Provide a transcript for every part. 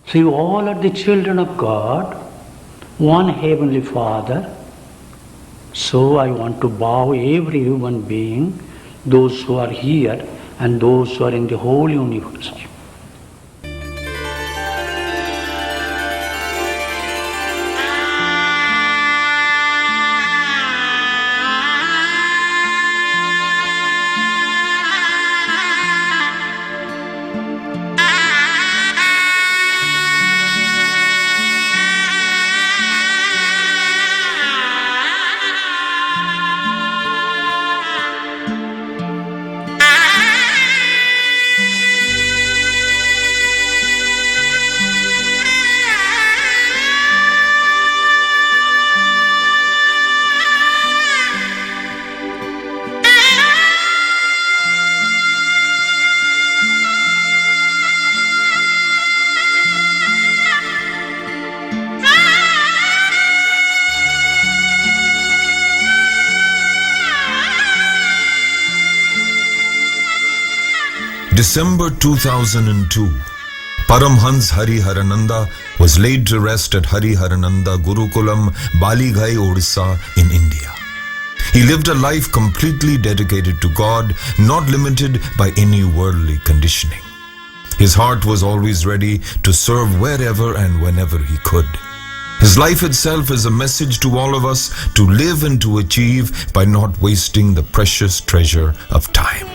So you all are the children of God, one Heavenly Father. So I want to bow every human being, those who are here and those who are in the whole universe. December 2002, Paramahamsa Hariharananda was laid to rest at Hariharananda Gurukulam, Balighai, Odisha in India. He lived a life completely dedicated to God, not limited by any worldly conditioning. His heart was always ready to serve wherever and whenever he could. His life itself is a message to all of us to live and to achieve by not wasting the precious treasure of time.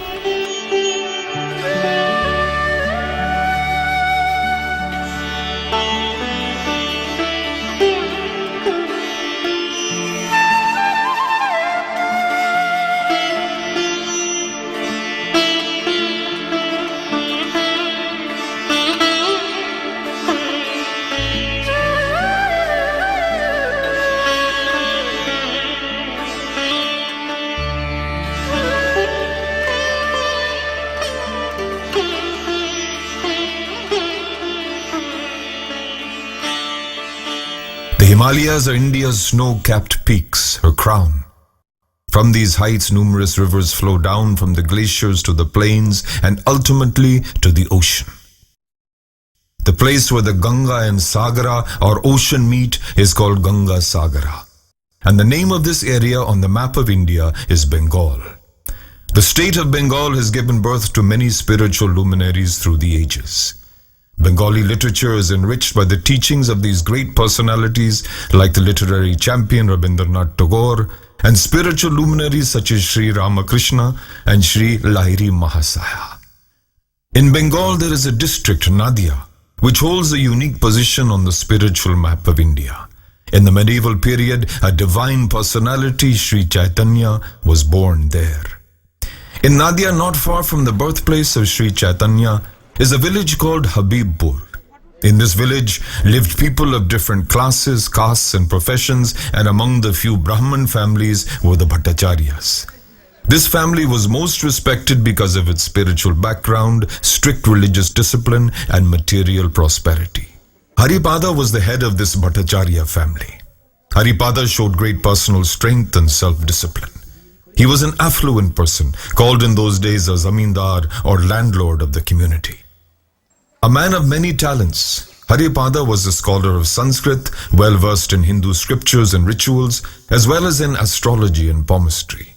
The Himalayas are India's snow-capped peaks, her crown. From these heights, numerous rivers flow down from the glaciers to the plains and ultimately to the ocean. The place where the Ganga and Sagara or ocean meet is called Ganga Sagara. And the name of this area on the map of India is Bengal. The state of Bengal has given birth to many spiritual luminaries through the ages. Bengali literature is enriched by the teachings of these great personalities like the literary champion Rabindranath Tagore and spiritual luminaries such as Sri Ramakrishna and Sri Lahiri Mahasaya. In Bengal there is a district, Nadia, which holds a unique position on the spiritual map of India. In the medieval period, a divine personality, Sri Chaitanya, was born there. In Nadia, not far from the birthplace of Sri Chaitanya, is a village called Habibpur. In this village lived people of different classes, castes and professions, and among the few Brahman families were the Bhattacharyas. This family was most respected because of its spiritual background, strict religious discipline and material prosperity. Haripada was the head of this Bhattacharya family. Haripada showed great personal strength and self-discipline. He was an affluent person, called in those days a zamindar or landlord of the community. A man of many talents, Haripada was a scholar of Sanskrit, well versed in Hindu scriptures and rituals, as well as in astrology and palmistry.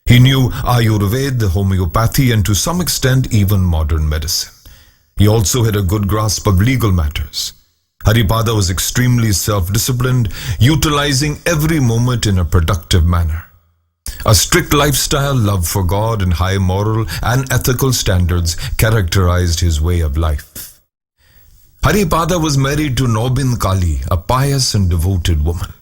He knew Ayurveda, homeopathy, and to some extent even modern medicine. He also had a good grasp of legal matters. Haripada was extremely self-disciplined, utilizing every moment in a productive manner. A strict lifestyle, love for God, and high moral and ethical standards characterized his way of life. Haripada was married to Nobin Kali, a pious and devoted woman.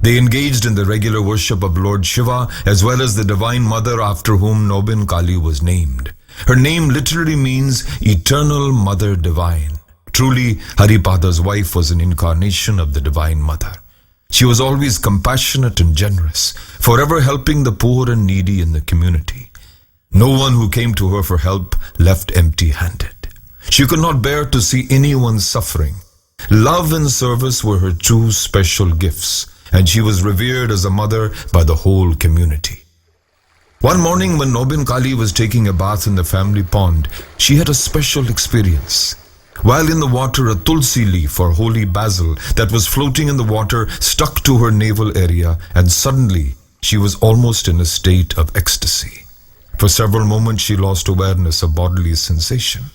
They engaged in the regular worship of Lord Shiva as well as the Divine Mother after whom Nobin Kali was named. Her name literally means Eternal Mother Divine. Truly, Haripada's wife was an incarnation of the Divine Mother. She was always compassionate and generous, forever helping the poor and needy in the community. No one who came to her for help left empty-handed. She could not bear to see anyone suffering. Love and service were her two special gifts, and she was revered as a mother by the whole community. One morning when Nobin Kali was taking a bath in the family pond, she had a special experience. While in the water, a tulsi leaf or holy basil that was floating in the water stuck to her navel area, and suddenly she was almost in a state of ecstasy. For several moments she lost awareness of bodily sensation.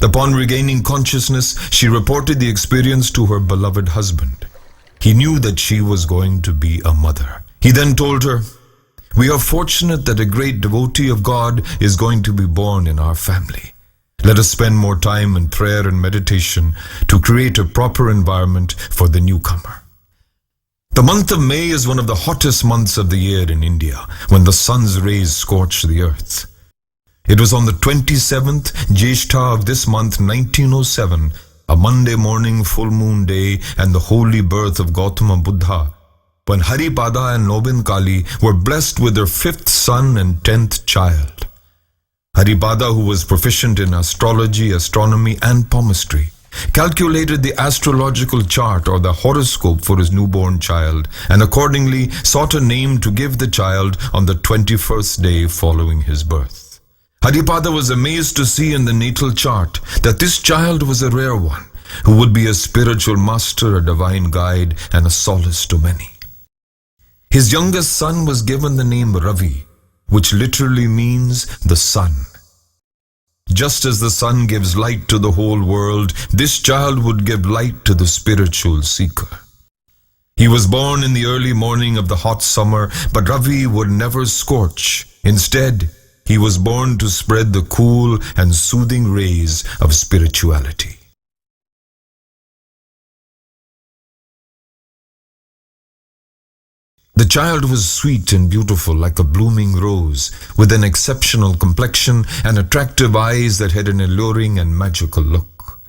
Upon regaining consciousness, she reported the experience to her beloved husband. He knew that she was going to be a mother. He then told her, "We are fortunate that a great devotee of God is going to be born in our family. Let us spend more time in prayer and meditation to create a proper environment for the newcomer." The month of May is one of the hottest months of the year in India, when the sun's rays scorch the earth. It was on the 27th Jyeshtha of this month, 1907, a Monday morning full moon day and the holy birth of Gautama Buddha, when Haripada and Nobin Kali were blessed with their 5th son and 10th child. Haripada, who was proficient in astrology, astronomy and palmistry, calculated the astrological chart or the horoscope for his newborn child, and accordingly sought a name to give the child on the 21st day following his birth. Haripada was amazed to see in the natal chart that this child was a rare one, who would be a spiritual master, a divine guide, and a solace to many. His youngest son was given the name Ravi, which literally means the sun. Just as the sun gives light to the whole world, this child would give light to the spiritual seeker. He was born in the early morning of the hot summer, but Ravi would never scorch. Instead, he was born to spread the cool and soothing rays of spirituality. The child was sweet and beautiful like a blooming rose, with an exceptional complexion and attractive eyes that had an alluring and magical look.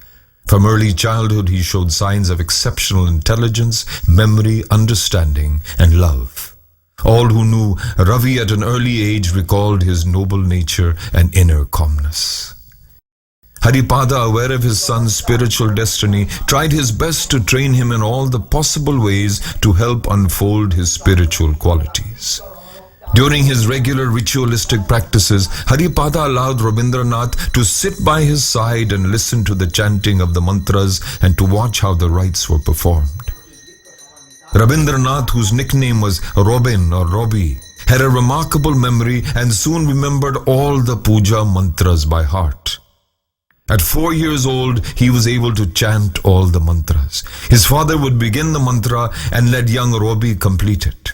From early childhood, he showed signs of exceptional intelligence, memory, understanding, and love. All who knew Ravi at an early age recalled his noble nature and inner calmness. Haripada, aware of his son's spiritual destiny, tried his best to train him in all the possible ways to help unfold his spiritual qualities. During his regular ritualistic practices, Haripada allowed Rabindranath to sit by his side and listen to the chanting of the mantras and to watch how the rites were performed. Rabindranath, whose nickname was Robin or Robbie, had a remarkable memory and soon remembered all the puja mantras by heart. At 4 years old, he was able to chant all the mantras. His father would begin the mantra and let young Robbie complete it.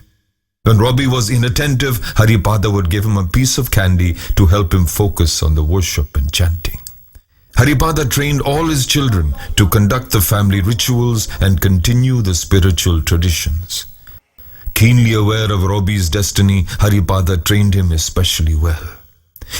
When Robbie was inattentive, Haripada would give him a piece of candy to help him focus on the worship and chanting. Haripada trained all his children to conduct the family rituals and continue the spiritual traditions. Keenly aware of Robbie's destiny, Haripada trained him especially well.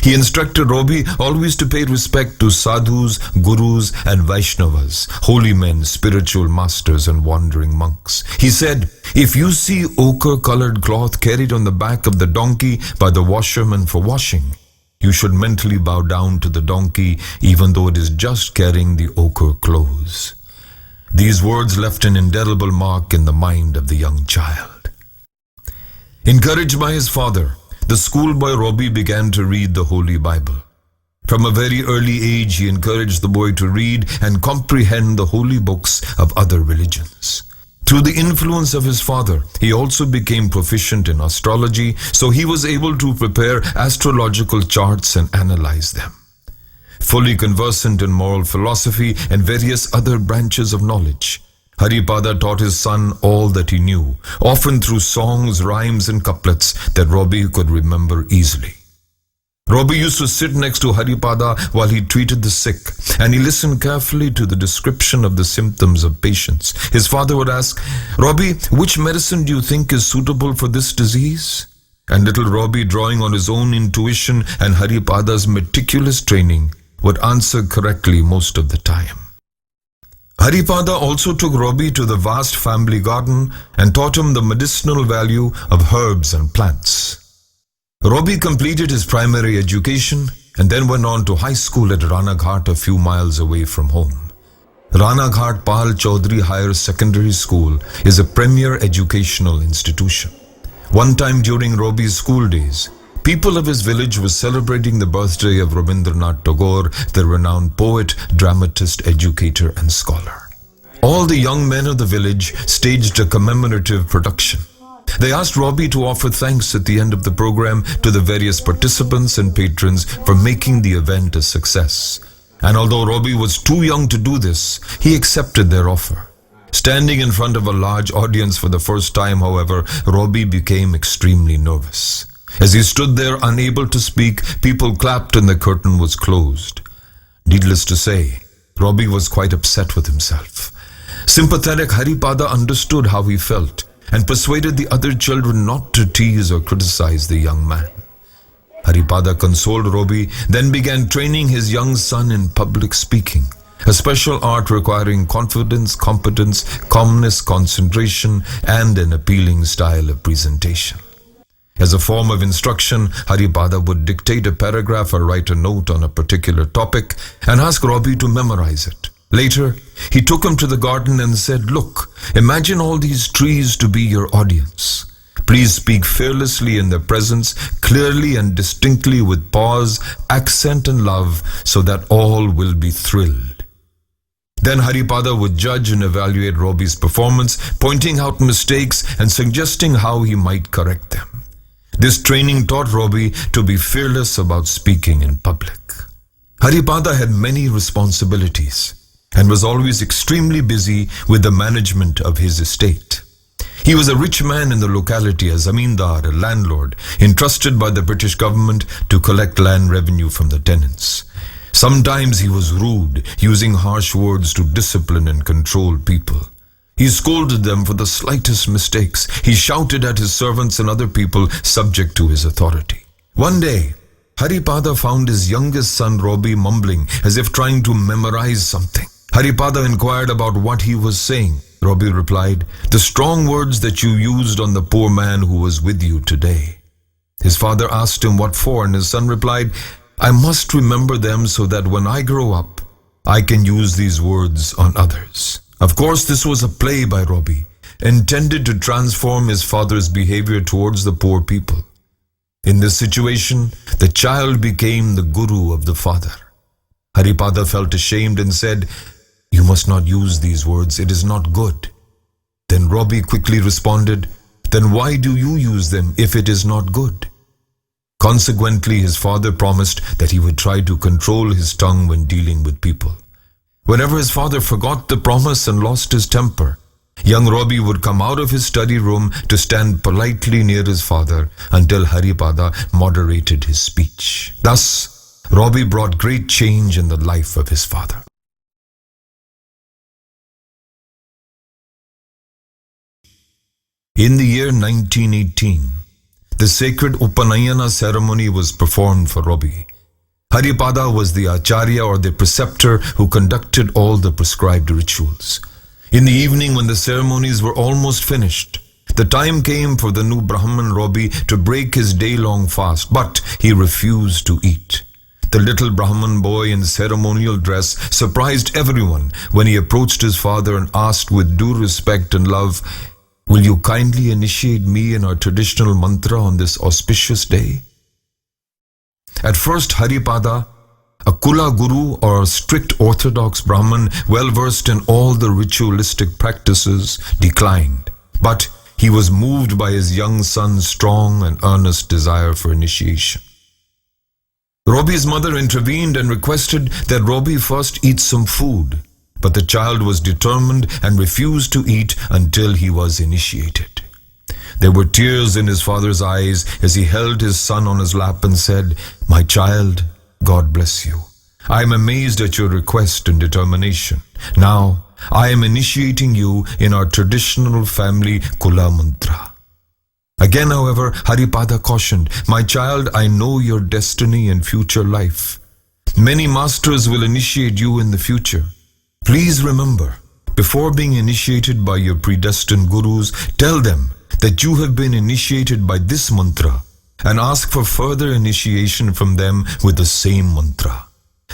He instructed Robbie always to pay respect to sadhus, gurus, and Vaishnavas, holy men, spiritual masters, and wandering monks. He said, "If you see ochre-colored cloth carried on the back of the donkey by the washerman for washing, you should mentally bow down to the donkey, even though it is just carrying the ochre clothes." These words left an indelible mark in the mind of the young child. Encouraged by his father, the schoolboy Robbie began to read the Holy Bible. From a very early age, he encouraged the boy to read and comprehend the holy books of other religions. Through the influence of his father, he also became proficient in astrology, so he was able to prepare astrological charts and analyze them. Fully conversant in moral philosophy and various other branches of knowledge, Haripada taught his son all that he knew, often through songs, rhymes, and couplets that Robbie could remember easily. Robbie used to sit next to Haripada while he treated the sick, and he listened carefully to the description of the symptoms of patients. His father would ask, "Robbie, which medicine do you think is suitable for this disease?" And little Robbie, drawing on his own intuition and Haripada's meticulous training, would answer correctly most of the time. Haripada also took Robbie to the vast family garden and taught him the medicinal value of herbs and plants. Robbie completed his primary education and then went on to high school at Ranaghat, a few miles away from home. Ranaghat Pal Chaudhary Higher Secondary School is a premier educational institution. One time during Robbie's school days, people of his village were celebrating the birthday of Rabindranath Tagore, the renowned poet, dramatist, educator, and scholar. All the young men of the village staged a commemorative production. They asked Robbie to offer thanks at the end of the program to the various participants and patrons for making the event a success. And although Robbie was too young to do this, he accepted their offer. Standing in front of a large audience for the first time, however, Robbie became extremely nervous. As he stood there unable to speak, people clapped and the curtain was closed. Needless to say, Robbie was quite upset with himself. Sympathetic Haripada understood how he felt and persuaded the other children not to tease or criticize the young man. Haripada consoled Robbie, then began training his young son in public speaking, a special art requiring confidence, competence, calmness, concentration, and an appealing style of presentation. As a form of instruction, Haripada would dictate a paragraph or write a note on a particular topic and ask Robbie to memorize it. Later, he took him to the garden and said, "Look, imagine all these trees to be your audience. Please speak fearlessly in their presence, clearly and distinctly with pause, accent and love, so that all will be thrilled." Then Haripada would judge and evaluate Robbie's performance, pointing out mistakes and suggesting how he might correct them. This training taught Robbie to be fearless about speaking in public. Haripada had many responsibilities and was always extremely busy with the management of his estate. He was a rich man in the locality, a zamindar, a landlord, entrusted by the British government to collect land revenue from the tenants. Sometimes he was rude, using harsh words to discipline and control people. He scolded them for the slightest mistakes. He shouted at his servants and other people subject to his authority. One day, Haripada found his youngest son Robbie mumbling as if trying to memorize something. Haripada inquired about what he was saying. Robbie replied, "The strong words that you used on the poor man who was with you today." His father asked him what for, and his son replied, "I must remember them so that when I grow up, I can use these words on others." Of course, this was a play by Robbie, intended to transform his father's behavior towards the poor people. In this situation, the child became the guru of the father. Haripada felt ashamed and said, "You must not use these words, it is not good." Then Robbie quickly responded, "Then why do you use them if it is not good?" Consequently, his father promised that he would try to control his tongue when dealing with people. Whenever his father forgot the promise and lost his temper, young Robbie would come out of his study room to stand politely near his father until Haripada moderated his speech. Thus, Robbie brought great change in the life of his father. In the year 1918, the sacred Upanayana ceremony was performed for Robbie. Haripada was the acharya or the preceptor who conducted all the prescribed rituals. In the evening, when the ceremonies were almost finished, the time came for the new Brahman Robbie to break his day-long fast, but he refused to eat. The little Brahman boy in ceremonial dress surprised everyone when he approached his father and asked with due respect and love, "Will you kindly initiate me in our traditional mantra on this auspicious day?" At first, Haripada, a Kula Guru or strict orthodox Brahman well versed in all the ritualistic practices, declined. But he was moved by his young son's strong and earnest desire for initiation. Robbie's mother intervened and requested that Robbie first eat some food, but the child was determined and refused to eat until he was initiated. There were tears in his father's eyes as he held his son on his lap and said, "My child, God bless you. I am amazed at your request and determination. Now, I am initiating you in our traditional family Kula mantra." Again, however, Haripada cautioned, "My child, I know your destiny and future life. Many masters will initiate you in the future. Please remember, before being initiated by your predestined gurus, tell them that you have been initiated by this mantra and ask for further initiation from them with the same mantra.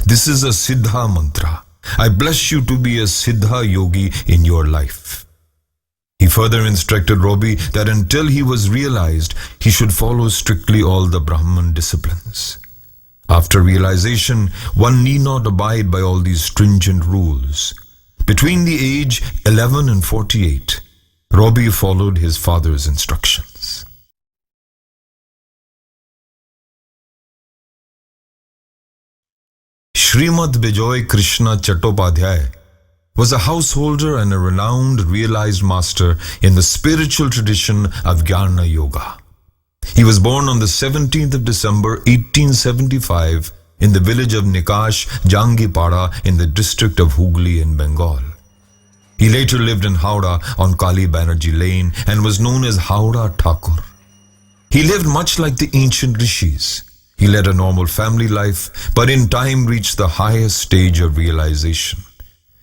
This is a Siddha mantra. I bless you to be a Siddha yogi in your life." He further instructed Robbie that until he was realized, he should follow strictly all the Brahman disciplines. After realization, one need not abide by all these stringent rules. Between the age 11 and 48, Robbie followed his father's instructions. Srimad Bijoy Krishna Chattopadhyay was a householder and a renowned realized master in the spiritual tradition of Kriya Yoga. He was born on the 17th of December 1875 in the village of Nikash, Jangipara in the district of Hooghly in Bengal. He later lived in Howrah on Kali Banerjee Lane and was known as Howrah Thakur. He lived much like the ancient rishis. He led a normal family life, but in time reached the highest stage of realization.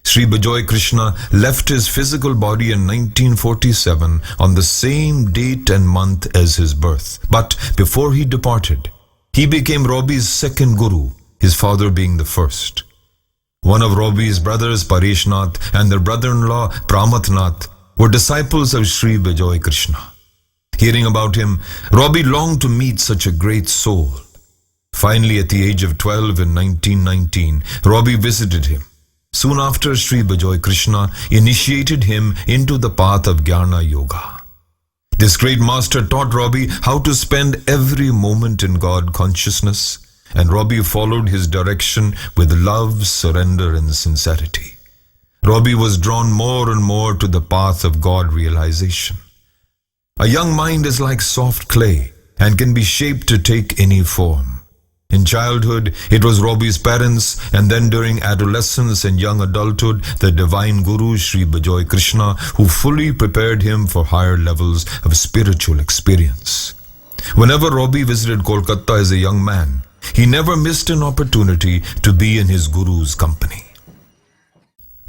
Sri Bijoy Krishna left his physical body in 1947 on the same date and month as his birth. But before he departed, he became Robbie's second guru, his father being the first. One of Robbie's brothers, Pareshnath, and their brother-in-law, Pramatnath, were disciples of Sri Bijoy Krishna. Hearing about him, Robbie longed to meet such a great soul. Finally, at the age of 12 in 1919, Robbie visited him. Soon after, Sri Bijoy Krishna initiated him into the path of Kriya Yoga. This great master taught Robbie how to spend every moment in God consciousness, and Robbie followed his direction with love, surrender, and sincerity. Robbie was drawn more and more to the path of God realization. A young mind is like soft clay and can be shaped to take any form. In childhood, it was Robbie's parents, and then during adolescence and young adulthood, the divine Guru Sri Bijoy Krishna, who fully prepared him for higher levels of spiritual experience. Whenever Robbie visited Kolkata as a young man, he never missed an opportunity to be in his Guru's company.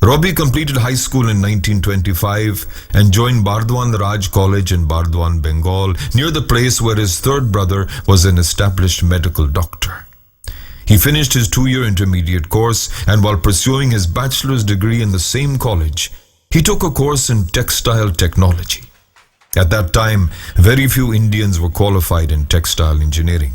Robbie completed high school in 1925 and joined Bardwan Raj College in Bardwan, Bengal, near the place where his third brother was an established medical doctor. He finished his 2-year intermediate course, and while pursuing his bachelor's degree in the same college, he took a course in textile technology. At that time, very few Indians were qualified in textile engineering.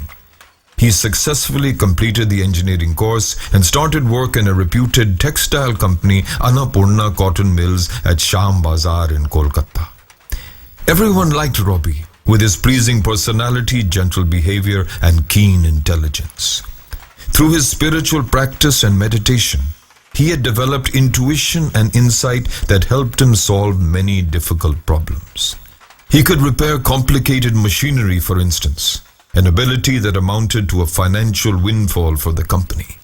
He successfully completed the engineering course and started work in a reputed textile company, Annapurna Cotton Mills at Sham Bazar in Kolkata. Everyone liked Robbie with his pleasing personality, gentle behavior, and keen intelligence. Through his spiritual practice and meditation, he had developed intuition and insight that helped him solve many difficult problems. He could repair complicated machinery, for instance, an ability that amounted to a financial windfall for the company.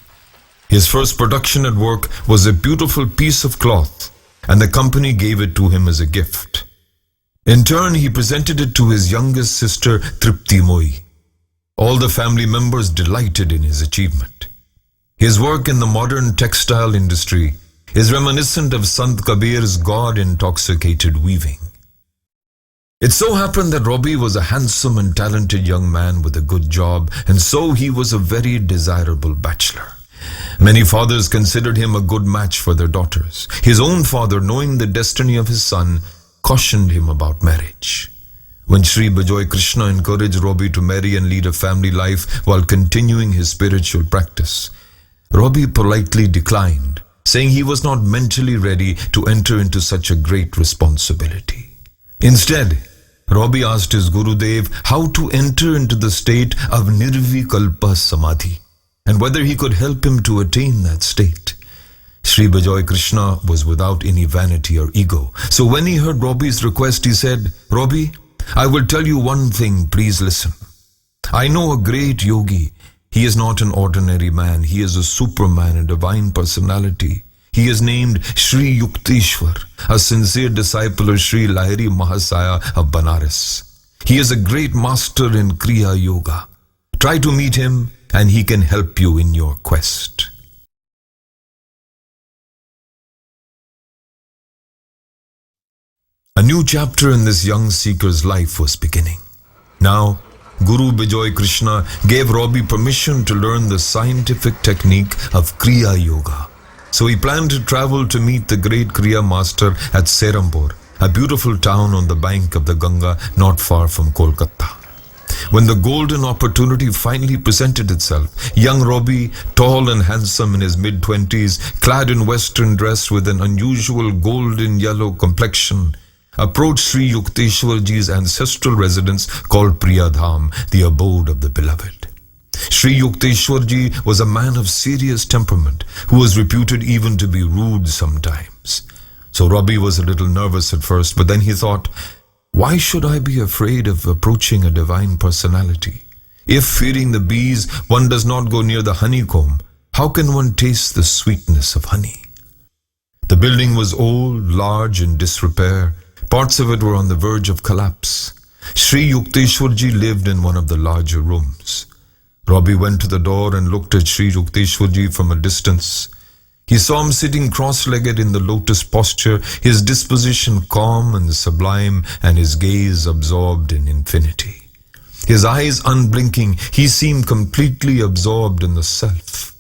His first production at work was a beautiful piece of cloth, and the company gave it to him as a gift. In turn, he presented it to his youngest sister, Tripti Moi. All the family members delighted in his achievement. His work in the modern textile industry is reminiscent of Sant Kabir's God-intoxicated weaving. It so happened that Robbie was a handsome and talented young man with a good job, and so he was a very desirable bachelor. Many fathers considered him a good match for their daughters. His own father, knowing the destiny of his son, cautioned him about marriage. When Sri Bijoy Krishna encouraged Robbie to marry and lead a family life while continuing his spiritual practice, Robbie politely declined, saying he was not mentally ready to enter into such a great responsibility. Instead, Robbie asked his Gurudev how to enter into the state of Nirvikalpa Samadhi and whether he could help him to attain that state. Sri Bijoy Krishna was without any vanity or ego. So when he heard Robbie's request, he said, "Robbie, I will tell you one thing, please listen. I know a great yogi. He is not an ordinary man. He is a superman, a divine personality. He is named Sri Yukteswar, a sincere disciple of Sri Lahiri Mahasaya of Banaras. He is a great master in Kriya Yoga. Try to meet him and he can help you in your quest." A new chapter in this young seeker's life was beginning. Now, Guru Bijoy Krishna gave Robbie permission to learn the scientific technique of Kriya Yoga. So he planned to travel to meet the great Kriya master at Serampur, a beautiful town on the bank of the Ganga not far from Kolkata. When the golden opportunity finally presented itself, young Robbie, tall and handsome in his mid-20s, clad in western dress with an unusual golden yellow complexion, approached Sri Yukteswarji's ancestral residence called Priyadham, the abode of the beloved. Sri Yukteswarji was a man of serious temperament who was reputed even to be rude sometimes. So Robbie was a little nervous at first, but then he thought, why should I be afraid of approaching a divine personality? If fearing the bees, one does not go near the honeycomb, how can one taste the sweetness of honey? The building was old, large, in disrepair. Parts of it were on the verge of collapse. Sri Yukteswarji lived in one of the larger rooms. Robbie went to the door and looked at Sri Yukteswarji from a distance. He saw him sitting cross-legged in the lotus posture, his disposition calm and sublime, and his gaze absorbed in infinity. His eyes unblinking, he seemed completely absorbed in the self.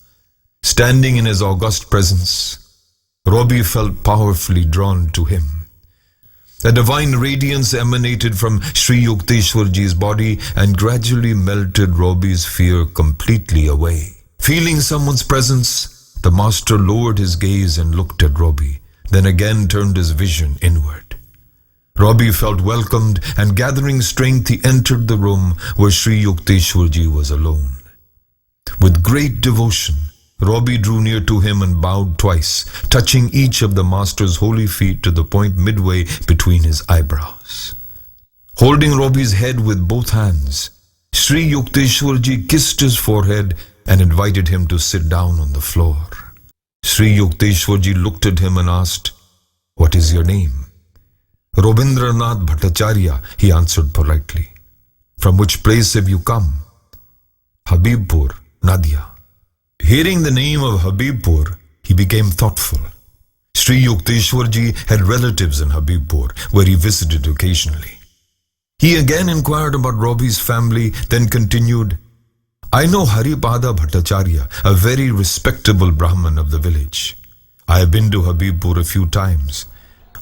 Standing in his august presence, Robbie felt powerfully drawn to him. A divine radiance emanated from Sri Yukteswarji's body and gradually melted Robbie's fear completely away. Feeling someone's presence, the master lowered his gaze and looked at Robbie, then again turned his vision inward. Robbie felt welcomed, and gathering strength he entered the room where Sri Yukteswarji was alone. With great devotion, Robbie drew near to him and bowed twice, touching each of the master's holy feet to the point midway between his eyebrows. Holding Robbie's head with both hands, Sri Yukteswarji kissed his forehead and invited him to sit down on the floor. Sri Yukteswarji looked at him and asked, "What is your name?" "Robindranath Bhattacharya," he answered politely. "From which place have you come?" "Habibpur, Nadia." Hearing the name of Habibpur, he became thoughtful. Sri Yukteswarji had relatives in Habibpur, where he visited occasionally. He again inquired about Robbie's family, then continued, "I know Haripada Bhattacharya, a very respectable Brahmin of the village. I have been to Habibpur a few times.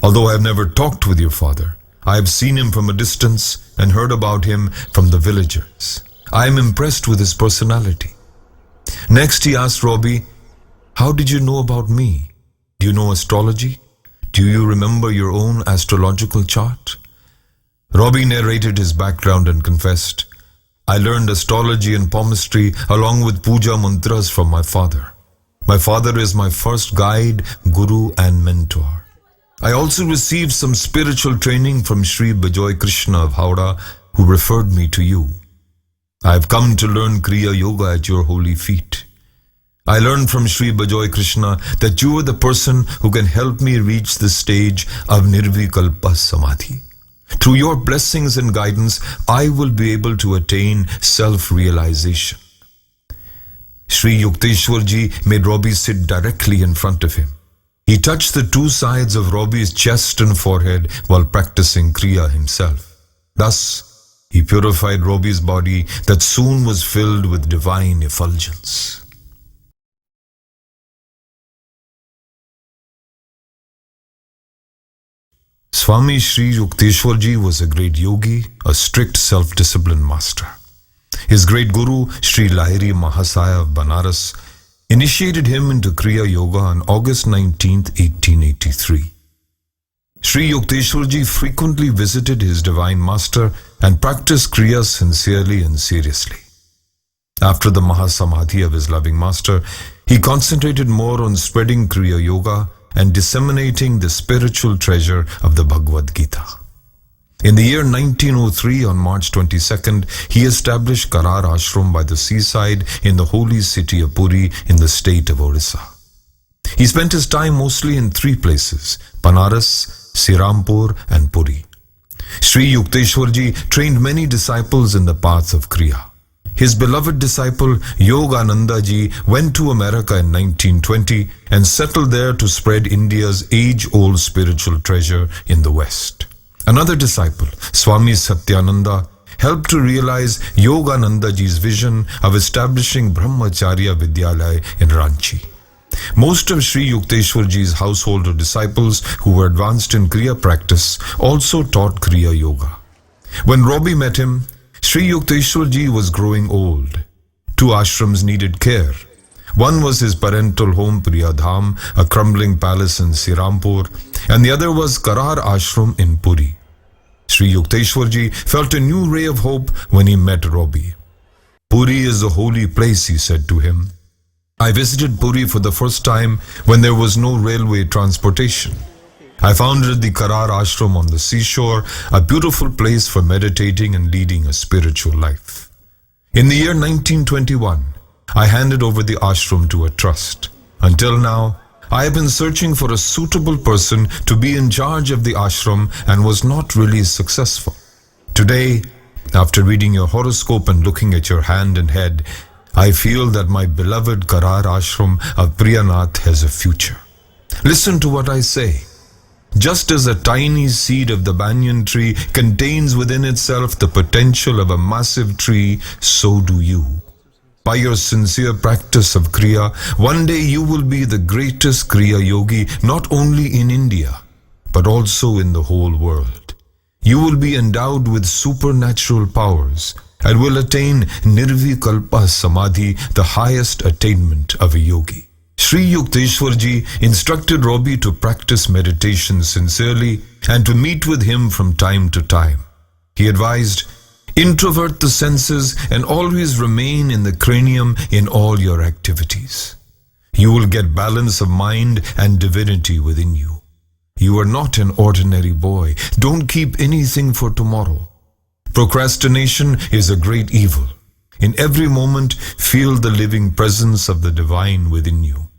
Although I have never talked with your father, I have seen him from a distance and heard about him from the villagers. I am impressed with his personality." Next he asked Robbie, "How did you know about me? Do you know astrology? Do you remember your own astrological chart?" Robbie narrated his background and confessed, "I learned astrology and palmistry along with puja mantras from my father. My father is my first guide, guru and mentor. I also received some spiritual training from Sri Bijoy Krishna of Howrah, who referred me to you. I have come to learn Kriya Yoga at your holy feet. I learned from Sri Bijoy Krishna that you are the person who can help me reach the stage of Nirvikalpa Samadhi. Through your blessings and guidance, I will be able to attain self-realization." Sri Yukteswarji made Robbie sit directly in front of him. He touched the two sides of Robbie's chest and forehead while practicing Kriya himself. Thus, he purified Robbie's body that soon was filled with divine effulgence. Swami Sri Yukteswarji was a great yogi, a strict self-disciplined master. His great guru, Sri Lahiri Mahasaya of Banaras, initiated him into Kriya Yoga on August 19, 1883. Sri Yukteswarji frequently visited his divine master and practiced Kriya sincerely and seriously. After the Mahasamadhi of his loving master, he concentrated more on spreading Kriya Yoga and disseminating the spiritual treasure of the Bhagavad Gita. In the year 1903, on March 22nd, he established Karar Ashram by the seaside in the holy city of Puri in the state of Orissa. He spent his time mostly in three places: Banaras, Sirampur and Puri. Sri Yukteswarji trained many disciples in the path of Kriya. His beloved disciple Yogananda ji went to America in 1920 and settled there to spread India's age-old spiritual treasure in the West. Another disciple, Swami Satyananda, helped to realize Yogananda ji's vision of establishing Brahmacharya Vidyalaya in Ranchi. Most of Sri Yukteswarji's household of disciples who were advanced in Kriya practice also taught Kriya Yoga. When Robbie met him, Sri Yukteswarji was growing old. 2 ashrams needed care. One was his parental home Priyadham, a crumbling palace in Sirampur, and the other was Karar Ashram in Puri. Sri Yukteswarji felt a new ray of hope when he met Robbie. Puri is a holy place, he said to him. I visited Puri for the first time when there was no railway transportation. I founded the Karar Ashram on the seashore, a beautiful place for meditating and leading a spiritual life. In the year 1921, I handed over the ashram to a trust. Until now, I have been searching for a suitable person to be in charge of the ashram and was not really successful. Today, after reading your horoscope and looking at your hand and head, I feel that my beloved Karar Ashram of Priyanath has a future. Listen to what I say. Just as a tiny seed of the banyan tree contains within itself the potential of a massive tree, so do you. By your sincere practice of Kriya, one day you will be the greatest Kriya Yogi not only in India, but also in the whole world. You will be endowed with supernatural powers and will attain Nirvikalpa Samadhi, the highest attainment of a yogi. Sri Yukteswarji instructed Robbie to practice meditation sincerely and to meet with him from time to time. He advised, introvert the senses and always remain in the cranium in all your activities. You will get balance of mind and divinity within you. You are not an ordinary boy. Don't keep anything for tomorrow. Procrastination is a great evil. In every moment, feel the living presence of the divine within you.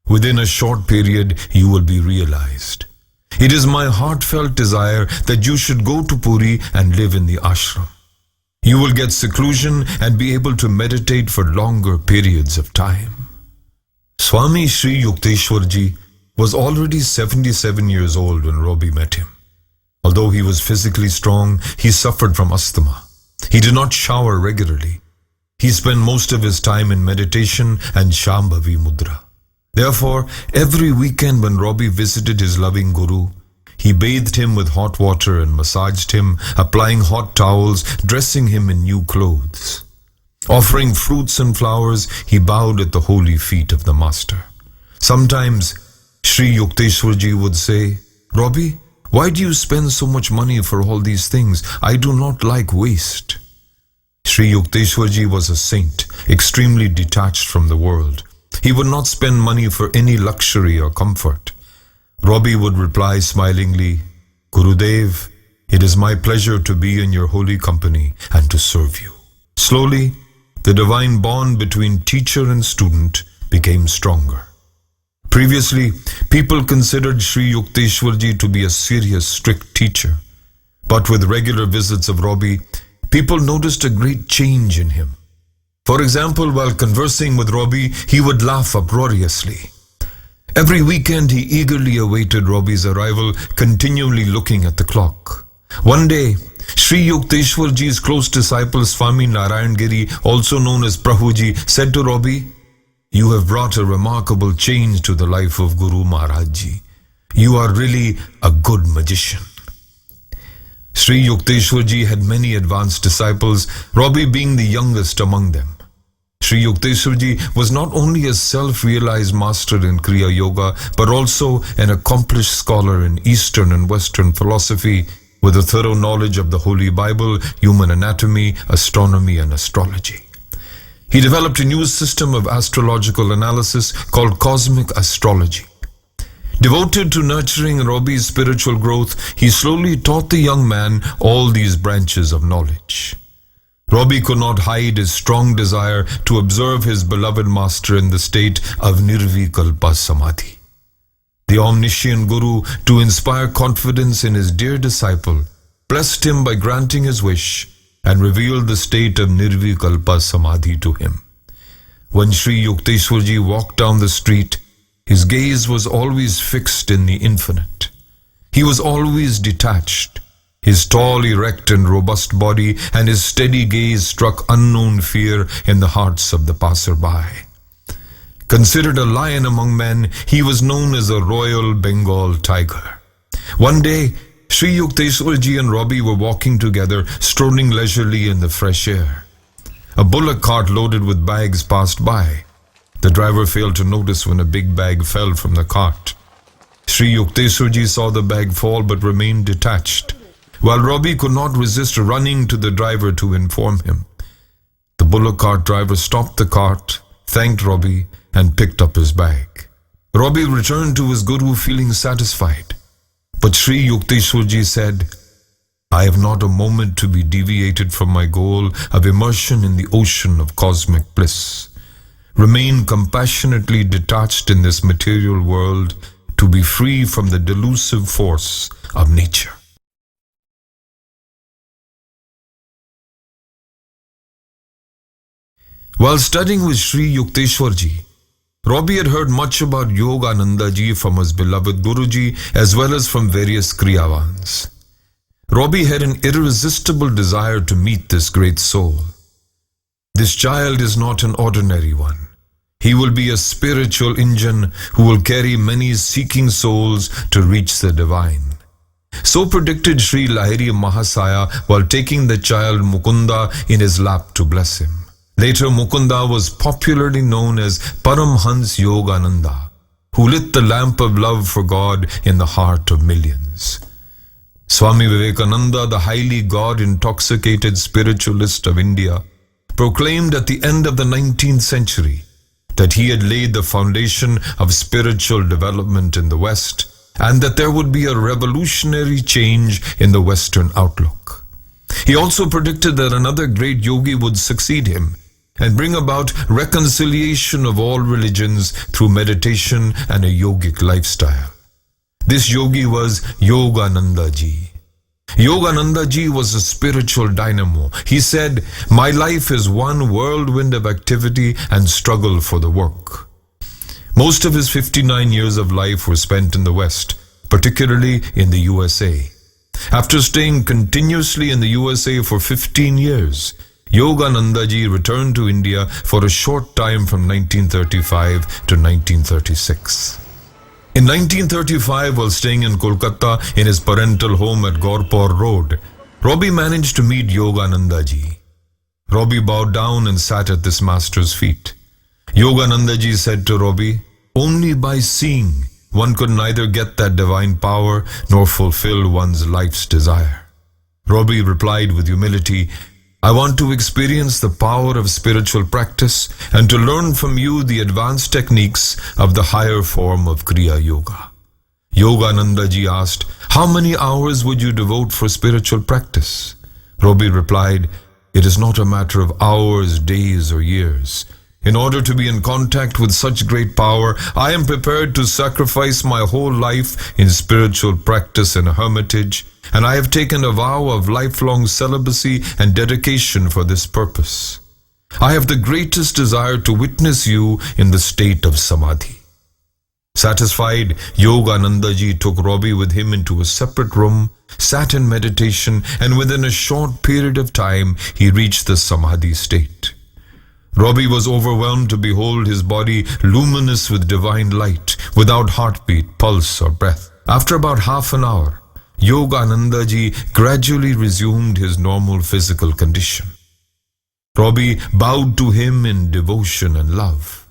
Within a short period, you will be realized. It is my heartfelt desire that you should go to Puri and live in the ashram. You will get seclusion and be able to meditate for longer periods of time. Swami Sri Yukteswarji was already 77 years old when Robbie met him. Although he was physically strong, he suffered from asthma. He did not shower regularly. He spent most of his time in meditation and Shambhavi Mudra. Therefore, every weekend when Robbie visited his loving Guru, he bathed him with hot water and massaged him, applying hot towels, dressing him in new clothes. Offering fruits and flowers, he bowed at the holy feet of the Master. Sometimes, Sri Yukteswarji would say, Robbie, why do you spend so much money for all these things? I do not like waste. Sri Yukteswarji was a saint, extremely detached from the world. He would not spend money for any luxury or comfort. Robbie would reply smilingly, Gurudev, it is my pleasure to be in your holy company and to serve you. Slowly, the divine bond between teacher and student became stronger. Previously, people considered Sri Yukteswarji to be a serious, strict teacher. But with regular visits of Robbie, people noticed a great change in him. For example, while conversing with Robbie, he would laugh uproariously. Every weekend, he eagerly awaited Robbie's arrival, continually looking at the clock. One day, Sri Yukteswarji's close disciple Swami Narayangiri, also known as Prabhuji, said to Robbie, you have brought a remarkable change to the life of Guru Maharajji. You are really a good magician. Sri Yukteswarji had many advanced disciples, Robbie being the youngest among them. Sri Yukteswarji was not only a self-realized master in Kriya Yoga, but also an accomplished scholar in Eastern and Western philosophy with a thorough knowledge of the Holy Bible, human anatomy, astronomy, and astrology. He developed a new system of astrological analysis called cosmic astrology. Devoted to nurturing Robbie's spiritual growth, he slowly taught the young man all these branches of knowledge. Robbie could not hide his strong desire to observe his beloved master in the state of Nirvikalpa Samadhi. The omniscient Guru, to inspire confidence in his dear disciple, blessed him by granting his wish and revealed the state of Nirvikalpa Samadhi to him. When Sri Yukteswarji walked down the street, his gaze was always fixed in the infinite. He was always detached. His tall, erect and robust body and his steady gaze struck unknown fear in the hearts of the passer-by. Considered a lion among men, he was known as a royal Bengal tiger. One day, Sri Yukteswar ji and Robbie were walking together, strolling leisurely in the fresh air. A bullock cart loaded with bags passed by. The driver failed to notice when a big bag fell from the cart. Sri Yukteswar ji saw the bag fall but remained detached, while Robbie could not resist running to the driver to inform him. The bullock cart driver stopped the cart, thanked Robbie, and picked up his bag. Robbie returned to his guru feeling satisfied. But Sri Yukteswar ji said, "I have not a moment to be deviated from my goal of immersion in the ocean of cosmic bliss. Remain compassionately detached in this material world to be free from the delusive force of nature." While studying with Sri Yukteswar ji, Robbie had heard much about Yogananda ji from his beloved Guruji as well as from various Kriyavans. Robbie had an irresistible desire to meet this great soul. This child is not an ordinary one. He will be a spiritual engine who will carry many seeking souls to reach the divine. So predicted Sri Lahiri Mahasaya while taking the child Mukunda in his lap to bless him. Later, Mukunda was popularly known as Paramahamsa Hariharananda, who lit the lamp of love for God in the heart of millions. Swami Vivekananda, the highly God-intoxicated spiritualist of India, proclaimed at the end of the 19th century that he had laid the foundation of spiritual development in the West and that there would be a revolutionary change in the Western outlook. He also predicted that another great yogi would succeed him and bring about reconciliation of all religions through meditation and a yogic lifestyle. This yogi was Yogananda ji. Yogananda ji was a spiritual dynamo. He said, "My life is one whirlwind of activity and struggle for the work." Most of his 59 years of life were spent in the West, particularly in the USA. After staying continuously in the USA for 15 years, Yogananda ji returned to India for a short time from 1935 to 1936. In 1935, while staying in Kolkata in his parental home at Gaurpur Road, Robbie managed to meet Yogananda ji. Robbie bowed down and sat at this master's feet. Yogananda ji said to Robbie, "Only by seeing one could neither get that divine power nor fulfill one's life's desire." Robbie replied with humility, "I want to experience the power of spiritual practice and to learn from you the advanced techniques of the higher form of Kriya Yoga." Yogananda ji asked, "How many hours would you devote for spiritual practice?" Robbie replied, "It is not a matter of hours, days, or years. In order to be in contact with such great power, I am prepared to sacrifice my whole life in spiritual practice in a hermitage, and I have taken a vow of lifelong celibacy and dedication for this purpose. I have the greatest desire to witness you in the state of samadhi." Satisfied, Yogananda ji took Robbie with him into a separate room, sat in meditation, and within a short period of time, he reached the samadhi state. Robbie was overwhelmed to behold his body luminous with divine light, without heartbeat, pulse, or breath. After about half an hour, Yogananda ji gradually resumed his normal physical condition. Robbie bowed to him in devotion and love.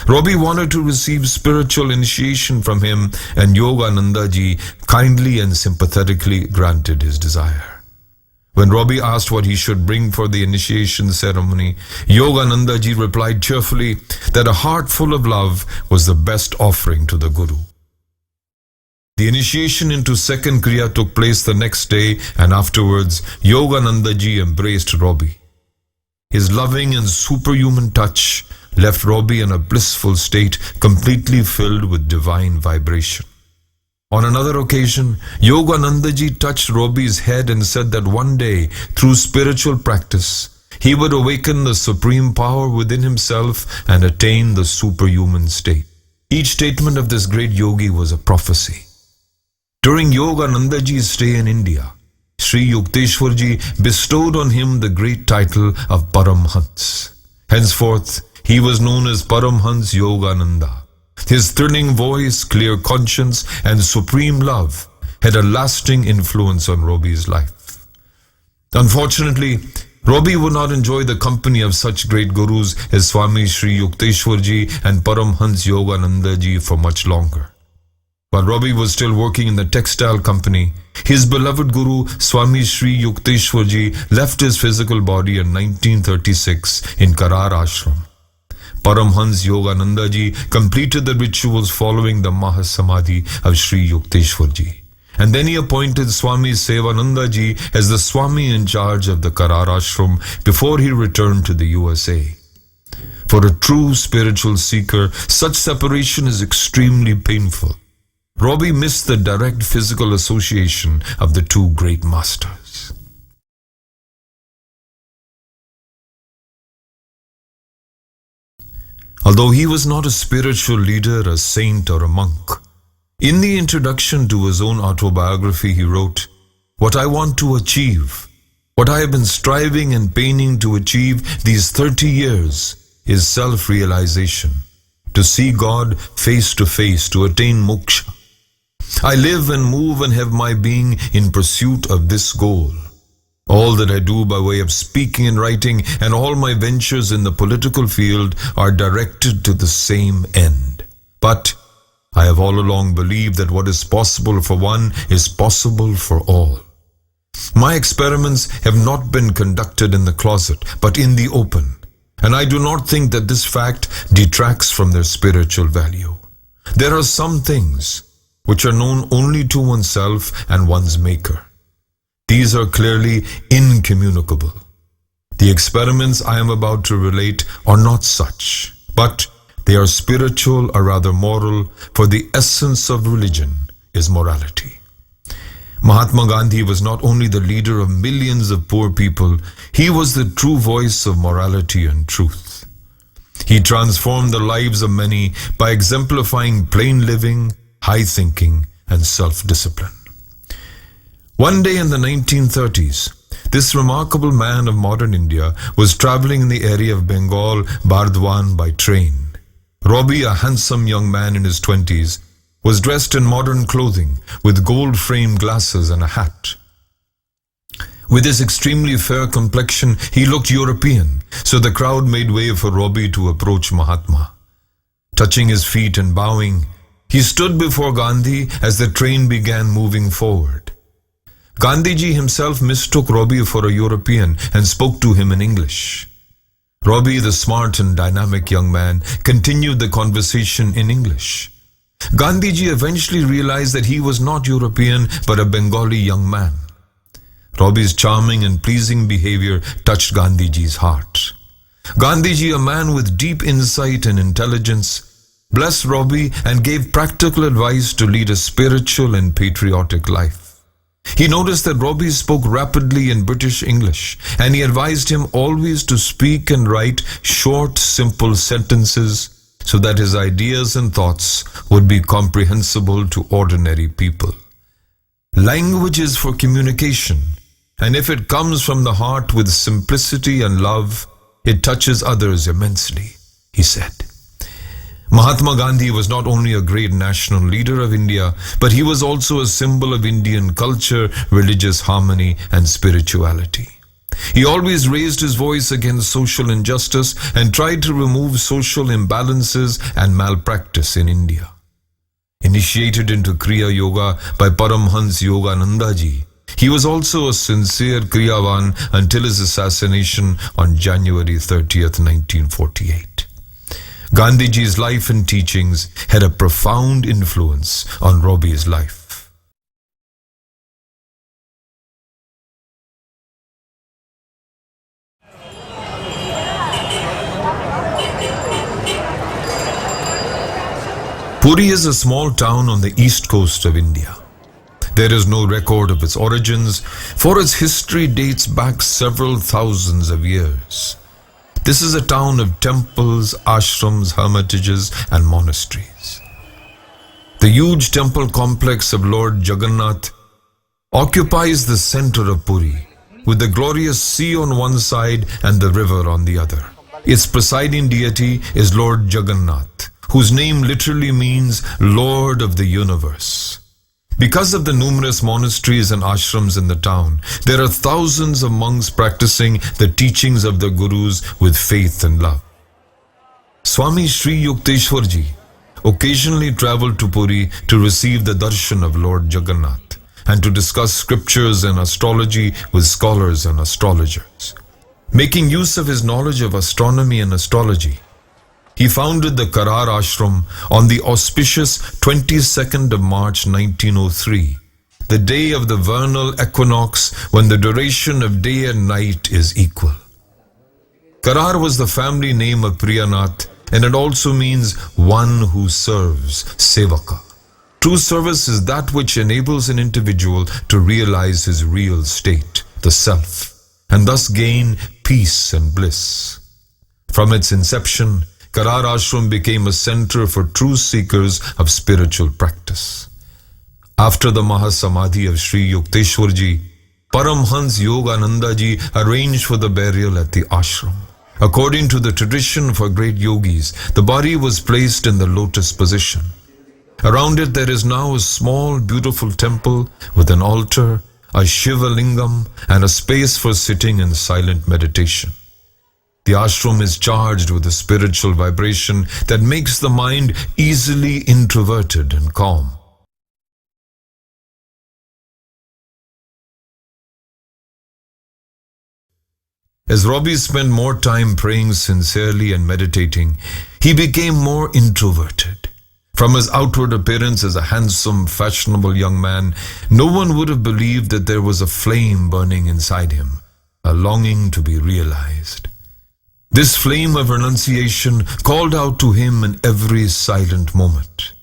Robbie wanted to receive spiritual initiation from him, and Yogananda ji kindly and sympathetically granted his desire. When Robbie asked what he should bring for the initiation ceremony, Yogananda ji replied cheerfully that a heart full of love was the best offering to the Guru. The initiation into second Kriya took place the next day, and afterwards Yogananda ji embraced Robbie. His loving and superhuman touch left Robbie in a blissful state, completely filled with divine vibration. On another occasion, Yogananda ji touched Robbie's head and said that one day, through spiritual practice, he would awaken the supreme power within himself and attain the superhuman state. Each statement of this great yogi was a prophecy. During Yogananda ji's stay in India, Sri Yukteswar ji bestowed on him the great title of Paramahamsa. Henceforth, He was known as Paramahamsa Yogananda. His thrilling voice, clear conscience, and supreme love had a lasting influence on Robbie's life. Unfortunately, Robbie would not enjoy the company of such great gurus as Swami Sri Yukteswar ji and Paramahamsa Yogananda ji for much longer. While Robbie was still working in the textile company, his beloved guru Swami Sri Yukteswar ji left his physical body in 1936 in Karar Ashram. Paramahamsa Yogananda ji completed the rituals following the Mahasamadhi of Sri Yukteswar ji. And then he appointed Swami Sevananda ji as the Swami in charge of the Karar Ashram before he returned to the USA. For a true spiritual seeker, such separation is extremely painful. Robbie missed the direct physical association of the two great masters. Although he was not a spiritual leader, a saint, or a monk, in the introduction to his own autobiography he wrote, "What I want to achieve, what I have been striving and paining to achieve these 30 years is self-realization, to see God face to face, to attain moksha. I live and move and have my being in pursuit of this goal. All that I do by way of speaking and writing and all my ventures in the political field are directed to the same end. But I have all along believed that what is possible for one is possible for all. My experiments have not been conducted in the closet, but in the open, and I do not think that this fact detracts from their spiritual value. There are some things which are known only to oneself and one's maker. These are clearly incommunicable. The experiments I am about to relate are not such, but they are spiritual or rather moral, for the essence of religion is morality. Mahatma Gandhi was not only the leader of millions of poor people, he was the true voice of morality and truth. He transformed the lives of many by exemplifying plain living, high thinking, and self-discipline. One day in the 1930s, this remarkable man of modern India was traveling in the area of Bengal, Bardwan, by train. Robbie, a handsome young man in his 20s, was dressed in modern clothing with gold-framed glasses and a hat. With his extremely fair complexion, he looked European, so the crowd made way for Robbie to approach Mahatma. Touching his feet and bowing, he stood before Gandhi as the train began moving forward. Gandhiji himself mistook Robbie for a European and spoke to him in English. Robbie, the smart and dynamic young man, continued the conversation in English. Gandhiji eventually realized that he was not European but a Bengali young man. Robbie's charming and pleasing behavior touched Gandhiji's heart. Gandhiji, a man with deep insight and intelligence, blessed Robbie and gave practical advice to lead a spiritual and patriotic life. He noticed that Robbie spoke rapidly in British English, and he advised him always to speak and write short, simple sentences so that his ideas and thoughts would be comprehensible to ordinary people. Language is for communication, and if it comes from the heart with simplicity and love, it touches others immensely, he said. Mahatma Gandhi was not only a great national leader of India, but he was also a symbol of Indian culture, religious harmony, and spirituality. He always raised his voice against social injustice and tried to remove social imbalances and malpractice in India. Initiated into Kriya Yoga by Paramahamsa Yogananda ji, he was also a sincere Kriyavan until his assassination on January 30th, 1948. Gandhiji's life and teachings had a profound influence on Robbie's life. Puri is a small town on the east coast of India. There is no record of its origins, for its history dates back several thousands of years. This is a town of temples, ashrams, hermitages, and monasteries. The huge temple complex of Lord Jagannath occupies the center of Puri, with the glorious sea on one side and the river on the other. Its presiding deity is Lord Jagannath, whose name literally means Lord of the Universe. Because of the numerous monasteries and ashrams in the town, there are thousands of monks practicing the teachings of the gurus with faith and love. Swami Sri Yukteswar ji occasionally traveled to Puri to receive the darshan of Lord Jagannath and to discuss scriptures and astrology with scholars and astrologers. Making use of his knowledge of astronomy and astrology, he founded the Karar Ashram on the auspicious 22nd of March 1903, the day of the vernal equinox when the duration of day and night is equal. Karar was the family name of Priyanath, and it also means one who serves, Sevaka. True service is that which enables an individual to realize his real state, the self, and thus gain peace and bliss. From its inception, Karar Ashram became a center for true seekers of spiritual practice. After the Mahasamadhi of Sri Yukteswar ji, Paramahamsa Hariharananda ji arranged for the burial at the ashram. According to the tradition for great yogis, the body was placed in the lotus position. Around it there is now a small, beautiful temple with an altar, a Shiva lingam, and a space for sitting in silent meditation. The ashram is charged with a spiritual vibration that makes the mind easily introverted and calm. As Robbie spent more time praying sincerely and meditating, he became more introverted. From his outward appearance as a handsome, fashionable young man, no one would have believed that there was a flame burning inside him, a longing to be realized. This flame of renunciation called out to him in every silent moment.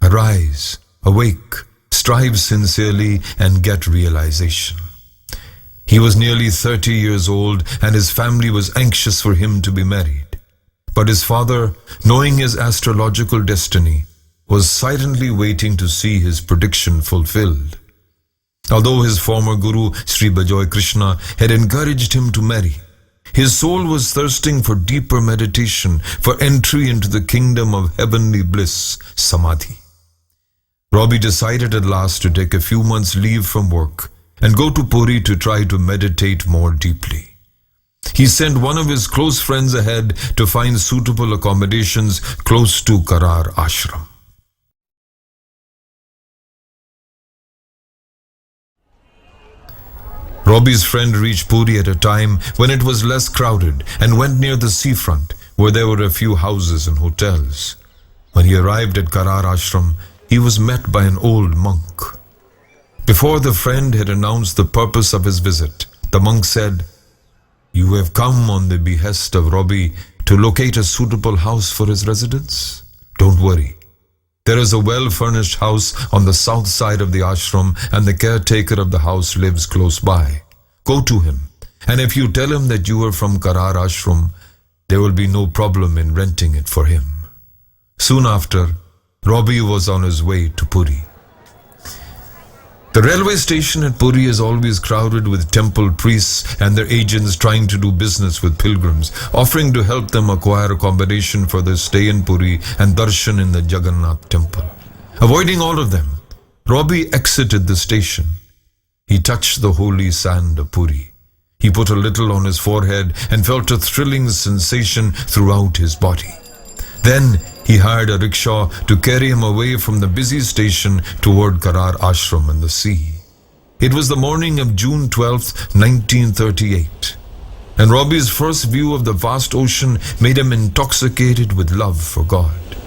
Arise, awake, strive sincerely, and get realization. He was nearly 30 years old, and his family was anxious for him to be married. But his father, knowing his astrological destiny, was silently waiting to see his prediction fulfilled. Although his former guru, Sri Bajoy Krishna, had encouraged him to marry, his soul was thirsting for deeper meditation, for entry into the kingdom of heavenly bliss, Samadhi. Robbie decided at last to take a few months' leave from work and go to Puri to try to meditate more deeply. He sent one of his close friends ahead to find suitable accommodations close to Karar Ashram. Robbie's friend reached Puri at a time when it was less crowded and went near the seafront, where there were a few houses and hotels. When he arrived at Karar Ashram, he was met by an old monk. Before the friend had announced the purpose of his visit, the monk said, "You have come on the behest of Robbie to locate a suitable house for his residence? Don't worry. There is a well-furnished house on the south side of the ashram, and the caretaker of the house lives close by. Go to him, and if you tell him that you are from Karar Ashram, there will be no problem in renting it for him." Soon after, Robbie was on his way to Puri. The railway station at Puri is always crowded with temple priests and their agents trying to do business with pilgrims, offering to help them acquire accommodation for their stay in Puri and darshan in the Jagannath temple. Avoiding all of them, Robbie exited the station. He touched the holy sand of Puri. He put a little on his forehead and felt a thrilling sensation throughout his body. Then he hired a rickshaw to carry him away from the busy station toward Karar Ashram and the sea. It was the morning of June 12th, 1938, and Robbie's first view of the vast ocean made him intoxicated with love for God.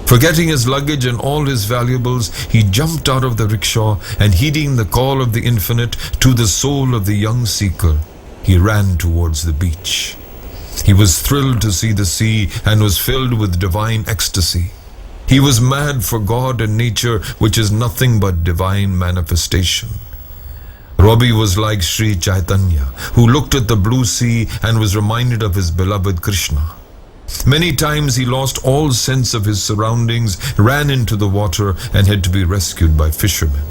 Forgetting his luggage and all his valuables, he jumped out of the rickshaw and, heeding the call of the infinite to the soul of the young seeker, he ran towards the beach. He was thrilled to see the sea and was filled with divine ecstasy. He was mad for God and nature, which is nothing but divine manifestation. Robbie was like Sri Chaitanya, who looked at the blue sea and was reminded of his beloved Krishna. Many times he lost all sense of his surroundings, ran into the water, and had to be rescued by fishermen.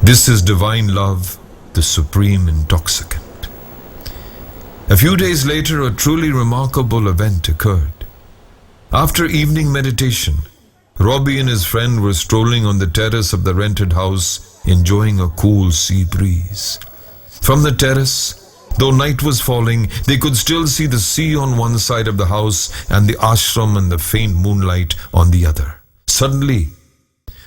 This is divine love, the supreme intoxicant. A few days later, a truly remarkable event occurred. After evening meditation, Robbie and his friend were strolling on the terrace of the rented house, enjoying a cool sea breeze. From the terrace, though night was falling, they could still see the sea on one side of the house and the ashram and the faint moonlight on the other. Suddenly,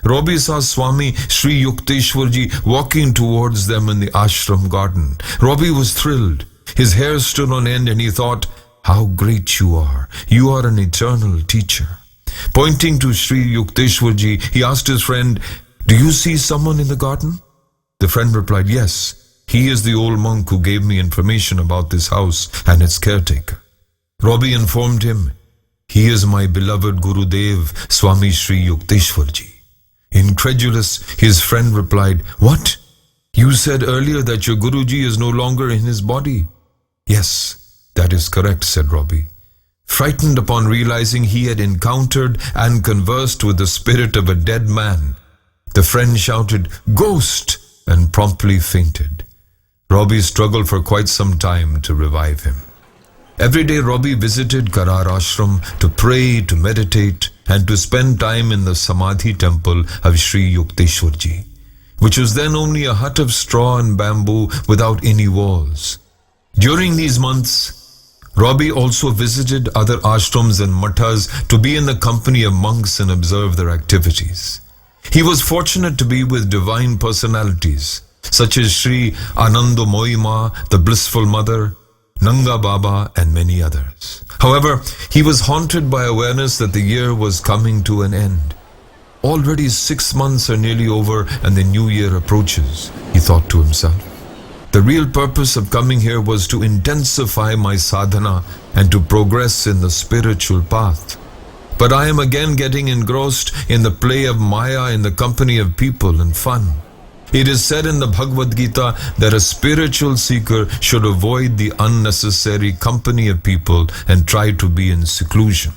Robbie saw Swami Sri Yukteswar walking towards them in the ashram garden. Robbie was thrilled. His hair stood on end and he thought, "How great you are! You are an eternal teacher." Pointing to Sri Yukteswar he asked his friend, "Do you see someone in the garden?" The friend replied, "Yes, he is the old monk who gave me information about this house and its caretaker." Robbie informed him, "He is my beloved Gurudev, Swami Sri Yukteswar ji." Incredulous, his friend replied, "What? You said earlier that your Guruji is no longer in his body." "Yes, that is correct," said Robbie. Frightened upon realizing he had encountered and conversed with the spirit of a dead man, the friend shouted, "Ghost!" and promptly fainted. Robbie struggled for quite some time to revive him. Every day Robbie visited Karar Ashram to pray, to meditate, and to spend time in the Samadhi temple of Sri Yukteswar ji, which was then only a hut of straw and bamboo without any walls. During these months, Robbie also visited other ashrams and mathas to be in the company of monks and observe their activities. He was fortunate to be with divine personalities such as Sri Anandamoyi Ma, the Blissful Mother, Nanga Baba, and many others. However, he was haunted by awareness that the year was coming to an end. Already 6 months are nearly over and the new year approaches, he thought to himself. The real purpose of coming here was to intensify my sadhana and to progress in the spiritual path. But I am again getting engrossed in the play of Maya in the company of people and fun. It is said in the Bhagavad Gita that a spiritual seeker should avoid the unnecessary company of people and try to be in seclusion.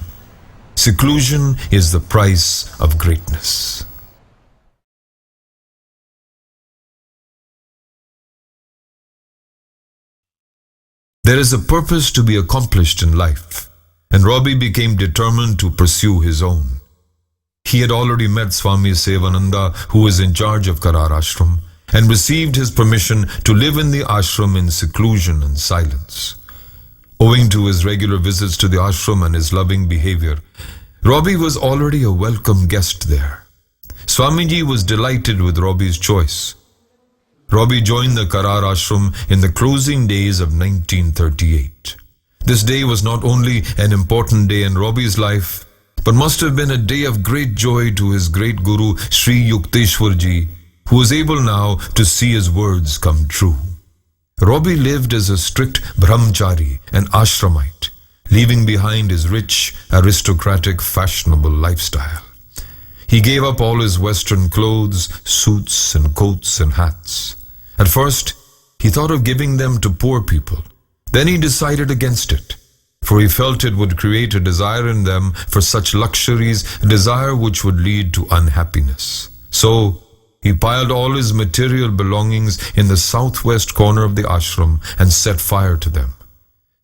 Seclusion is the price of greatness. There is a purpose to be accomplished in life, and Robbie became determined to pursue his own. He had already met Swami Sevananda, who was in charge of Karar Ashram, and received his permission to live in the ashram in seclusion and silence. Owing to his regular visits to the ashram and his loving behavior, Robbie was already a welcome guest there. Swamiji was delighted with Robbie's choice. Robbie joined the Karar Ashram in the closing days of 1938. This day was not only an important day in Robbie's life, but must have been a day of great joy to his great Guru Sri Yukteswar ji, who was able now to see his words come true. Robbie lived as a strict brahmachari, an ashramite, leaving behind his rich, aristocratic, fashionable lifestyle. He gave up all his Western clothes, suits and coats and hats. At first, he thought of giving them to poor people. Then he decided against it, for he felt it would create a desire in them for such luxuries, a desire which would lead to unhappiness. So, he piled all his material belongings in the southwest corner of the ashram and set fire to them,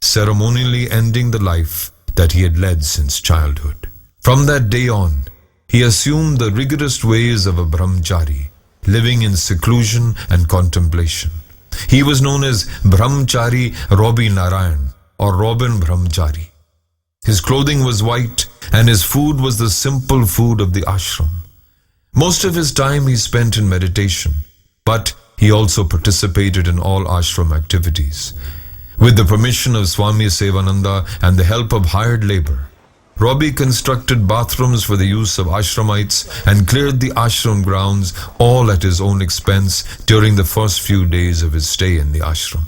ceremonially ending the life that he had led since childhood. From that day on, he assumed the rigorous ways of a brahmachari, living in seclusion and contemplation. He was known as Brahmachari Robbie Narayan, or Robin Brahmachari. His clothing was white and his food was the simple food of the ashram. Most of his time he spent in meditation, but he also participated in all ashram activities. With the permission of Swami Sevananda and the help of hired labor, Robbie constructed bathrooms for the use of ashramites and cleared the ashram grounds all at his own expense during the first few days of his stay in the ashram.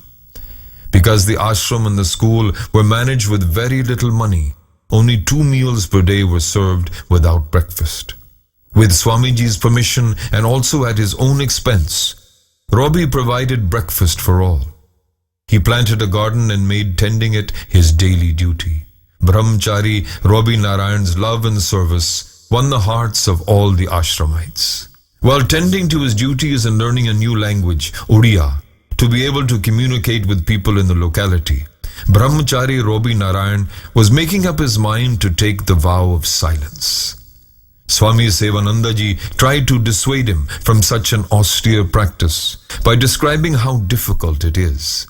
Because the ashram and the school were managed with very little money, only 2 meals per day were served without breakfast. With Swamiji's permission and also at his own expense, Robbie provided breakfast for all. He planted a garden and made tending it his daily duty. Brahmachari Robbie Narayan's love and service won the hearts of all the ashramites. While tending to his duties and learning a new language, Odia, to be able to communicate with people in the locality, Brahmachari Robi Narayan was making up his mind to take the vow of silence. Swami Sevanandaji tried to dissuade him from such an austere practice by describing how difficult it is.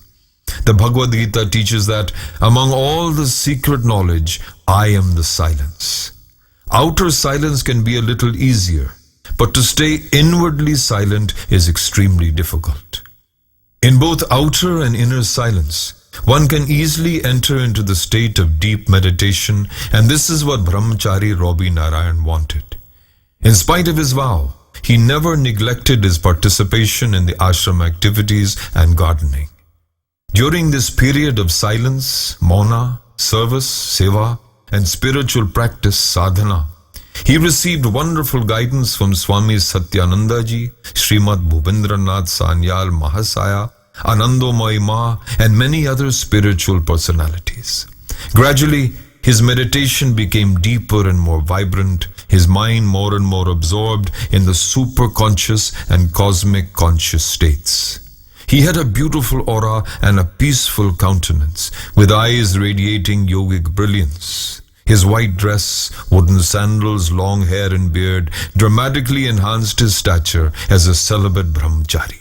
The Bhagavad Gita teaches that among all the secret knowledge, I am the silence. Outer silence can be a little easier, but to stay inwardly silent is extremely difficult. In both outer and inner silence, one can easily enter into the state of deep meditation, and this is what Brahmachari Robi Narayan wanted. In spite of his vow, he never neglected his participation in the ashram activities and gardening. During this period of silence, mauna, service, seva, and spiritual practice, sadhana, he received wonderful guidance from Swami Satyanandaji, Srimad Bhubendranath Sanyal Mahasaya, Anandomayi Ma, and many other spiritual personalities. Gradually, his meditation became deeper and more vibrant, his mind more and more absorbed in the super-conscious and cosmic conscious states. He had a beautiful aura and a peaceful countenance, with eyes radiating yogic brilliance. His white dress, wooden sandals, long hair and beard dramatically enhanced his stature as a celibate brahmachari.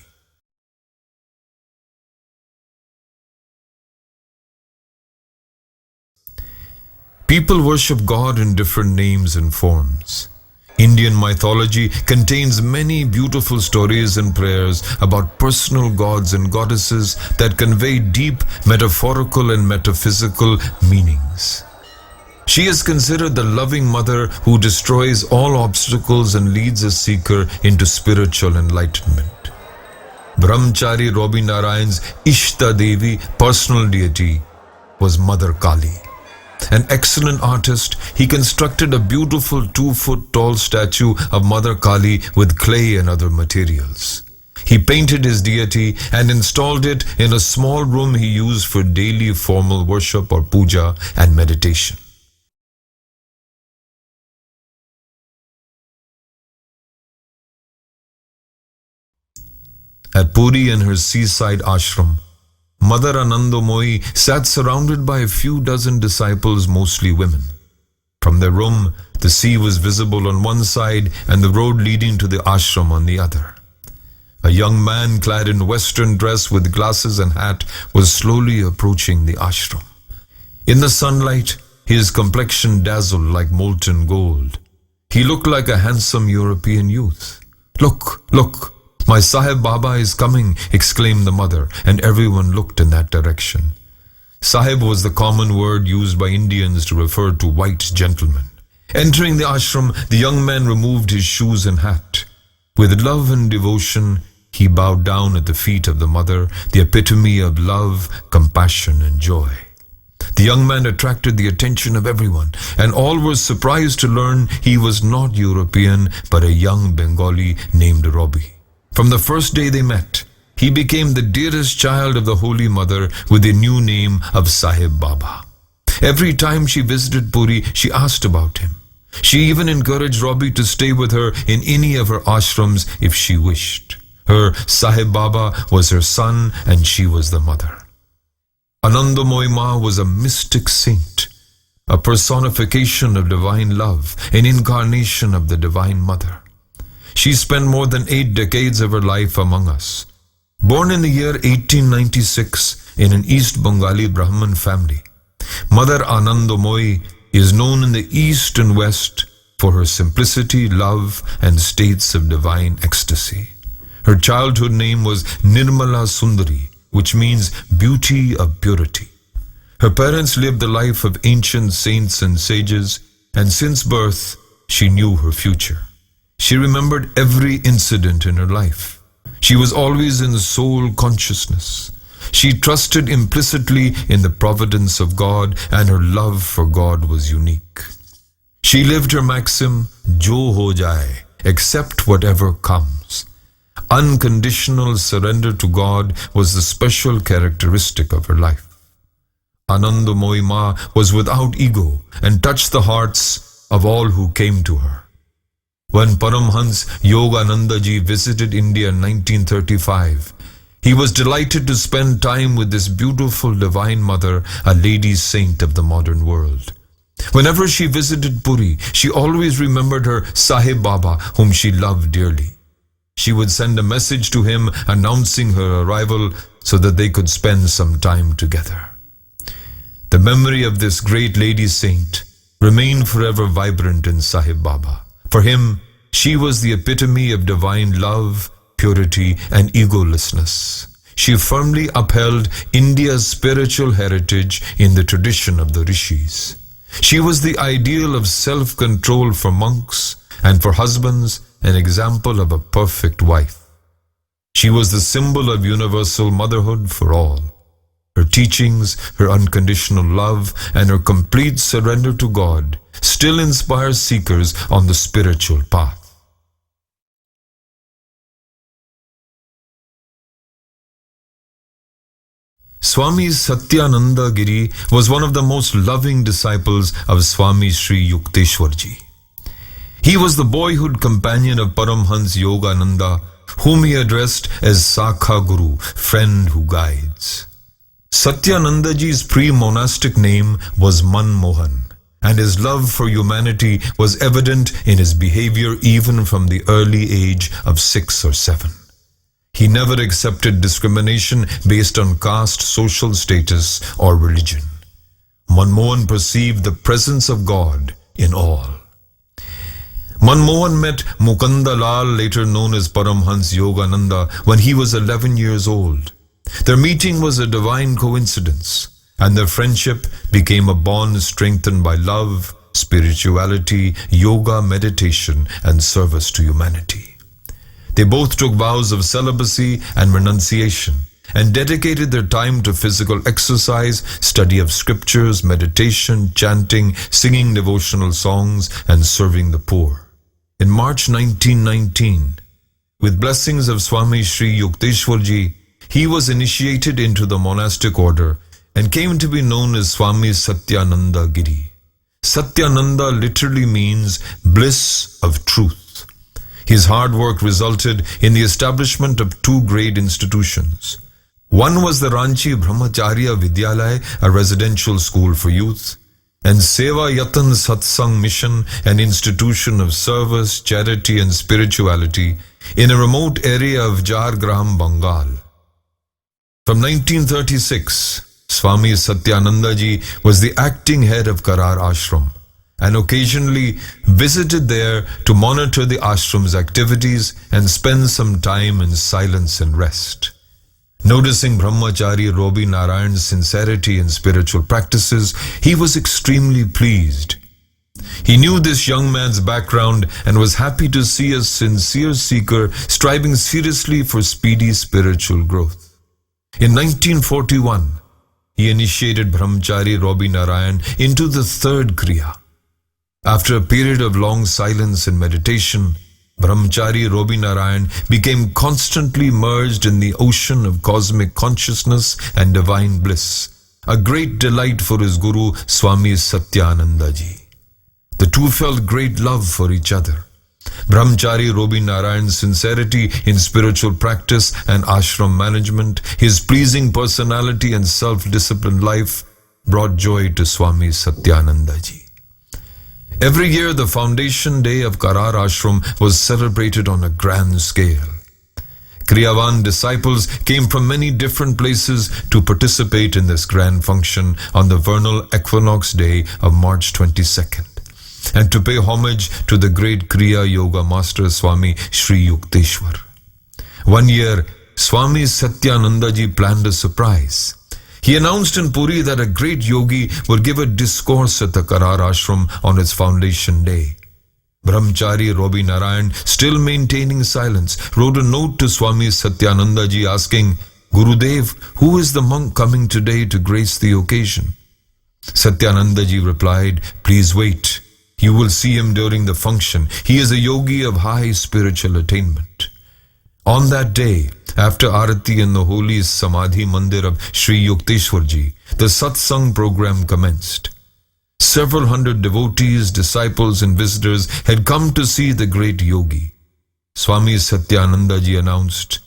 People worship God in different names and forms. Indian mythology contains many beautiful stories and prayers about personal gods and goddesses that convey deep metaphorical and metaphysical meanings. She is considered the loving mother who destroys all obstacles and leads a seeker into spiritual enlightenment. Brahmachari Robi Narayan's Ishta Devi, personal deity, was Mother Kali. An excellent artist, he constructed a beautiful 2-foot tall statue of Mother Kali with clay and other materials. He painted his deity and installed it in a small room he used for daily formal worship or puja and meditation. At Puri and her seaside ashram, Mother Anandamoyi sat surrounded by a few dozen disciples, mostly women. From their room, the sea was visible on one side and the road leading to the ashram on the other. A young man clad in western dress with glasses and hat was slowly approaching the ashram. In the sunlight, his complexion dazzled like molten gold. He looked like a handsome European youth. "Look, look! My Sahib Baba is coming," exclaimed the mother, and everyone looked in that direction. Sahib was the common word used by Indians to refer to white gentlemen. Entering the ashram, the young man removed his shoes and hat. With love and devotion, he bowed down at the feet of the mother, the epitome of love, compassion, and joy. The young man attracted the attention of everyone, and all were surprised to learn he was not European, but a young Bengali named Robi. From the first day they met, he became the dearest child of the Holy Mother with the new name of Sahib Baba. Every time she visited Puri, she asked about him. She even encouraged Robi to stay with her in any of her ashrams if she wished. Her Sahib Baba was her son and she was the mother. Anandamoyi Ma was a mystic saint, a personification of divine love, an incarnation of the Divine Mother. She spent more than 8 decades of her life among us. Born in the year 1896 in an East Bengali Brahmin family, Mother Anandamoyi is known in the East and West for her simplicity, love, and states of divine ecstasy. Her childhood name was Nirmala Sundari, which means beauty of purity. Her parents lived the life of ancient saints and sages, and since birth, she knew her future. She remembered every incident in her life. She was always in soul consciousness. She trusted implicitly in the providence of God, and her love for God was unique. She lived her maxim, "Jo ho jaye," accept whatever comes. Unconditional surrender to God was the special characteristic of her life. Anandamoyi Ma was without ego and touched the hearts of all who came to her. When Paramahamsa Yoganandaji visited India in 1935, He was delighted to spend time with this beautiful divine mother, a lady saint of the modern world. Whenever she visited Puri, she always remembered her Sahib Baba, whom she loved dearly. She would send a message to him announcing her arrival so that they could spend some time together. The memory of this great lady saint remained forever vibrant in Sahib Baba. For him, she was the epitome of divine love, purity, and egolessness. She firmly upheld India's spiritual heritage in the tradition of the rishis. She was the ideal of self-control for monks, and for husbands, an example of a perfect wife. She was the symbol of universal motherhood for all. Her teachings, her unconditional love, and her complete surrender to God still inspire seekers on the spiritual path. Swami Satyananda Giri was one of the most loving disciples of Swami Sri Yukteswar ji. He was the boyhood companion of Paramahamsa Yogananda, whom he addressed as Sakha Guru, friend who guides. Satyananda ji's pre-monastic name was Manmohan, and his love for humanity was evident in his behavior even from the early age of 6 or 7. He never accepted discrimination based on caste, social status, or religion. Manmohan perceived the presence of God in all. Manmohan met Mukunda Lal, later known as Paramahamsa Yogananda, when he was 11 years old. Their meeting was a divine coincidence, and their friendship became a bond strengthened by love, spirituality, yoga, meditation, and service to humanity. They both took vows of celibacy and renunciation, and dedicated their time to physical exercise, study of scriptures, meditation, chanting, singing devotional songs, and serving the poor. In March 1919, with blessings of Swami Sri Yukteswar ji, he was initiated into the monastic order and came to be known as Swami Satyananda Giri. Satyananda literally means bliss of truth. His hard work resulted in the establishment of 2 great institutions. One was the Ranchi Brahmacharya Vidyalaya, a residential school for youth, and Seva Yatan Satsang Mission, an institution of service, charity, and spirituality in a remote area of Jhargram, Bengal. From 1936, Swami Satyananda ji was the acting head of Karar Ashram, and occasionally visited there to monitor the ashram's activities and spend some time in silence and rest. Noticing Brahmachari Robi Narayan's sincerity in spiritual practices, he was extremely pleased. He knew this young man's background and was happy to see a sincere seeker striving seriously for speedy spiritual growth. In 1941, he initiated Brahmachari Robi Narayan into the 3rd Kriya. After a period of long silence and meditation, Brahmachari Robi Narayan became constantly merged in the ocean of cosmic consciousness and divine bliss, a great delight for his guru Swami Satyananda ji. The two felt great love for each other. Brahmachari Robi Narayan's sincerity in spiritual practice and ashram management, his pleasing personality and self-disciplined life brought joy to Swami Satyananda ji. Every year, the foundation day of Karar Ashram was celebrated on a grand scale. Kriyavan disciples came from many different places to participate in this grand function on the vernal equinox day of March 22nd, and to pay homage to the great Kriya Yoga master Swami Sri Yukteswar. One year, Swami Satyananda ji planned a surprise. He announced in Puri that a great yogi would give a discourse at the Karar Ashram on its foundation day. Brahmachari Robi Narayan, still maintaining silence, wrote a note to Swami Satyananda ji asking, "Gurudev, who is the monk coming today to grace the occasion?" Satyananda ji replied, "Please wait. You will see him during the function. He is a yogi of high spiritual attainment." On that day, after Arati in the holy Samadhi Mandir of Sri Yukteswar ji, the Satsang program commenced. Several hundred devotees, disciples and visitors had come to see the great yogi. Swami Satyananda ji announced,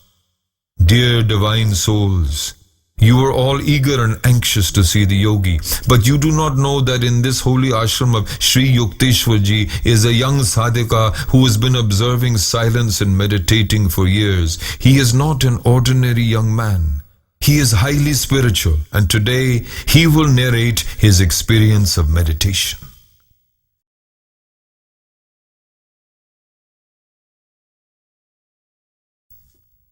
Dear divine souls, you are all eager and anxious to see the yogi, but you do not know that in this holy ashram of Sri Yukteswar ji is a young sadhaka who has been observing silence and meditating for years. He is not an ordinary young man. He is highly spiritual, and today he will narrate his experience of meditation.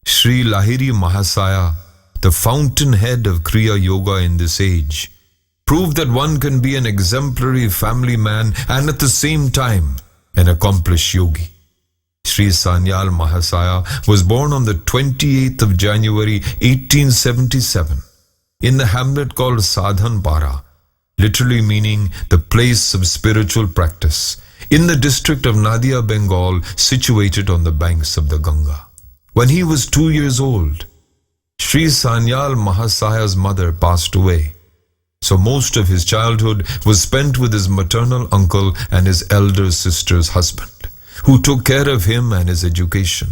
Sri Lahiri Mahasaya, the fountainhead of Kriya Yoga in this age, proved that one can be an exemplary family man and at the same time an accomplished yogi. Sri Sanyal Mahasaya was born on the 28th of January 1877 in the hamlet called Sadhanpara, literally meaning the place of spiritual practice, in the district of Nadia, Bengal, situated on the banks of the Ganga. When he was 2 years old, Sri Sanyal Mahasaya's mother passed away, so most of his childhood was spent with his maternal uncle and his elder sister's husband, who took care of him and his education.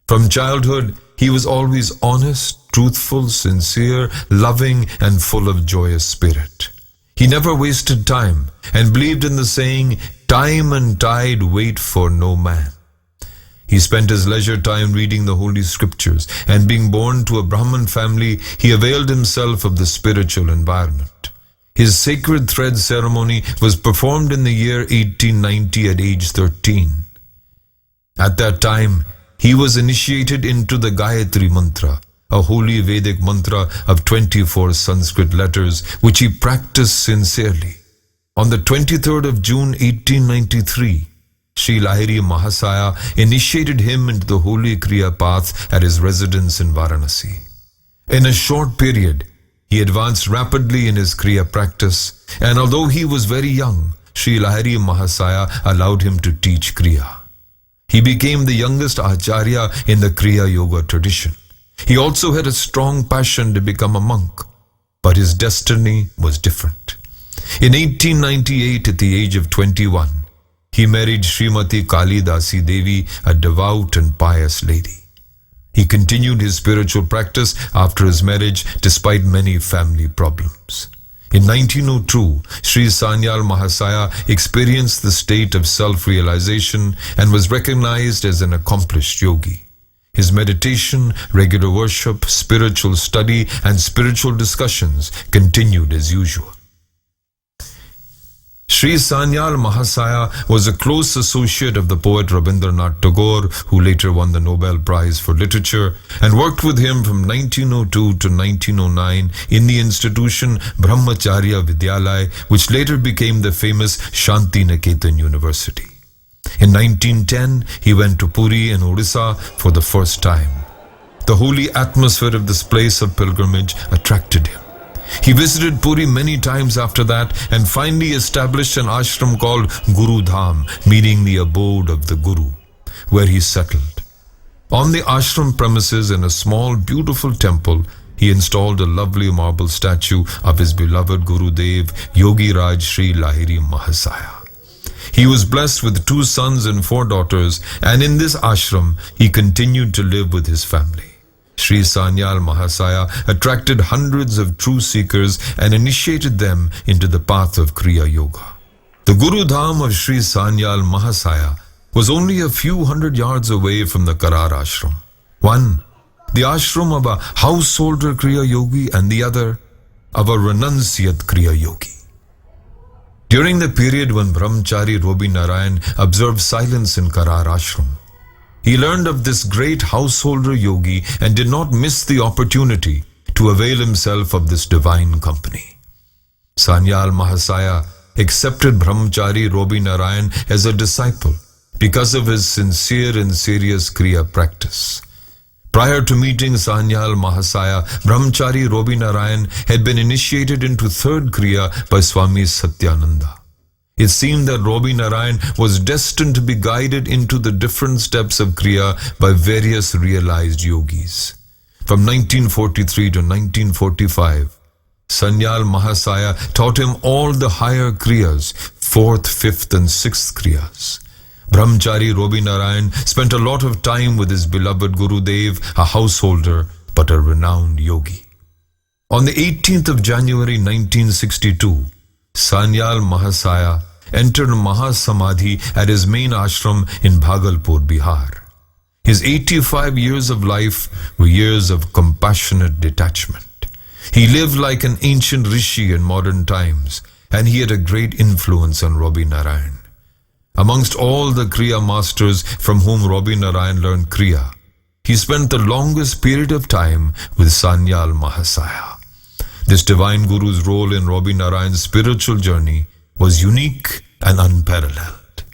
From childhood, he was always honest, truthful, sincere, loving, and full of joyous spirit. He never wasted time and believed in the saying, "Time and tide wait for no man." He spent his leisure time reading the holy scriptures, and being born to a Brahmin family, he availed himself of the spiritual environment. His sacred thread ceremony was performed in the year 1890 at age 13. At that time, he was initiated into the Gayatri Mantra, a holy Vedic mantra of 24 Sanskrit letters, which he practiced sincerely. On the 23rd of June 1893, Sri Lahiri Mahasaya initiated him into the holy Kriya path at his residence in Varanasi. In a short period, he advanced rapidly in his Kriya practice, and although he was very young, Sri Lahiri Mahasaya allowed him to teach Kriya. He became the youngest Acharya in the Kriya Yoga tradition. He also had a strong passion to become a monk, but his destiny was different. In 1898, at the age of 21, he married Srimati Kali Dasi Devi, a devout and pious lady. He continued his spiritual practice after his marriage despite many family problems. In 1902, Sri Sanyal Mahasaya experienced the state of self-realization and was recognized as an accomplished yogi. His meditation, regular worship, spiritual study, and spiritual discussions continued as usual. Sri Sanyal Mahasaya was a close associate of the poet Rabindranath Tagore, who later won the Nobel Prize for Literature, and worked with him from 1902 to 1909 in the institution Brahmacharya Vidyalaya, which later became the famous Shanti Niketan University. In 1910, he went to Puri in Odisha for the first time. The holy atmosphere of this place of pilgrimage attracted him. He visited Puri many times after that and finally established an ashram called Guru Dham, meaning the abode of the Guru, where he settled. On the ashram premises in a small, beautiful temple, he installed a lovely marble statue of his beloved Gurudev, Yogi Raj Sri Lahiri Mahasaya. He was blessed with 2 sons and 4 daughters, and in this ashram, he continued to live with his family. Sri Sanyal Mahasaya attracted hundreds of true seekers and initiated them into the path of Kriya Yoga. The Guru Dham of Sri Sanyal Mahasaya was only a few hundred yards away from the Karar ashram. One, the ashram of a householder Kriya Yogi, and the other, of a renunciate Kriya Yogi. During the period when Brahmachari Robi Narayan observed silence in Karar ashram, he learned of this great householder yogi and did not miss the opportunity to avail himself of this divine company. Sanyal Mahasaya accepted Brahmachari Robi Narayan as a disciple because of his sincere and serious Kriya practice. Prior to meeting Sanyal Mahasaya, Brahmachari Robi Narayan had been initiated into 3rd Kriya by Swami Satyananda. It seemed that Robi Narayan was destined to be guided into the different steps of Kriya by various realized yogis. From 1943 to 1945, Sanyal Mahasaya taught him all the higher Kriyas, 4th, 5th and 6th Kriyas. Brahmachari Robi Narayan spent a lot of time with his beloved Gurudev, a householder, but a renowned yogi. On the 18th of January 1962, Sanyal Mahasaya entered Mahasamadhi at his main ashram in Bhagalpur, Bihar. His 85 years of life were years of compassionate detachment. He lived like an ancient rishi in modern times, and he had a great influence on Robbie Narayan. Amongst all the Kriya masters from whom Robbie Narayan learned Kriya, he spent the longest period of time with Sanyal Mahasaya. This divine guru's role in Robbie Narayan's spiritual journey was unique and unparalleled.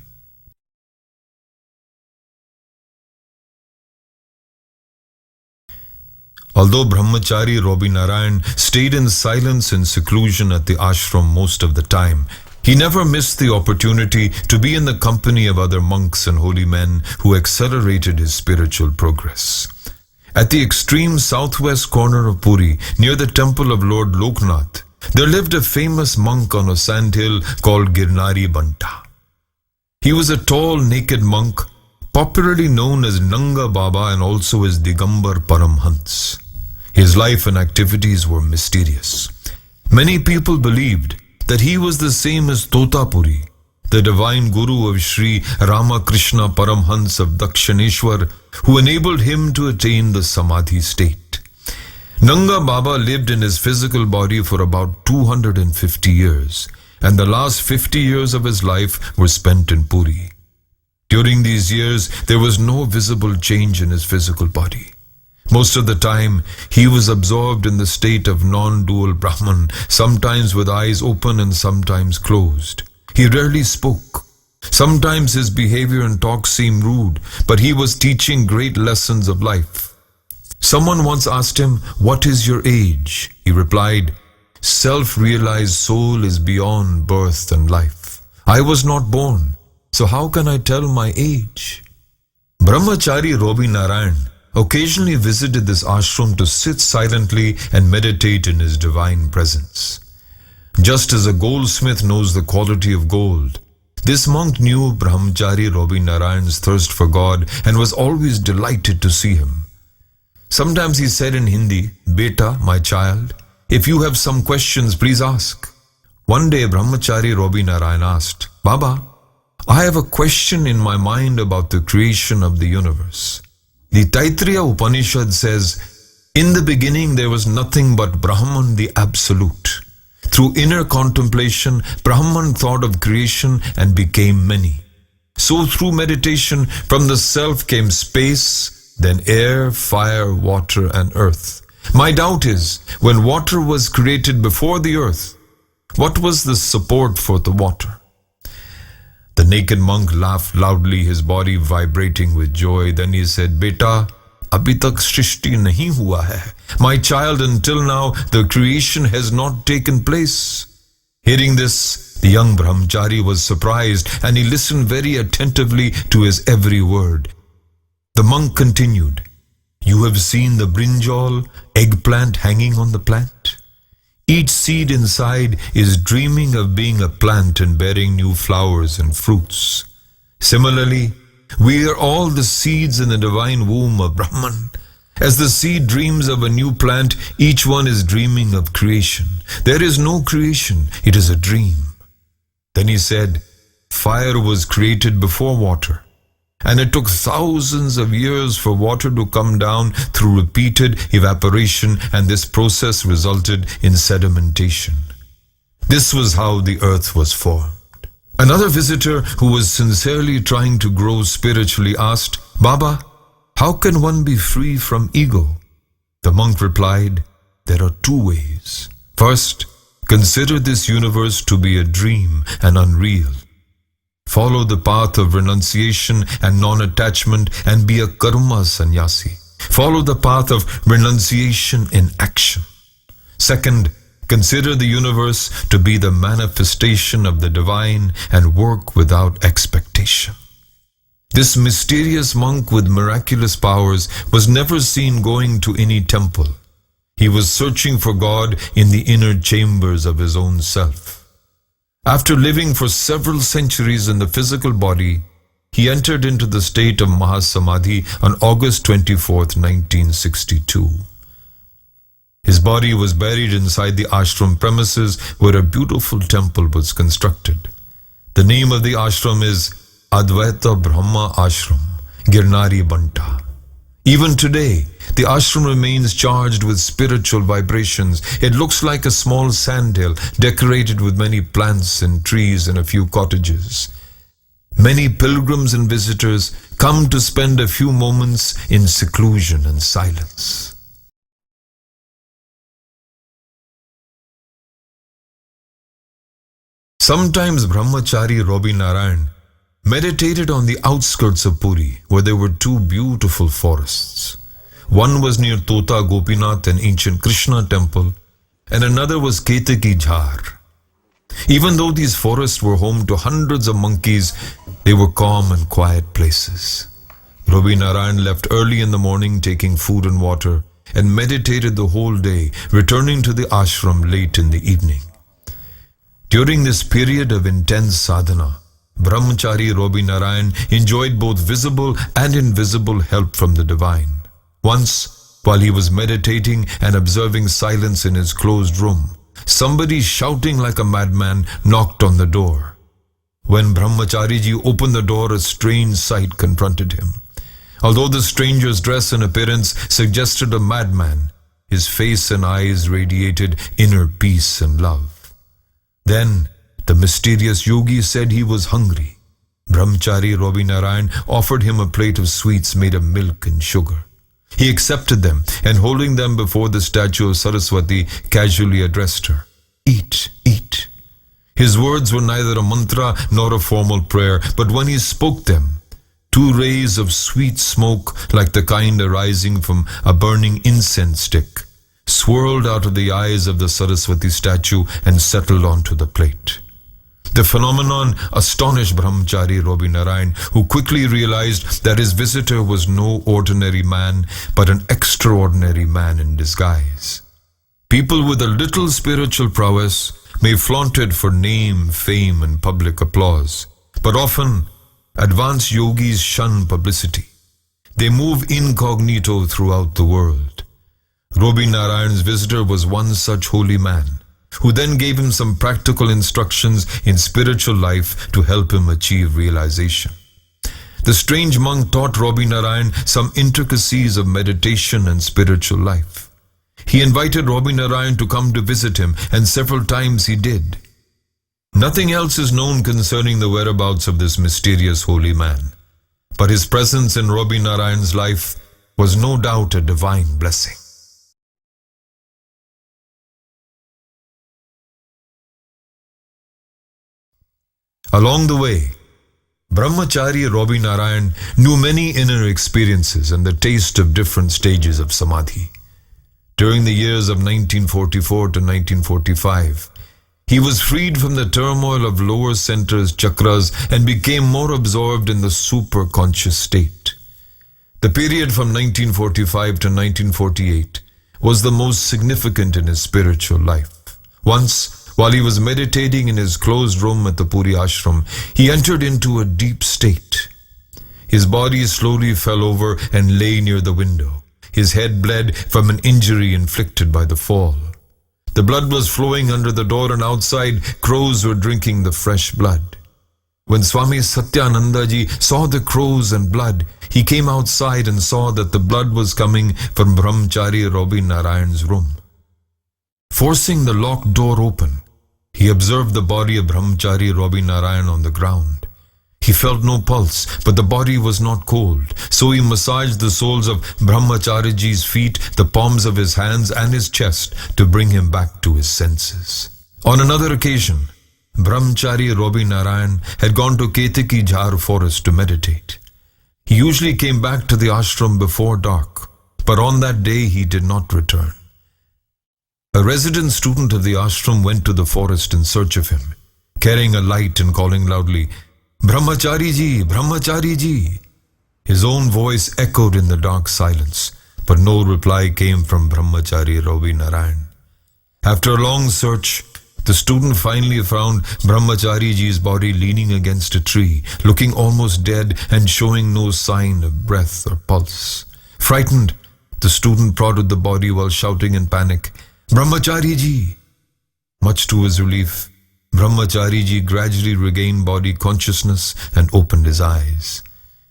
Although Brahmachari Robbie Narayan stayed in silence and seclusion at the ashram most of the time, he never missed the opportunity to be in the company of other monks and holy men who accelerated his spiritual progress. At the extreme southwest corner of Puri, near the temple of Lord Loknath, there lived a famous monk on a sandhill called Girnari Banta. He was a tall, naked monk, popularly known as Nanga Baba and also as Digambar Paramhans. His life and activities were mysterious. Many people believed that he was the same as Totapuri, the divine guru of Sri Ramakrishna Paramhans of Dakshineshwar, who enabled him to attain the Samadhi state. Nanga Baba lived in his physical body for about 250 years, and the last 50 years of his life were spent in Puri. During these years, there was no visible change in his physical body. Most of the time, he was absorbed in the state of non-dual Brahman, sometimes with eyes open and sometimes closed. He rarely spoke. Sometimes his behavior and talk seemed rude, but he was teaching great lessons of life. Someone once asked him, "What is your age?" He replied, "Self-realized soul is beyond birth and life. I was not born, so how can I tell my age?" Brahmachari Robbie Narayan occasionally visited this ashram to sit silently and meditate in his divine presence. Just as a goldsmith knows the quality of gold, this monk knew Brahmachari Robbie Narayan's thirst for God and was always delighted to see him. Sometimes he said in Hindi, "Beta, my child, if you have some questions, please ask." One day Brahmachari Robbie Narayan asked, "Baba, I have a question in my mind about the creation of the universe. The Taittiriya Upanishad says, 'In the beginning there was nothing but Brahman, the Absolute.' Through inner contemplation, Brahman thought of creation and became many. So through meditation, from the self came space, then air, fire, water, and earth. My doubt is, when water was created before the earth, what was the support for the water?" The naked monk laughed loudly, his body vibrating with joy. Then he said, "Beta, abhi tak shrishti nahi hua hai. My child, until now, the creation has not taken place." Hearing this, the young brahmachari was surprised and he listened very attentively to his every word. The monk continued, "You have seen the brinjal, eggplant hanging on the plant? Each seed inside is dreaming of being a plant and bearing new flowers and fruits. Similarly, we are all the seeds in the divine womb of Brahman. As the seed dreams of a new plant, each one is dreaming of creation. There is no creation, it is a dream." Then he said, "Fire was created before water, and it took thousands of years for water to come down through repeated evaporation, and this process resulted in sedimentation. This was how the earth was formed." Another visitor who was sincerely trying to grow spiritually asked, "Baba, how can one be free from ego?" The monk replied, "There are two ways. First, consider this universe to be a dream and unreal. Follow the path of renunciation and non-attachment and be a karma sannyasi. Follow the path of renunciation in action. Second, consider the universe to be the manifestation of the divine and work without expectation." This mysterious monk with miraculous powers was never seen going to any temple. He was searching for God in the inner chambers of his own self. After living for several centuries in the physical body, he entered into the state of Mahasamadhi on August 24, 1962. His body was buried inside the ashram premises where a beautiful temple was constructed. The name of the ashram is Advaita Brahma Ashram, Girnari Banta. Even today, the ashram remains charged with spiritual vibrations. It looks like a small sandhill decorated with many plants and trees and a few cottages. Many pilgrims and visitors come to spend a few moments in seclusion and silence. Sometimes Brahmachari Robi Narayan meditated on the outskirts of Puri, where there were two beautiful forests. One was near Tota Gopinath, an ancient Krishna temple, and another was Ketaki Jhar. Even though these forests were home to hundreds of monkeys, they were calm and quiet places. Robi Narayan left early in the morning taking food and water and meditated the whole day, returning to the ashram late in the evening. During this period of intense sadhana, Brahmachari Robi Narayan enjoyed both visible and invisible help from the divine. Once, while he was meditating and observing silence in his closed room, somebody shouting like a madman knocked on the door. When Brahmachariji opened the door, a strange sight confronted him. Although the stranger's dress and appearance suggested a madman, his face and eyes radiated inner peace and love. Then, the mysterious yogi said he was hungry. Brahmachari Robi Narayan offered him a plate of sweets made of milk and sugar. He accepted them and holding them before the statue of Saraswati, casually addressed her, "Eat, eat." His words were neither a mantra nor a formal prayer, but when he spoke them, two rays of sweet smoke, like the kind arising from a burning incense stick, swirled out of the eyes of the Saraswati statue and settled onto the plate. The phenomenon astonished Brahmachari Robi Narayan, who quickly realized that his visitor was no ordinary man, but an extraordinary man in disguise. People with a little spiritual prowess may flaunt it for name, fame, and public applause, but often advanced yogis shun publicity. They move incognito throughout the world. Robi Narayan's visitor was one such holy man, who then gave him some practical instructions in spiritual life to help him achieve realization. The strange monk taught Robi Narayan some intricacies of meditation and spiritual life. He invited Robi Narayan to come to visit him, and several times he did. Nothing else is known concerning the whereabouts of this mysterious holy man, but his presence in Robi Narayan's life was no doubt a divine blessing. Along the way, Brahmachari Robi Narayan knew many inner experiences and the taste of different stages of samadhi. During the years of 1944 to 1945, he was freed from the turmoil of lower centers, chakras, and became more absorbed in the super-conscious state. The period from 1945 to 1948 was the most significant in his spiritual life. Once, while he was meditating in his closed room at the Puri ashram, he entered into a deep state. His body slowly fell over and lay near the window. His head bled from an injury inflicted by the fall. The blood was flowing under the door, and outside crows were drinking the fresh blood. When Swami Satyanandaji saw the crows and blood, he came outside and saw that the blood was coming from Brahmachari Robi Narayan's room. Forcing the locked door open, he observed the body of Brahmachari Robi Narayan on the ground. He felt no pulse, but the body was not cold, so he massaged the soles of Brahmachariji's feet, the palms of his hands, and his chest to bring him back to his senses. On another occasion, Brahmachari Robi Narayan had gone to Ketaki Jhar forest to meditate. He usually came back to the ashram before dark, but on that day he did not return. A resident student of the ashram went to the forest in search of him, carrying a light and calling loudly, "Brahmachariji, Brahmachariji." His own voice echoed in the dark silence, but no reply came from Brahmachari Robi Narayan. After a long search, the student finally found Brahmachariji's body leaning against a tree, looking almost dead and showing no sign of breath or pulse. Frightened, The student prodded the body while shouting in panic, "Brahmachari ji!" Much to his relief, Brahmachari ji gradually regained body consciousness and opened his eyes.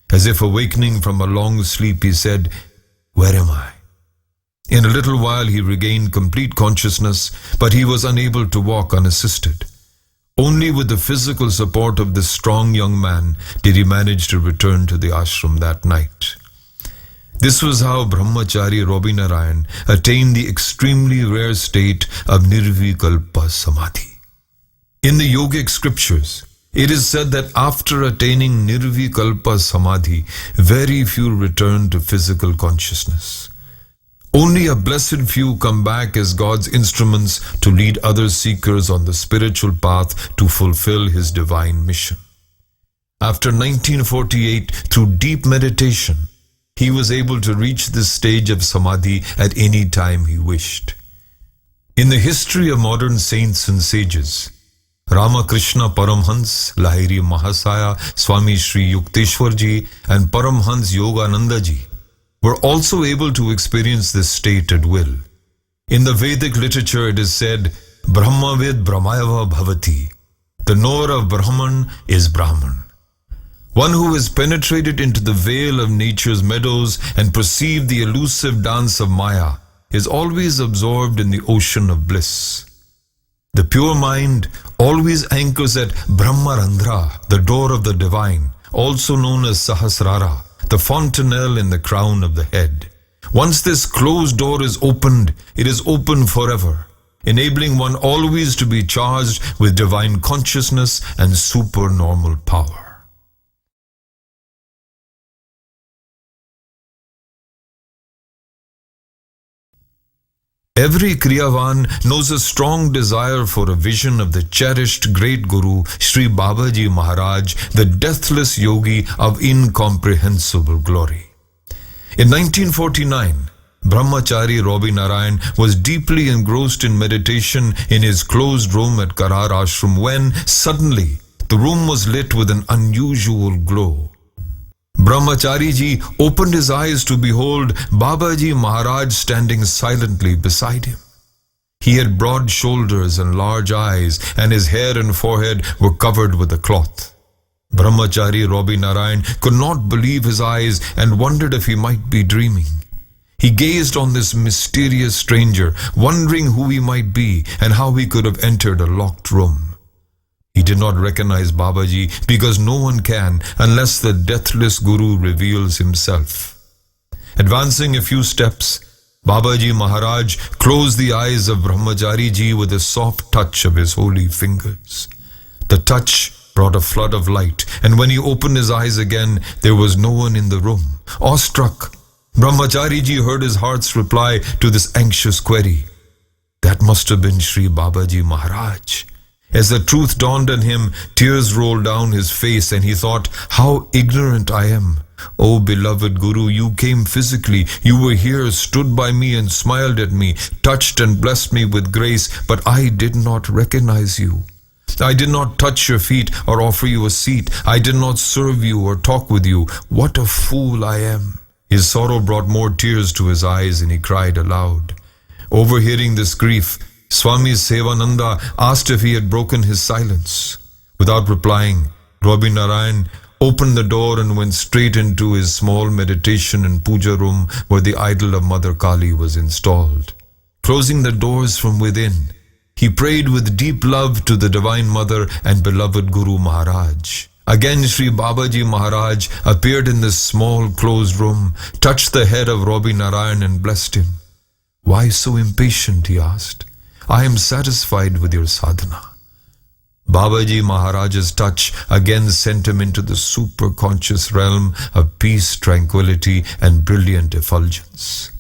As if awakening from a long sleep, he said, "Where am I?" In a little while he regained complete consciousness, but he was unable to walk unassisted. Only with the physical support of this strong young man did he manage to return to the ashram that night. This was how Brahmachari Robinarayan attained the extremely rare state of Nirvikalpa Samadhi. In the yogic scriptures, it is said that after attaining Nirvikalpa Samadhi, very few return to physical consciousness. Only a blessed few come back as God's instruments to lead other seekers on the spiritual path to fulfill His divine mission. After 1948, through deep meditation, he was able to reach this stage of Samadhi at any time he wished. In the history of modern saints and sages, Ramakrishna Paramhans, Lahiri Mahasaya, Swami Sri Yukteswar ji and Paramhans Yogananda ji were also able to experience this state at will. In the Vedic literature it is said, Brahmavid Brahmayava Bhavati. The knower of Brahman is Brahman. One who has penetrated into the veil of nature's meadows and perceived the elusive dance of Maya is always absorbed in the ocean of bliss. The pure mind always anchors at Brahmarandhra, the door of the divine, also known as Sahasrara, the fontanelle in the crown of the head. Once this closed door is opened, it is open forever, enabling one always to be charged with divine consciousness and supernormal power. Every Kriyavan knows a strong desire for a vision of the cherished great Guru, Sri Babaji Maharaj, the deathless yogi of incomprehensible glory. In 1949, Brahmachari Robinarayan was deeply engrossed in meditation in his closed room at Karar Ashram when, suddenly, the room was lit with an unusual glow. Brahmachari ji opened his eyes to behold Babaji Maharaj standing silently beside him. He had broad shoulders and large eyes, and his hair and forehead were covered with a cloth. Brahmachari Robinarayan could not believe his eyes and wondered if he might be dreaming. He gazed on this mysterious stranger, wondering who he might be and how he could have entered a locked room. He did not recognize Babaji because no one can unless the deathless Guru reveals himself. Advancing a few steps, Babaji Maharaj closed the eyes of Brahmachari ji with a soft touch of his holy fingers. The touch brought a flood of light, and when he opened his eyes again, there was no one in the room. Awestruck, Brahmachari ji heard his heart's reply to this anxious query. That must have been Sri Babaji Maharaj. As the truth dawned on him, tears rolled down his face and he thought, how ignorant I am. O beloved Guru, you came physically, you were here, stood by me and smiled at me, touched and blessed me with grace, but I did not recognize you. I did not touch your feet or offer you a seat. I did not serve you or talk with you. What a fool I am. His sorrow brought more tears to his eyes and he cried aloud. Overhearing this grief, Swami Sevananda asked if he had broken his silence. Without replying, Robinarayan opened the door and went straight into his small meditation and puja room where the idol of Mother Kali was installed. Closing the doors from within, he prayed with deep love to the Divine Mother and beloved Guru Maharaj. Again Sri Babaji Maharaj appeared in this small closed room, touched the head of Robinarayan and blessed him. Why so impatient, he asked. I am satisfied with your sadhana. Babaji Maharaj's touch again sent him into the superconscious realm of peace, tranquility and brilliant effulgence.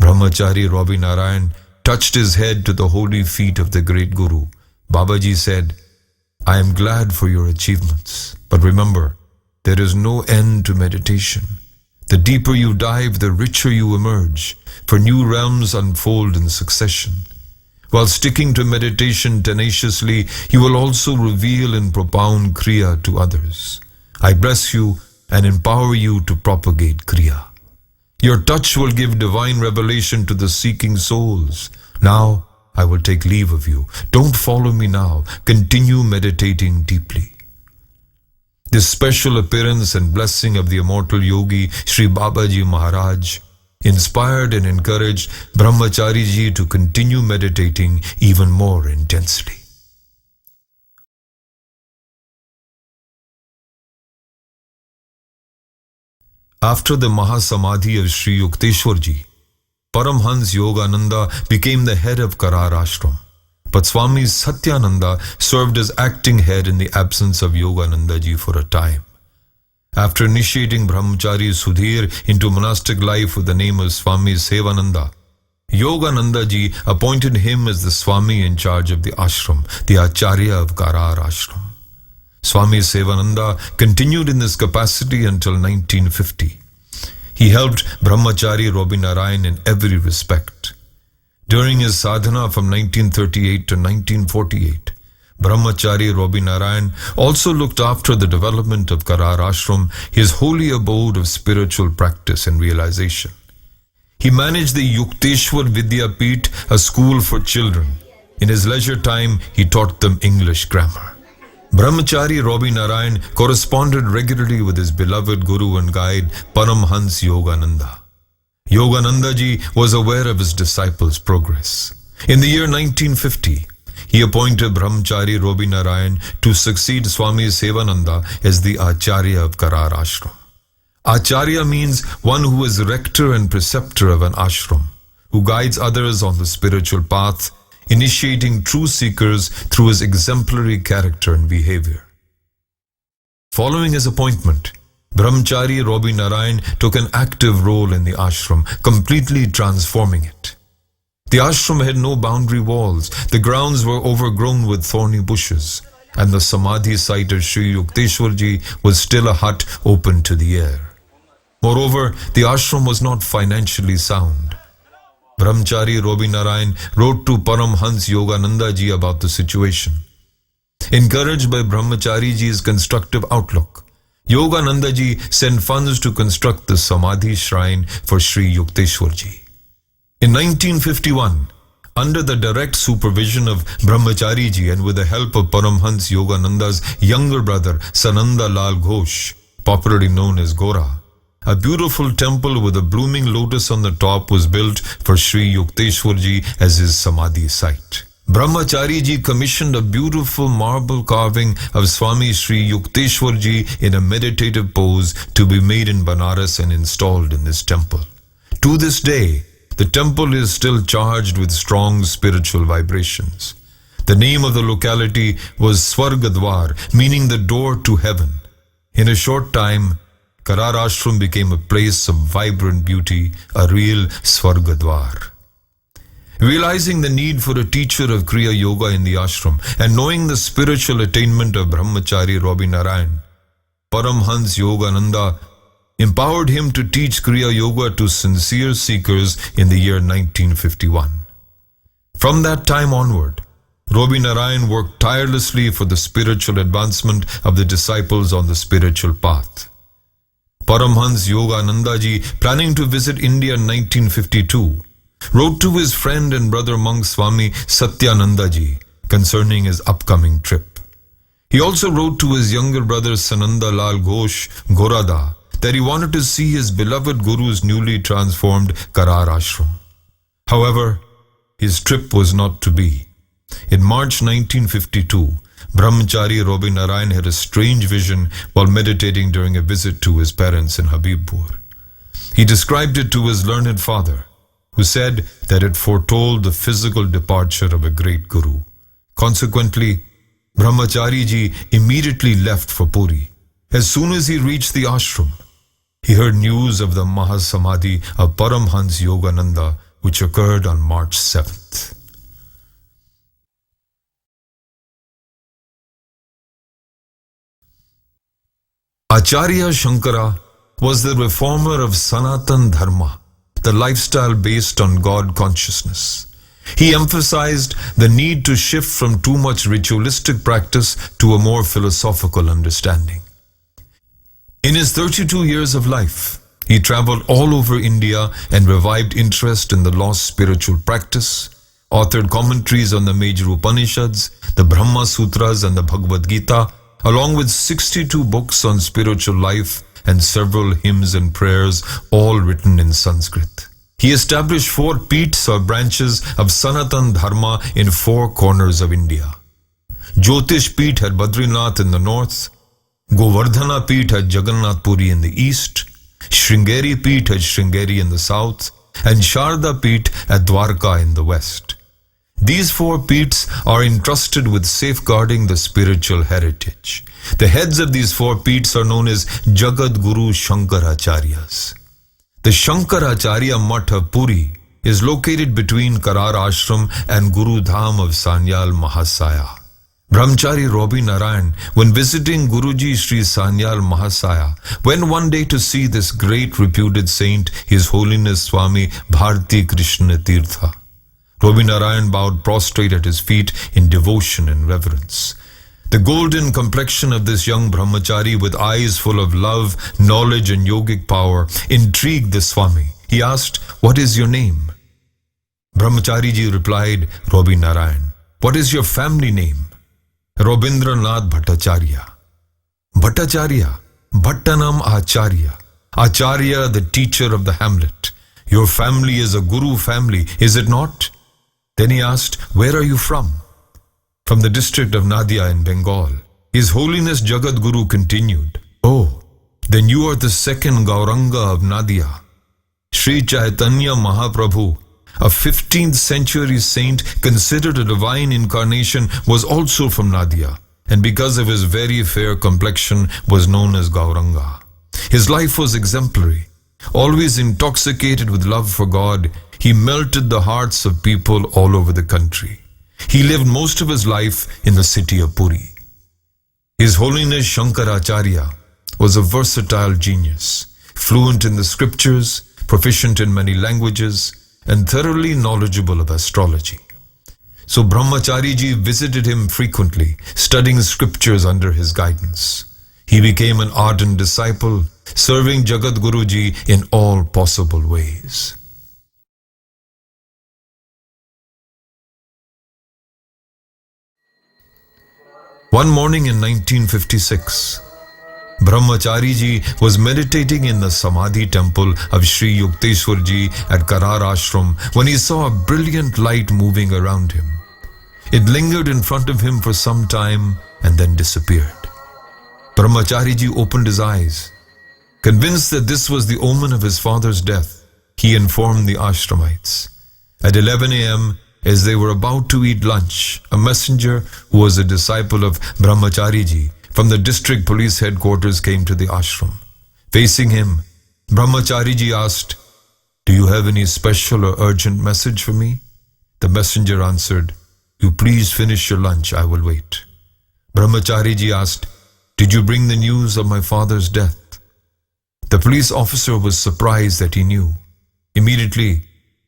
Brahmachari Robinarayan touched his head to the holy feet of the great Guru. Babaji said, I am glad for your achievements, but remember, there is no end to meditation. The deeper you dive, the richer you emerge, for new realms unfold in succession. While sticking to meditation tenaciously, you will also reveal in profound Kriya to others. I bless you and empower you to propagate Kriya. Your touch will give divine revelation to the seeking souls. Now, I will take leave of you. Don't follow me now. Continue meditating deeply. This special appearance and blessing of the immortal yogi Sri Babaji Maharaj inspired and encouraged Brahmachari ji to continue meditating even more intensely. After the Mahasamadhi of Sri Yukteswar ji, Paramahamsa Yogananda became the head of Karar Ashram, but Swami Satyananda served as acting head in the absence of Yogananda ji for a time. After initiating Brahmachari Sudhir into monastic life with the name of Swami Sevananda, Yogananda ji appointed him as the Swami in charge of the ashram, the Acharya of Karar Ashram. Swami Sevananda continued in this capacity until 1950. He helped Brahmachari Robinarayan in every respect. During his sadhana from 1938 to 1948, Brahmachari Robinarayan also looked after the development of Karar Ashram, his holy abode of spiritual practice and realization. He managed the Yukteswar Vidyapeeth, a school for children. In his leisure time, he taught them English grammar. Brahmachari Robinarayan corresponded regularly with his beloved guru and guide Paramahamsa Yogananda. Yogananda ji was aware of his disciples' progress. In the year 1950, he appointed Brahmachari Robinarayan to succeed Swami Sevananda as the Acharya of Karar Ashram. Acharya means one who is rector and preceptor of an ashram, who guides others on the spiritual path, initiating true seekers through his exemplary character and behavior. Following his appointment, Brahmachari Robinarayan took an active role in the ashram, completely transforming it. The ashram had no boundary walls, the grounds were overgrown with thorny bushes, and the Samadhi site of Sri Yukteswar ji was still a hut open to the air. Moreover, the ashram was not financially sound. Brahmachari Robinarayan wrote to Paramahamsa Yogananda ji about the situation. Encouraged by Brahmachari ji's constructive outlook, Yogananda ji sent funds to construct the Samadhi shrine for Sri Yukteswar ji. In 1951, under the direct supervision of Brahmachari ji and with the help of Paramahamsa Yogananda's younger brother Sananda Lal Ghosh, popularly known as Gora, a beautiful temple with a blooming lotus on the top was built for Sri Yukteswar ji as his Samadhi site. Brahmachari ji commissioned a beautiful marble carving of Swami Sri Yukteswar ji in a meditative pose to be made in Banaras and installed in this temple. To this day, the temple is still charged with strong spiritual vibrations. The name of the locality was Swargadwar, meaning the door to heaven. In a short time, Karar Ashram became a place of vibrant beauty, a real Swargadwar. Realizing the need for a teacher of Kriya Yoga in the ashram and knowing the spiritual attainment of Brahmachari Robinarayan, Paramahamsa Yogananda empowered him to teach Kriya Yoga to sincere seekers in the year 1951. From that time onward, Robinarayan worked tirelessly for the spiritual advancement of the disciples on the spiritual path. Paramahamsa Yogananda ji, planning to visit India in 1952, wrote to his friend and brother monk Swami Satyananda ji concerning his upcoming trip. He also wrote to his younger brother Sananda Lal Ghosh, Gorada, that he wanted to see his beloved Guru's newly transformed Karar Ashram. However, his trip was not to be. In March 1952, Brahmachari Robinarayan had a strange vision while meditating during a visit to his parents in Habibpur. He described it to his learned father, who said that it foretold the physical departure of a great Guru. Consequently, Brahmachari ji immediately left for Puri. As soon as he reached the ashram, he heard news of the Mahasamadhi of Paramahamsa Yogananda, which occurred on March 7th. Acharya Shankara was the reformer of Sanatan Dharma, the lifestyle based on God consciousness. He emphasized the need to shift from too much ritualistic practice to a more philosophical understanding. In his 32 years of life, He traveled all over India and revived interest in the lost spiritual practice, authored commentaries on the major Upanishads, the Brahma Sutras and the Bhagavad Gita, along with 62 books on spiritual life and several hymns and prayers, all written in Sanskrit. He established 4 peeths or branches of Sanatan Dharma in 4 corners of India. Jyotish Peeth had Badrinath in the north, Govardhana Peeth had Jagannath Puri in the east, Sringeri Peeth had Sringeri in the south, and Sharda Peeth at Dwarka in the west. These 4 peeths are entrusted with safeguarding the spiritual heritage. The heads of these 4 peeths are known as Jagat Guru Shankaracharyas. The Shankaracharya Mutt of Puri is located between Karar Ashram and Guru Dham of Sanyal Mahasaya. Brahmachari Robi Narayan, when visiting Guruji Sri Sanyal Mahasaya, went one day to see this great reputed saint, His Holiness Swami Bharti Krishna Tirtha. Robi Narayan bowed prostrate at his feet in devotion and reverence. The golden complexion of this young brahmachari with eyes full of love, knowledge and yogic power intrigued the Swami. He asked, "What is your name?" Brahmachari ji replied, "Robi Narayan." "What is your family name?" "Robindranath Bhattacharya." "Bhattacharya, Bhattanam Acharya. Acharya, the teacher of the hamlet. Your family is a guru family, is it not?" Then he asked, "Where are you from?" "From the district of Nadia in Bengal." His Holiness Jagat Guru continued, "Oh, then you are the second Gauranga of Nadia." Sri Chaitanya Mahaprabhu, a 15th century saint considered a divine incarnation, was also from Nadia, and because of his very fair complexion was known as Gauranga. His life was exemplary. Always intoxicated with love for God, he melted the hearts of people all over the country. He lived most of his life in the city of Puri. His Holiness Shankaracharya was a versatile genius, fluent in the scriptures, proficient in many languages, and thoroughly knowledgeable of astrology. So Brahmachari ji visited him frequently, studying scriptures under his guidance. He became an ardent disciple, serving Jagat Guruji in all possible ways. One morning in 1956, Brahmachari ji was meditating in the Samadhi temple of Sri Yukteswar ji at Karar Ashram when he saw a brilliant light moving around him. It lingered in front of him for some time and then disappeared. Brahmachari ji opened his eyes. Convinced that this was the omen of his father's death, he informed the ashramites. At 11 a.m., as they were about to eat lunch, a messenger who was a disciple of Brahmachari ji from the district police headquarters came to the ashram. Facing him, Brahmachari ji asked, "Do you have any special or urgent message for me?" The messenger answered, "You please finish your lunch, I will wait." Brahmachari ji asked, "Did you bring the news of my father's death?" The police officer was surprised that he knew. Immediately,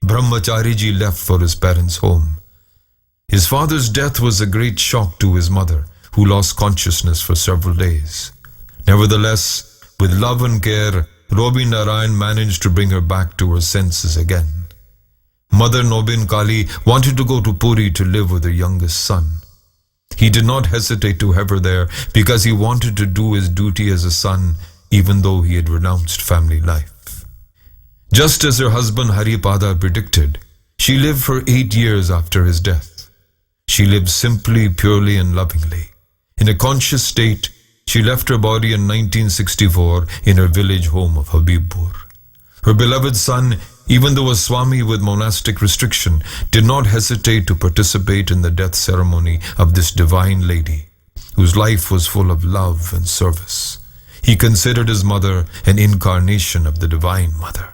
Brahmachari ji left for his parents' home. His father's death was a great shock to his mother, who lost consciousness for several days. Nevertheless, with love and care, Robi Narayan managed to bring her back to her senses again. Mother Nobin Kali wanted to go to Puri to live with her youngest son. He did not hesitate to have her there because he wanted to do his duty as a son, even though he had renounced family life. Just as her husband Haripada predicted, she lived for 8 years after his death. She lived simply, purely and lovingly. In a conscious state, she left her body in 1964 in her village home of Habibpur. Her beloved son, even though a Swami with monastic restriction, did not hesitate to participate in the death ceremony of this divine lady, whose life was full of love and service. He considered his mother an incarnation of the Divine Mother.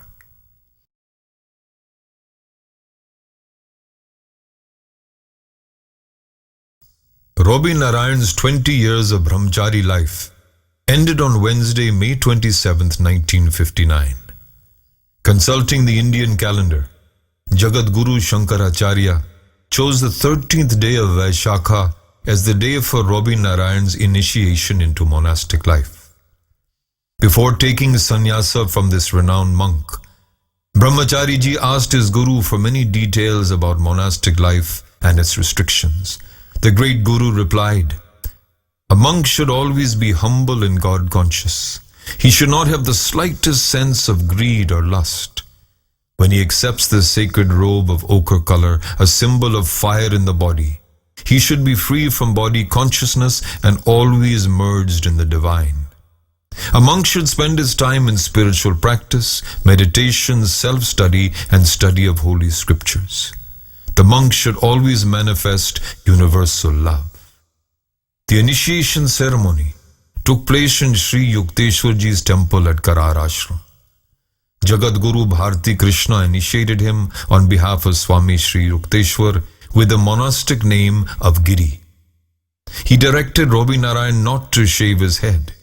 Robi Narayan's 20 years of brahmachari life ended on Wednesday, May 27, 1959. Consulting the Indian calendar, Jagat Guru Shankaracharya chose the 13th day of Vaishakha as the day for Robi Narayan's initiation into monastic life. Before taking sannyasa from this renowned monk, Brahmachari ji asked his guru for many details about monastic life and its restrictions. The great guru replied, "A monk should always be humble and God conscious. He should not have the slightest sense of greed or lust. When he accepts the sacred robe of ochre color, a symbol of fire in the body, he should be free from body consciousness and always merged in the divine. A monk should spend his time in spiritual practice, meditation, self-study, and study of holy scriptures. The monk should always manifest universal love." The initiation ceremony took place in Sri Yukteswar ji's temple at Karar Ashram. Jagat Guru Bharti Krishna initiated him on behalf of Swami Sri Yukteswar with the monastic name of Giri. He directed Robi Narayan not to shave his head.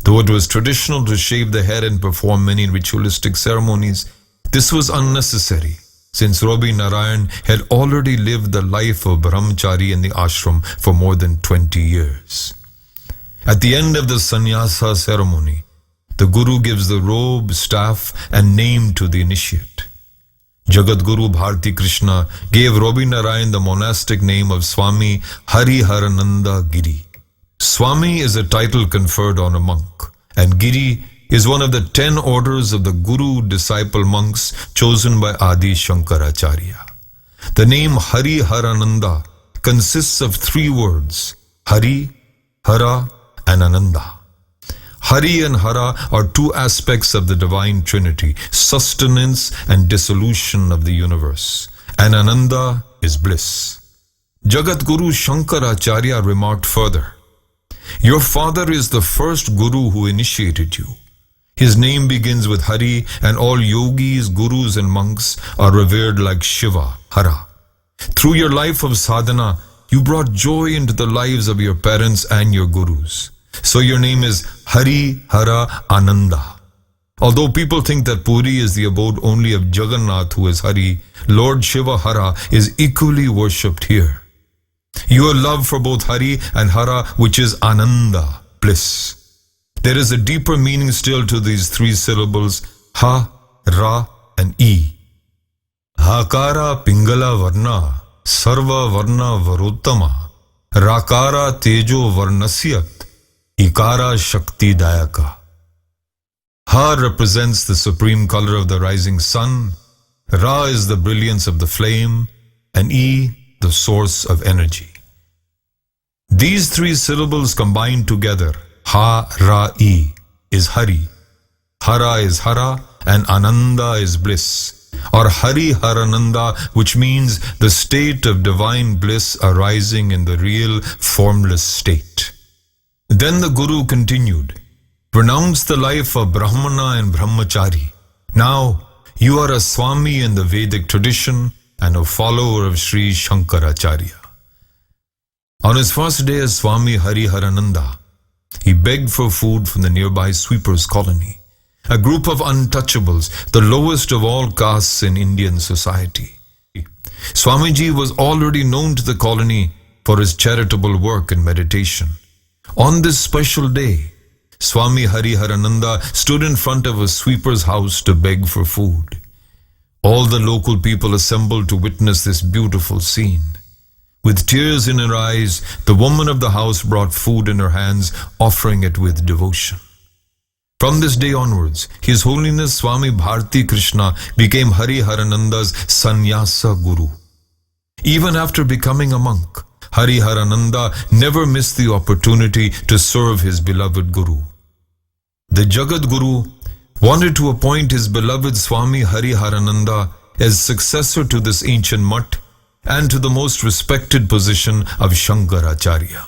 Though it was traditional to shave the head and perform many ritualistic ceremonies, this was unnecessary, since Robi Narayan had already lived the life of brahmachari in the ashram for more than 20 years. At the end of the sannyasa ceremony, the Guru gives the robe, staff, and name to the initiate. Jagat Guru Bharti Krishna gave Robi Narayan the monastic name of Swami Hariharananda Giri. Swami is a title conferred on a monk, and Giri is one of the 10 orders of the Guru disciple monks chosen by Adi Shankaracharya. The name Hariharananda consists of 3 words, Hari, Hara, and Ananda. Hari and Hara are 2 aspects of the divine trinity, sustenance and dissolution of the universe, and Ananda is bliss. Jagat Guru Shankaracharya remarked further, "Your father is the first Guru who initiated you. His name begins with Hari, and all yogis, gurus, and monks are revered like Shiva, Hara. Through your life of sadhana, you brought joy into the lives of your parents and your gurus. So your name is Hari, Hara, Ananda. Although people think that Puri is the abode only of Jagannath, who is Hari, Lord Shiva Hara is equally worshipped here. Your love for both Hari and Hara, which is Ananda, bliss. There is a deeper meaning still to these 3 syllables, Ha, Ra, and E. Hakara Pingala Varna, Sarva Varna Varottama, Rakara Tejo Varnasyat, Ikara Shakti Dayaka. Ha represents the supreme color of the rising sun, Ra is the brilliance of the flame, and E the source of energy. These 3 syllables combined together, Ha, Ra, E, is Hari. Hara is Hara, and Ananda is bliss, or Hari Harananda, which means the state of divine bliss arising in the real formless state. Then the Guru continued, "Renounce the life of Brahmana and Brahmachari. Now you are a Swami in the Vedic tradition and a follower of Sri Shankaracharya." On his first day as Swami Hariharananda, he begged for food from the nearby sweepers' colony, a group of untouchables, the lowest of all castes in Indian society. Swamiji was already known to the colony for his charitable work and meditation. On this special day, Swami Hariharananda stood in front of a sweeper's house to beg for food. All the local people assembled to witness this beautiful scene. With tears in her eyes, the woman of the house brought food in her hands, offering it with devotion. From this day onwards, His Holiness Swami Bharti Krishna became Hariharananda's sannyasa guru. Even after becoming a monk, Hariharananda never missed the opportunity to serve his beloved Guru. The Jagat Guru wanted to appoint his beloved Swami Hariharananda as successor to this ancient mutt and to the most respected position of Shankaracharya.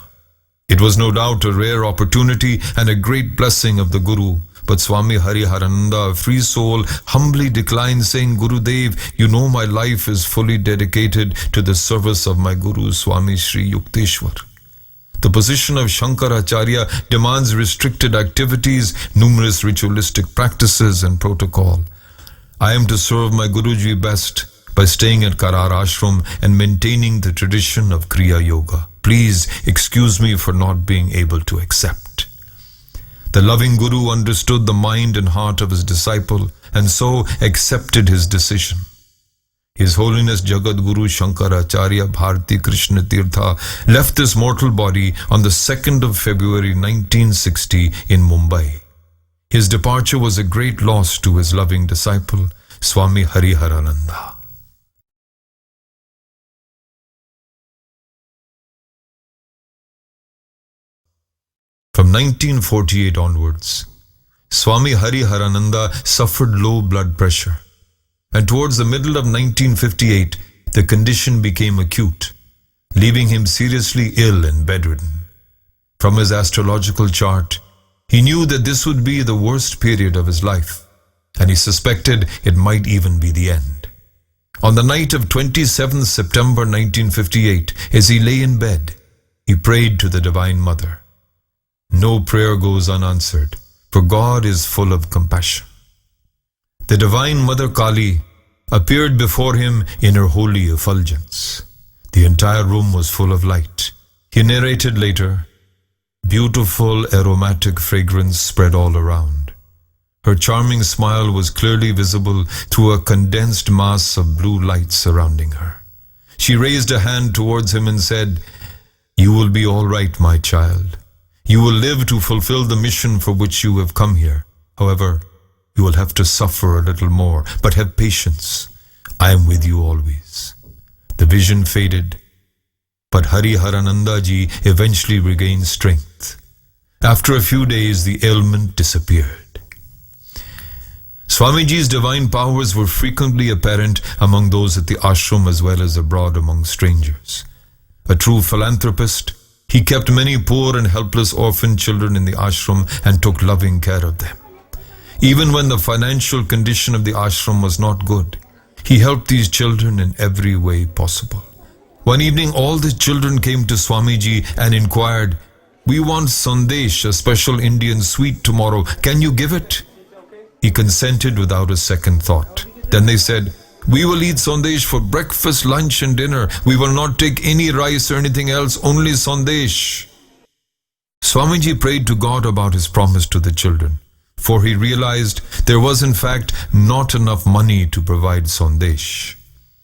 It was no doubt a rare opportunity and a great blessing of the Guru, but Swami Hariharananda, a free soul, humbly declined, saying, "Gurudev, you know my life is fully dedicated to the service of my Guru, Swami Sri Yukteswar. The position of Shankaracharya demands restricted activities, numerous ritualistic practices and protocol. I am to serve my Guruji best by staying at Karar Ashram and maintaining the tradition of Kriya Yoga. Please excuse me for not being able to accept." The loving Guru understood the mind and heart of his disciple and so accepted his decision. His Holiness Jagat Guru Shankaracharya Bharati Krishna Tirtha left this mortal body on the 2nd of February 1960 in Mumbai. His departure was a great loss to his loving disciple, Swami Hariharananda. From 1948 onwards, Swami Hariharananda suffered low blood pressure, and towards the middle of 1958, the condition became acute, leaving him seriously ill and bedridden. From his astrological chart, he knew that this would be the worst period of his life, and he suspected it might even be the end. On the night of 27th September 1958, as he lay in bed, he prayed to the Divine Mother. No prayer goes unanswered, for God is full of compassion. The Divine Mother Kali appeared before him in her holy effulgence. The entire room was full of light. He narrated later, beautiful aromatic fragrance spread all around. Her charming smile was clearly visible through a condensed mass of blue light surrounding her. She raised a hand towards him and said, "You will be all right, my child. You will live to fulfill the mission for which you have come here. However, you will have to suffer a little more, but have patience. I am with you always." The vision faded, but Hariharananda ji eventually regained strength. After a few days, the ailment disappeared. Swamiji's divine powers were frequently apparent among those at the ashram as well as abroad among strangers. A true philanthropist, he kept many poor and helpless orphan children in the ashram and took loving care of them. Even when the financial condition of the ashram was not good, he helped these children in every way possible. One evening, all the children came to Swamiji and inquired, "We want sandesh, a special Indian sweet tomorrow. Can you give it?" He consented without a second thought. Then they said, "We will eat sandesh for breakfast, lunch and dinner. We will not take any rice or anything else, only sandesh." Swamiji prayed to God about his promise to the children, for he realized there was in fact not enough money to provide sandesh.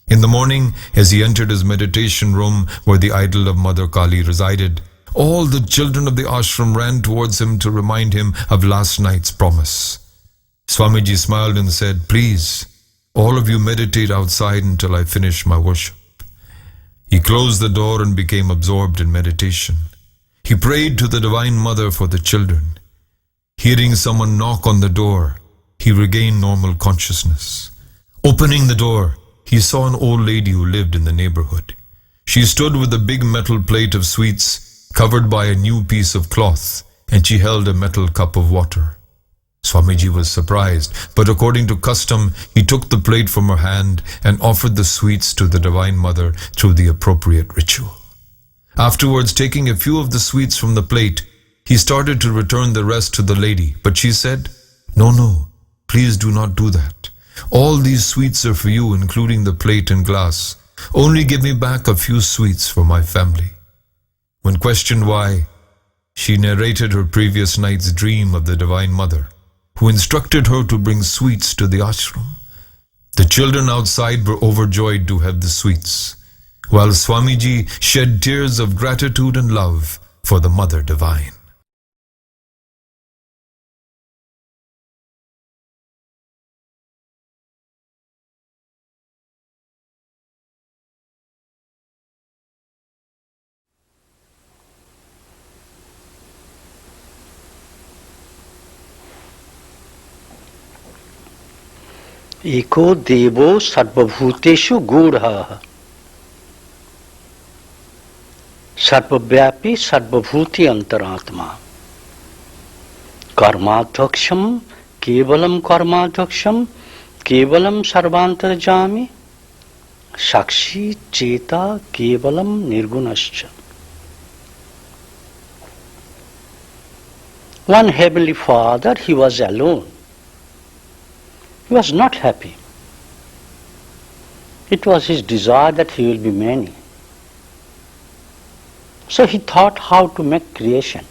In the morning, as he entered his meditation room where the idol of Mother Kali resided, all the children of the ashram ran towards him to remind him of last night's promise. Swamiji smiled and said, "Please, all of you meditate outside until I finish my worship." He closed the door and became absorbed in meditation. He prayed to the Divine Mother for the children. Hearing someone knock on the door, he regained normal consciousness. Opening the door, he saw an old lady who lived in the neighborhood. She stood with a big metal plate of sweets covered by a new piece of cloth, and she held a metal cup of water. Swamiji was surprised, but according to custom, he took the plate from her hand and offered the sweets to the Divine Mother through the appropriate ritual. Afterwards, taking a few of the sweets from the plate, he started to return the rest to the lady, but she said, No, please do not do that. All these sweets are for you, including the plate and glass. Only give me back a few sweets for my family." When questioned why, she narrated her previous night's dream of the Divine Mother, who instructed her to bring sweets to the ashram. The children outside were overjoyed to have the sweets, while Swamiji shed tears of gratitude and love for the Mother Divine. एको देवो सर्वभूतेषु गूढ़ः सर्वव्यापी सर्वभूति अंतरात्मा कर्माध्यक्षम केवलम कर्माध्यक्षम केवलम सर्वांतर्जामी साक्षी चेता केवलम निर्गुणश्च. One heavenly father, he was alone. He was not happy. It was his desire that he will be many. So he thought how to make creation.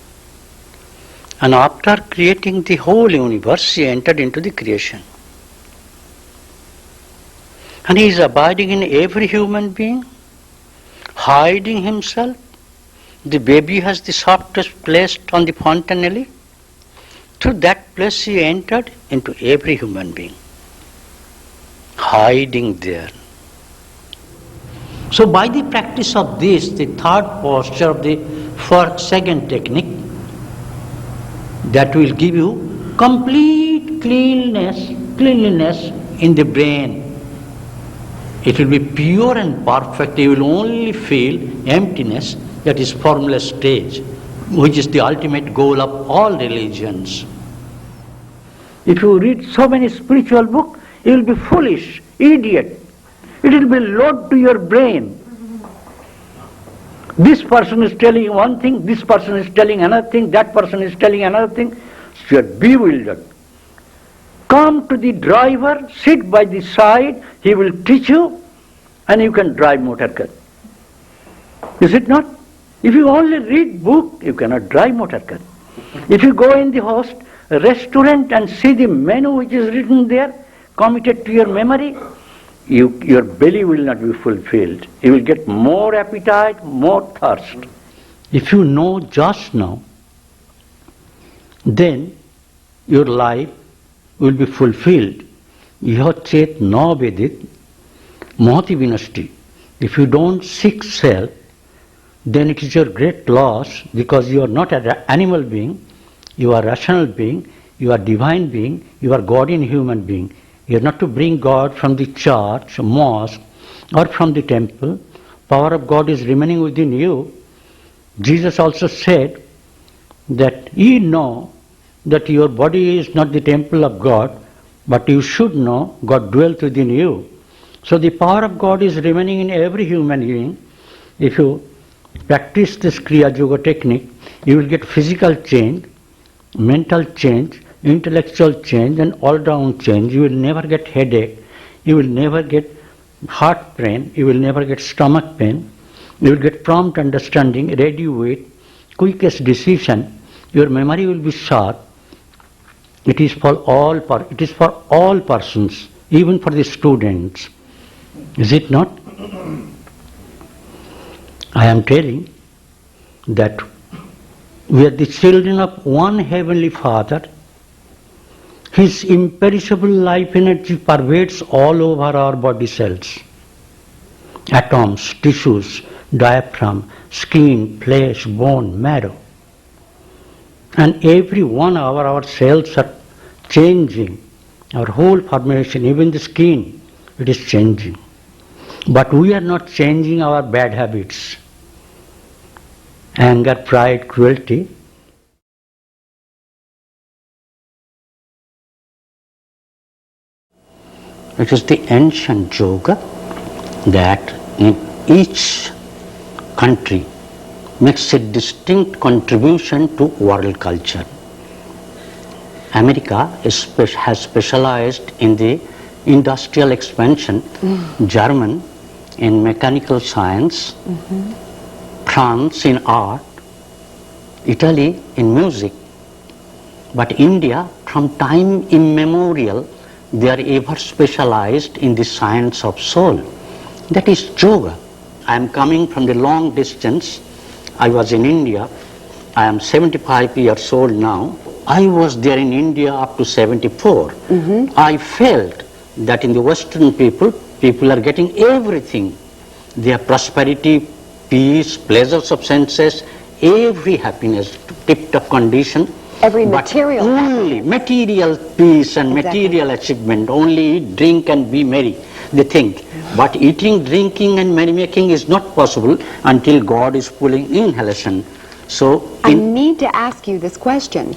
And after creating the whole universe, he entered into the creation. And he is abiding in every human being, hiding himself. The baby has the softest place on the fontanelle. Through that place he entered into every human being, hiding there. So by the practice of this, the third posture of the second technique, that will give you complete cleanliness in the brain. It will be pure and perfect. You will only feel emptiness, that is formless stage, which is the ultimate goal of all religions. If you read so many spiritual books, you will be foolish, idiot. It will be load to your brain. This person is telling you one thing, this person is telling another thing, that person is telling another thing. So you are bewildered. Come to the driver, sit by the side, he will teach you, and you can drive motor car. Is it not? If you only read book, you cannot drive motor car. If you go in the restaurant and see the menu which is written there, committed to your memory, your belly will not be fulfilled. You will get more appetite, more thirst. If you know just now, then your life will be fulfilled. Yachet na vedit mahati vinashti. If you don't seek self, then it is your great loss, because you are not an animal being, you are rational being, you are divine being, you are God in human being. You are not to bring God from the church, mosque, or from the temple. Power of God is remaining within you. Jesus also said that ye know that your body is not the temple of God, but you should know God dwells within you. So the power of God is remaining in every human being. If you practice this Kriya Yoga technique, you will get physical change, mental change, intellectual change, and all-round change. You will never get headache, you will never get heart pain, you will never get stomach pain, you will get prompt understanding, ready wit, quickest decision, your memory will be sharp. It is for all persons, even for the students. Is it not? I am telling that we are the children of one Heavenly Father. His imperishable life energy pervades all over our body cells. Atoms, tissues, diaphragm, skin, flesh, bone, marrow. And every 1 hour our cells are changing. Our whole formation, even the skin, it is changing. But we are not changing our bad habits. Anger, pride, cruelty. It is the ancient yoga that in each country makes a distinct contribution to world culture. America has specialized in the industrial expansion, German in mechanical science, France in art, Italy in music. But India, from time immemorial, they are ever specialized in the science of soul. That is yoga. I am coming from the long distance. I was in India. I am 75 years old now. I was there in India up to 74. I felt that in the Western people are getting everything. Their prosperity, peace, pleasures of senses, every happiness, tip-top condition. Every material. But only material peace and material achievement, only eat, drink and be merry, they think. But eating, drinking and merrymaking is not possible until God is pulling inhalation. So I need to ask you this question.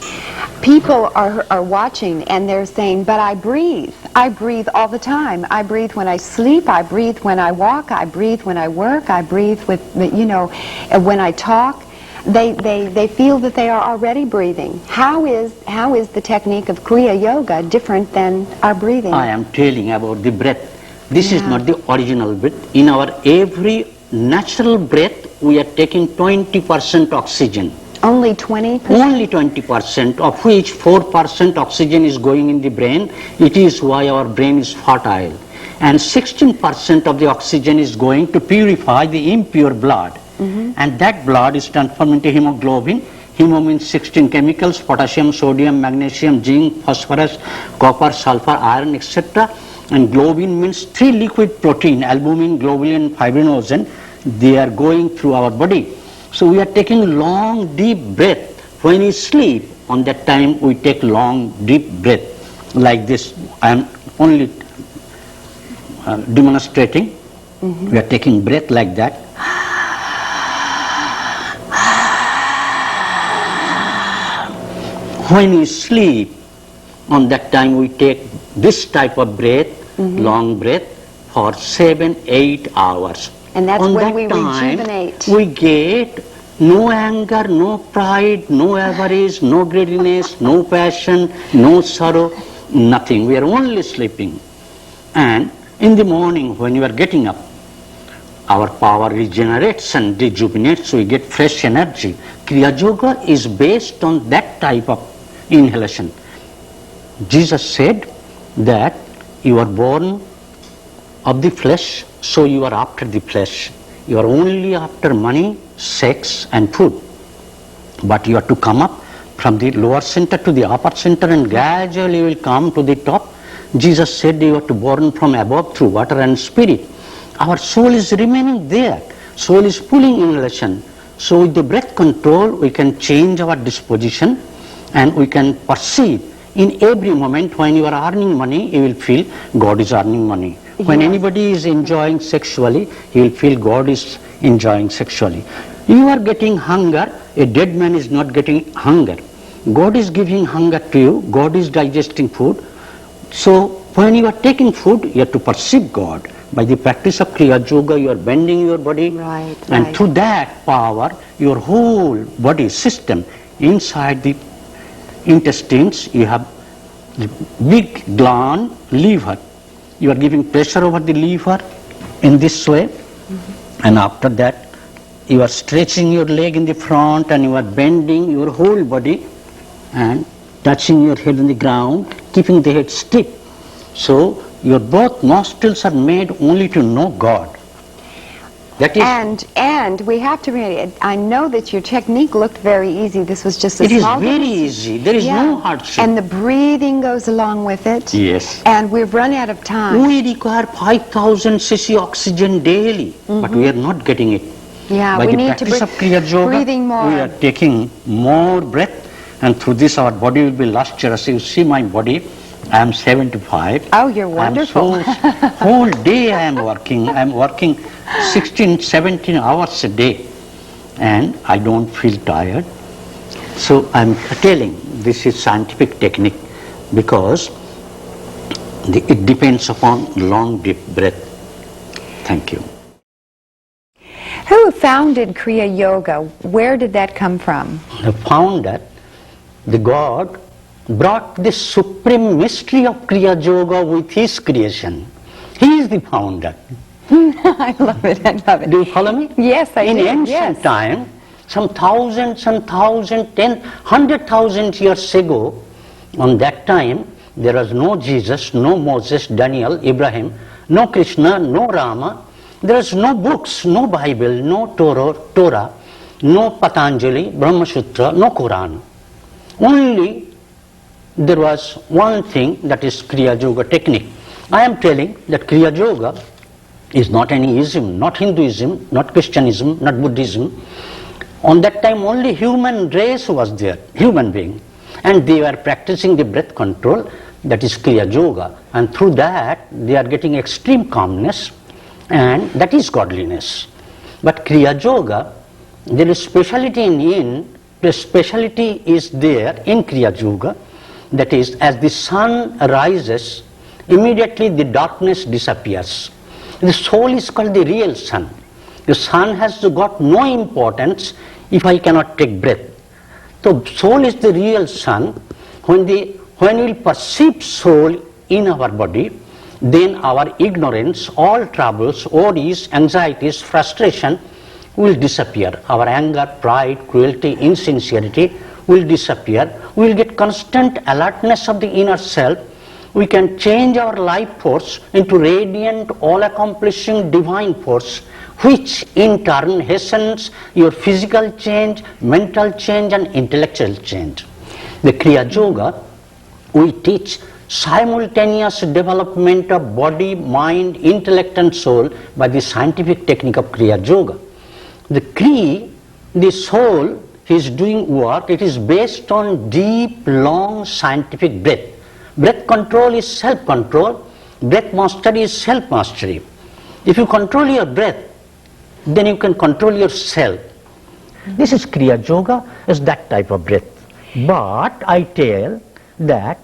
People are watching and they're saying, but I breathe. I breathe all the time. I breathe when I sleep. I breathe when I walk. I breathe when I work. I breathe with, when I talk. They feel that they are already breathing. How is the technique of Kriya Yoga different than our breathing? I am telling about the breath. This is not the original breath. In our every natural breath, we are taking 20% oxygen. Only 20%? Only 20%, of which 4% oxygen is going in the brain. It is why our brain is fertile. And 16% of the oxygen is going to purify the impure blood. And that blood is transformed into hemoglobin. Hemo means 16 chemicals: potassium, sodium, magnesium, zinc, phosphorus, copper, sulfur, iron, etc. And globin means 3 liquid protein: albumin, globulin, fibrinogen. They are going through our body. So we are taking long, deep breath. When we sleep, on that time we take long, deep breath like this. I am only demonstrating. We are taking breath like that. When we sleep, on that time we take this type of breath, long breath, for 7-8 hours. And that's on when that we time, rejuvenate. we get no anger, no pride, no avarice, no greediness, no passion, no sorrow, nothing. We are only sleeping. And in the morning when you are getting up, our power regenerates and rejuvenates, so we get fresh energy. Kriya Yoga is based on that type of inhalation. Jesus said that you are born of the flesh, so you are after the flesh. You are only after money, sex and food. But you have to come up from the lower center to the upper center, and gradually you will come to the top. Jesus said you are to born from above through water and spirit. Our soul is remaining there. Soul is pulling inhalation. So with the breath control we can change our disposition, and we can perceive in every moment. When you are earning money, you will feel God is earning money. When anybody is enjoying sexually, he will feel God is enjoying sexually. You are getting hunger, a dead man is not getting hunger. God is giving hunger to you, God is digesting food. So when you are taking food, you have to perceive God. By the practice of Kriya Yoga, you are bending your body, and through that power, your whole body system, inside the intestines, you have the big gland, liver. You are giving pressure over the liver in this way, and after that you are stretching your leg in the front, and you are bending your whole body and touching your head on the ground, keeping the head stiff. So your both nostrils are made only to know God. That is, and we have to really, I know that your technique looked very easy. This was just a it is small very demonstration. easy. There is no hardship. And the breathing goes along with it. Yes. And we've run out of time. We require 5,000 cc oxygen daily, but we are not getting it. Yeah, By we the need to practice of Kriya Yoga, breathing more. we are taking more breath, and through this our body will be lustrous. You see my body, I am 75. Oh, you're wonderful. Whole day I am working 16, 17 hours a day, and I don't feel tired. So I am telling this is scientific technique, because it depends upon long deep breath. Thank you. Who founded Kriya Yoga? Where did that come from? The founder, the God, brought the supreme mystery of Kriya Yoga with his creation. He is the founder. I love it, I love it. Do you follow me? Yes, I do. In ancient time, some thousands and thousands, 100,000 years ago, on that time, there was no Jesus, no Moses, Daniel, Ibrahim, no Krishna, no Rama. There was no books, no Bible, no Torah, no Patanjali, Brahma Sutra, no Quran. Only there was one thing, that is Kriya Yoga technique. I am telling that Kriya Yoga is not any ism, not Hinduism, not Christianism, not Buddhism. On that time only human race was there, human being, and they were practicing the breath control, that is Kriya Yoga, and through that they are getting extreme calmness, and that is godliness. But Kriya Yoga, there is speciality the speciality is there in Kriya Yoga, that is, as the sun rises, immediately the darkness disappears. The soul is called the real sun. The sun has got no importance if I cannot take breath. So soul is the real sun. When we perceive soul in our body, then our ignorance, all troubles, worries, anxieties, frustration, will disappear. Our anger, pride, cruelty, insincerity will disappear. We will get constant alertness of the inner self. We can change our life force into radiant, all-accomplishing divine force, which in turn hastens your physical change, mental change and intellectual change. The Kriya Yoga, we teach simultaneous development of body, mind, intellect and soul by the scientific technique of Kriya Yoga. The Kriya, the soul, is doing work. It is based on deep, long scientific breath. Breath control is self-control. Breath mastery is self-mastery. If you control your breath, then you can control yourself. This is Kriya Yoga, is that type of breath. But I tell that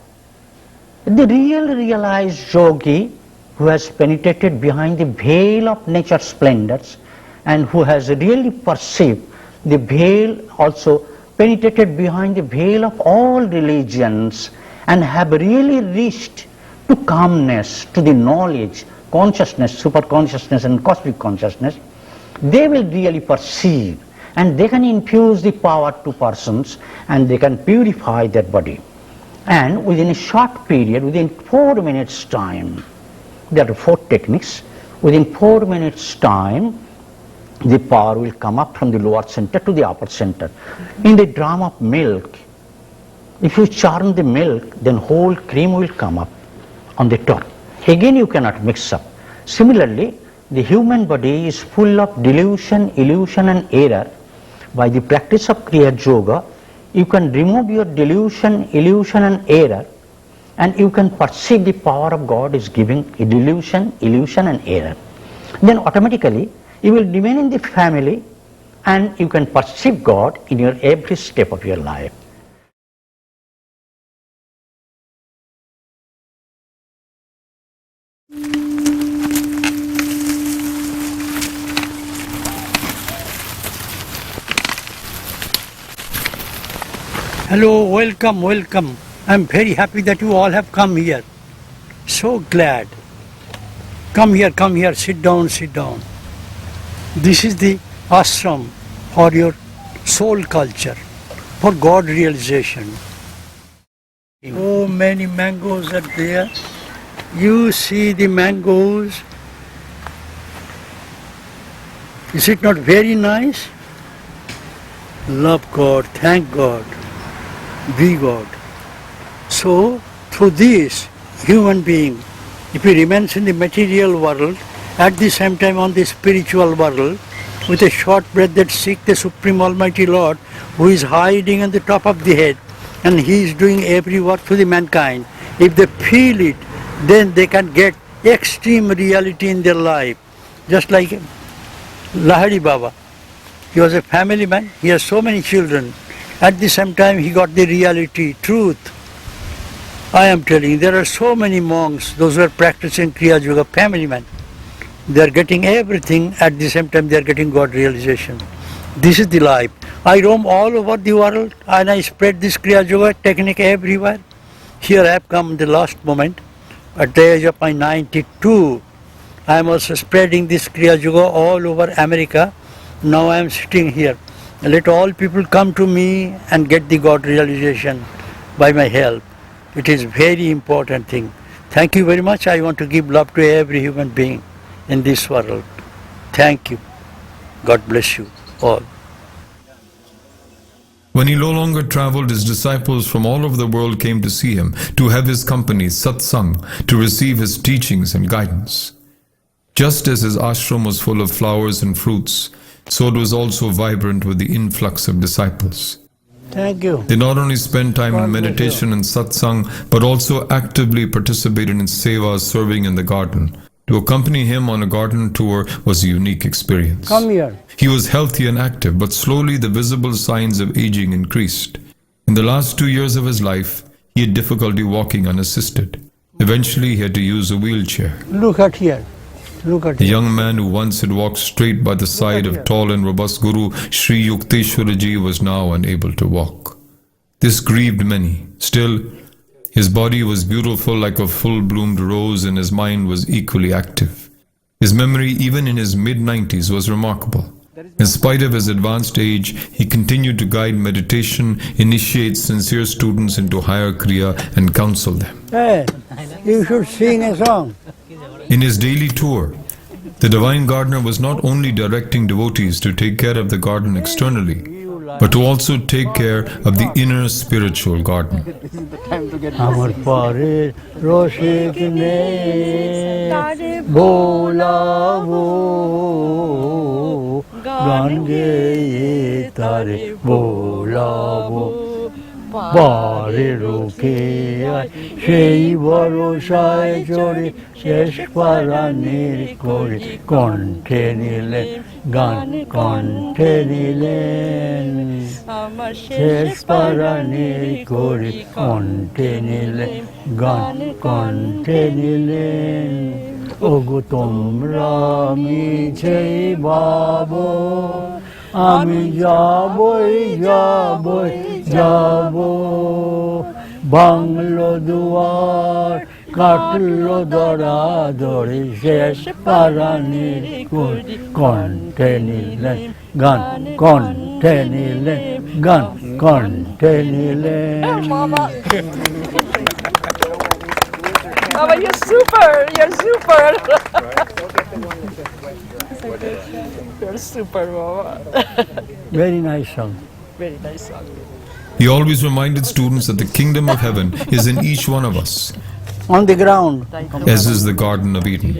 the realized yogi who has penetrated behind the veil of nature's splendors and who has really perceived the veil, also penetrated behind the veil of all religions and have really reached to calmness, to the knowledge, consciousness, superconsciousness and cosmic consciousness, they will really perceive and they can infuse the power to persons and they can purify their body. And within a short period, within 4 minutes time, there are 4 techniques, within 4 minutes time, the power will come up from the lower center to the upper center. In the drum of milk, if you churn the milk, then whole cream will come up on the top. Again you cannot mix up. Similarly, the human body is full of delusion, illusion and error. By the practice of Kriya Yoga, you can remove your delusion, illusion and error, and you can perceive the power of God is giving a delusion, illusion and error. Then automatically you will remain in the family and you can perceive God in your every step of your life. Hello, welcome, welcome. I'm very happy that you all have come here. So glad. Come here, sit down, sit down. This is the ashram for your soul culture, for God realization. So many mangoes are there. You see the mangoes. Is it not very nice? Love God, thank God, be God. So, through this, human being, if he remains in the material world, at the same time on the spiritual world, with a short breath that seek the Supreme Almighty Lord, who is hiding on the top of the head, and he is doing every work to the mankind. If they feel it, then they can get extreme reality in their life. Just like Lahari Baba. He was a family man, he has so many children. At the same time he got the reality, truth. I am telling you, there are so many monks, those who are practicing Kriya Yoga, family men. They are getting everything, at the same time they are getting God realization. This is the life. I roam all over the world and I spread this Kriya Yoga technique everywhere. Here I have come the last moment. At the age of my 92, I am also spreading this Kriya Yoga all over America. Now I am sitting here. Let all people come to me and get the God realization by my help. It is very important thing. Thank you very much. I want to give love to every human being in this world. Thank you. God bless you all. When he no longer traveled, his disciples from all over the world came to see him, to have his company, satsang, to receive his teachings and guidance. Just as his ashram was full of flowers and fruits, so it was also vibrant with the influx of disciples. Thank you. They not only spent time in meditation and satsang, but also actively participated in seva, serving in the garden. To accompany him on a garden tour was a unique experience. Come here. He was healthy and active, but slowly the visible signs of aging increased. In the last 2 years of his life, he had difficulty walking unassisted. Eventually, he had to use a wheelchair. Look at here. Look at The here. young man who once had walked straight by the side of tall and robust Guru Sri Yukteswar was now unable to walk. This grieved many. Still, his body was beautiful like a full-bloomed rose and his mind was equally active. His memory, even in his mid-90s, was remarkable. In spite of his advanced age, he continued to guide meditation, initiate sincere students into higher Kriya, and counsel them. Hey, you should sing a song. In his daily tour, the Divine Gardener was not only directing devotees to take care of the garden externally, but to also take care of the inner spiritual garden. আমার পরে রসিক নে বোলাবো গান গেয়ে তারে বোলাবো পারে রোকে সেই ভরসায় চড়ে শেষ পারানির করে কণ্ঠে নিলেন গান কণ্ঠে নিলেন শেষ পারানির করে কণ্ঠে নিলেন গান কণ্ঠে নিলেন ওগো তোমরা মিছেই ভাবো আমি যাবই যাবই যাব বাংলো দুয়ার কাটলো দরা ধরে শেষ পারানির করি কণ্ঠে নিলেন গান কণ্ঠে নিলেন গান কণ্ঠে নিলেন Mama, you're super! You're super! You're super, Mama. Very nice song. Very nice song. He always reminded students that the kingdom of heaven is in each one of us, On the ground. as is the Garden of Eden.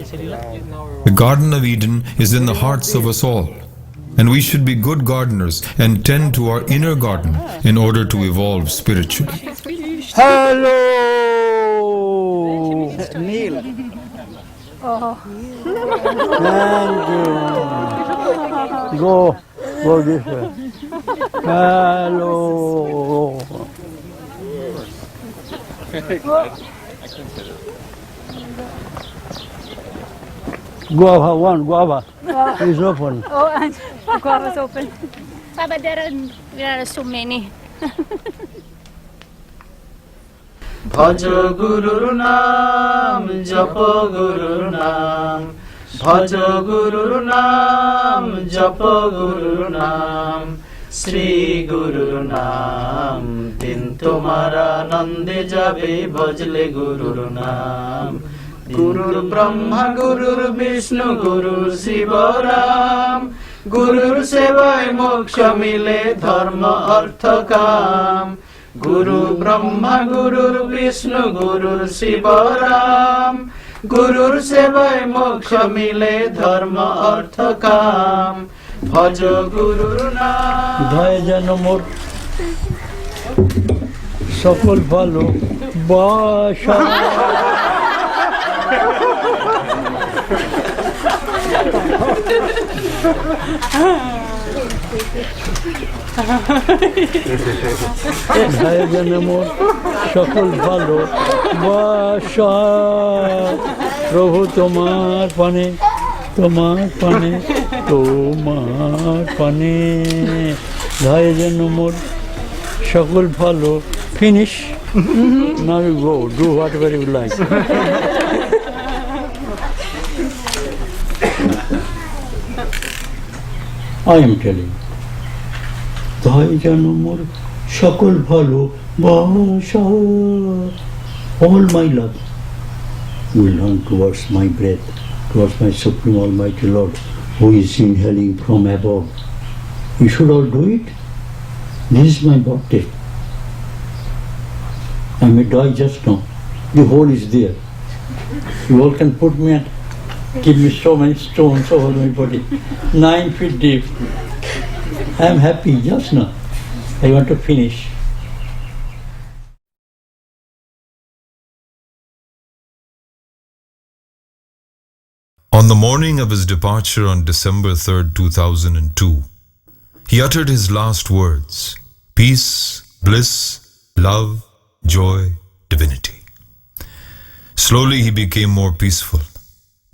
The Garden of Eden is in the hearts of us all, and we should be good gardeners and tend to our inner garden in order to evolve spiritually. Hello, Neil. Thank you. Go this way. Hello. Guava one, guava is open. Oh, and the guava's open. But there are so many. ভজ গুরুর নাম জপ গুরুর নাম ভজ গুরুর নাম জপ গুরুর নাম শ্রী গুরুর নাম দিন তোমার আনন্দে যাবে ভজলে গুরুর নাম গুরুর ব্রহ্মা গুরুর বিষ্ণু গুরুর শিবরাম গুরুর সেবায় মোক্ষ মিলে ধর্ম অর্থ কাম গুরু ব্রহ্মা গুরুর বিষ্ণু গুরুর শিবরাম গুরুর সেবায় মোক্ষ মিলে ধর্ম অর্থ কাম ভজ গুরুর নাম ধয় যেন মোর সকল ভালো বাসা ধয় যেন মোর সকল ভালো বাসা প্রভু তোমার পানে তোমার পানে তোমার পানে ধয় যেন মোর সকল ভালো finish now you go do whatever you like I am telling ধয় যেন মোর সকল ভালো বাসা all my love will run towards my breath, towards my Supreme Almighty Lord, who is inhaling from above. You should all do it. This is my birthday. I may die just now. The hole is there. You all can put me and give me so many stones over my body. 9 feet deep. I am happy just now. I want to finish. On the morning of his departure on December 3rd, 2002, he uttered his last words: peace, bliss, love, joy, divinity. Slowly he became more peaceful,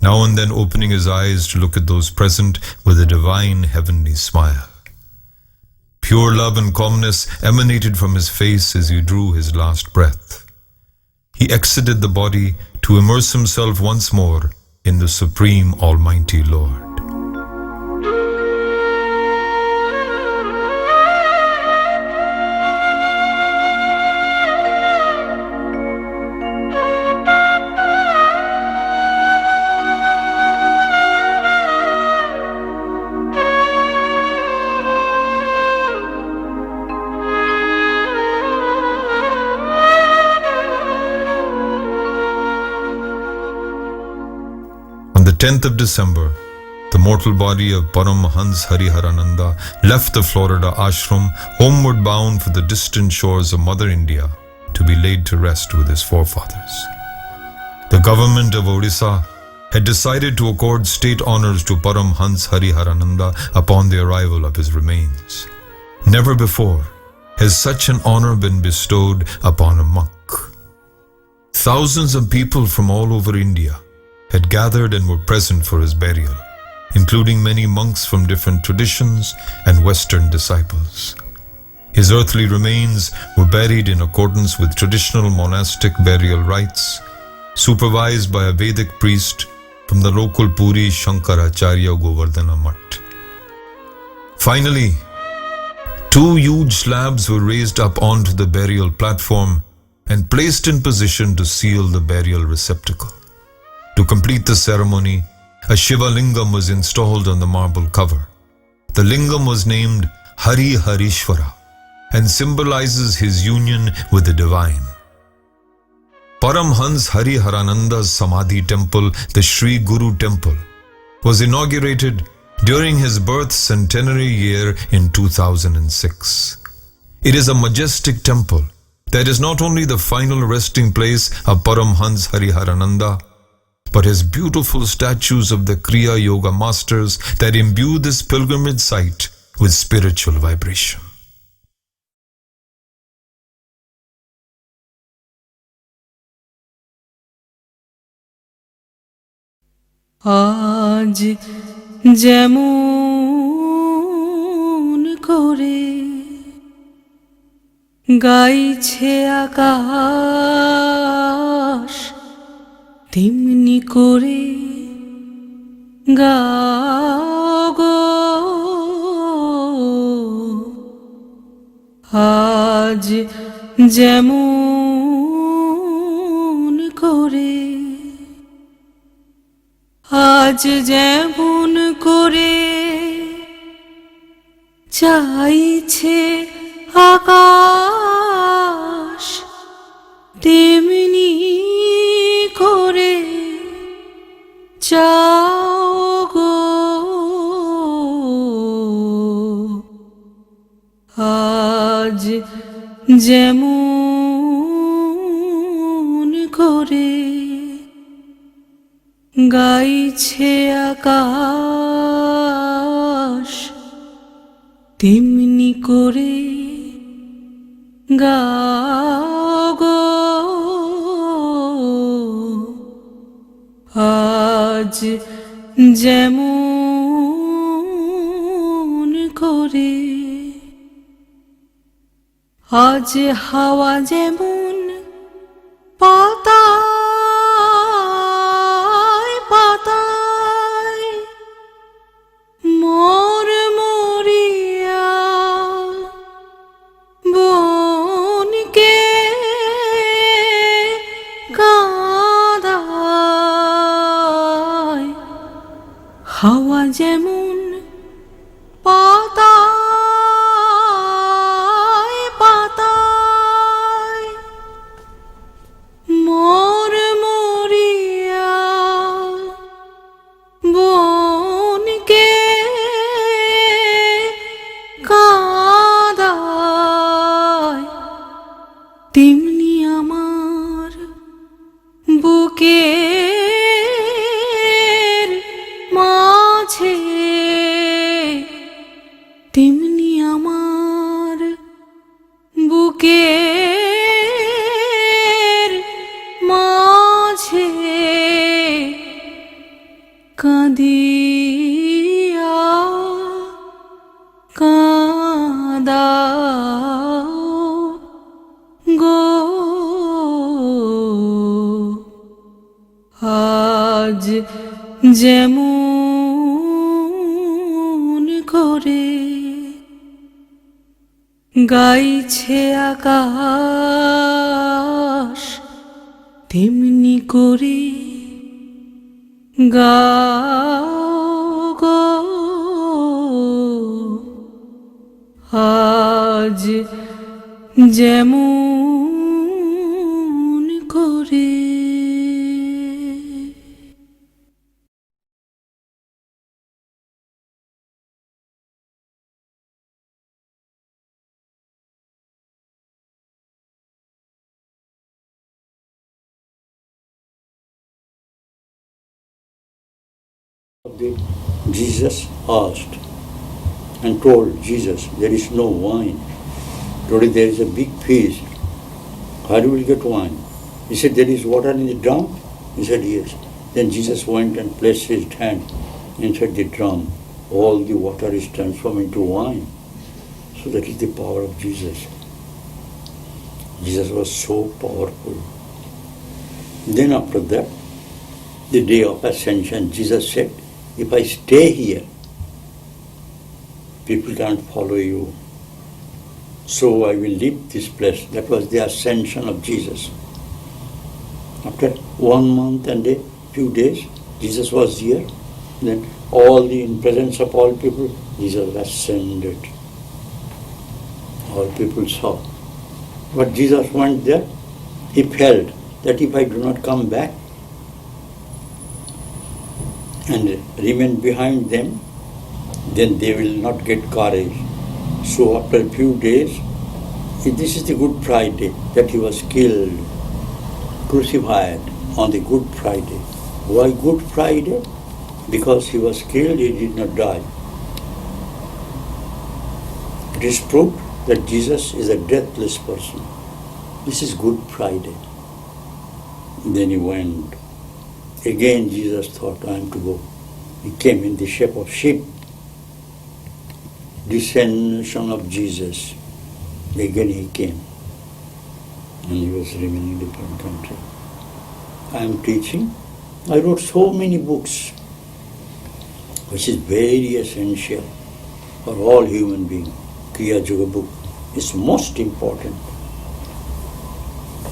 now and then opening his eyes to look at those present with a divine heavenly smile. Pure love and calmness emanated from his face as he drew his last breath. He exited the body to immerse himself once more in the Supreme Almighty Lord. 10th of December, the mortal body of Paramahamsa Hariharananda left the Florida ashram, homeward bound for the distant shores of Mother India to be laid to rest with his forefathers. The government of Odisha had decided to accord state honors to Paramahamsa Hariharananda upon the arrival of his remains. Never before has such an honor been bestowed upon a monk. Thousands of people from all over India had gathered and were present for his burial, including many monks from different traditions and Western disciples. His earthly remains were buried in accordance with traditional monastic burial rites, supervised by a Vedic priest from the local Puri Shankaracharya Govardhana Mutt. Finally, 2 huge slabs were raised up onto the burial platform and placed in position to seal the burial receptacle. To complete the ceremony, a Shiva Lingam was installed on the marble cover. The Lingam was named Hari Harishwara and symbolizes his union with the divine. Paramahamsa Hariharananda's Samadhi temple, the Sri Guru temple, was inaugurated during his birth centenary year in 2006. It is a majestic temple that is not only the final resting place of Paramahamsa Hariharananda, but has beautiful statues of the Kriya Yoga masters that imbue this pilgrimage site with spiritual vibration. আজ যেমন করে গাইছে আকাশ তেমনি করে গাও গো আজ যেমন করে আজ যেমন করে চাইছে আকাশ তেমনি করে চাও গো আজ যেমন করে গাইছে আকাশ তেমনি করে গাও গো আজ যেমন করে আজ হাওয়া যেমন পাতায় পাতায় মোর মরিয়া বনকে কাঁদায় হাওয়া যেমন পাতায় পাতায় মোর মরিয়া বনকে কাঁদায় তেমনি আমার বুকের মাঝে তেমনি আমার বুকের মাঝে কাঁদিয়া কাঁদাও গো আজ যেমন করে গাইছে আকাশ তেমনি করে গাও গো আজ যেমন করে Jesus asked and told Jesus, there is no wine. Today there is a big feast. How do we get wine? He said, there is water in the drum? He said, yes. Then Jesus went and placed his hand inside the drum. All the water is transformed into wine. So that is the power of Jesus. Jesus was so powerful. Then after that, the day of ascension, Jesus said, if I stay here, people can't follow you. So I will leave this place. That was the ascension of Jesus. After 1 month and a few days, Jesus was here. Then in presence of all people, Jesus ascended. All people saw. But Jesus went there. He felt that if I do not come back and remain behind them, then they will not get courage. So after a few days, this is the Good Friday, that he was killed, crucified on the Good Friday. Why Good Friday? Because he was killed, he did not die. It is proved that Jesus is a deathless person. This is Good Friday. Then he went. Again Jesus thought, I am to go. He came in the shape of sheep. Descension of Jesus. Again he came. And he was remaining in a different country. I am teaching. I wrote so many books, which is very essential for all human beings. Kriya Yoga book is most important.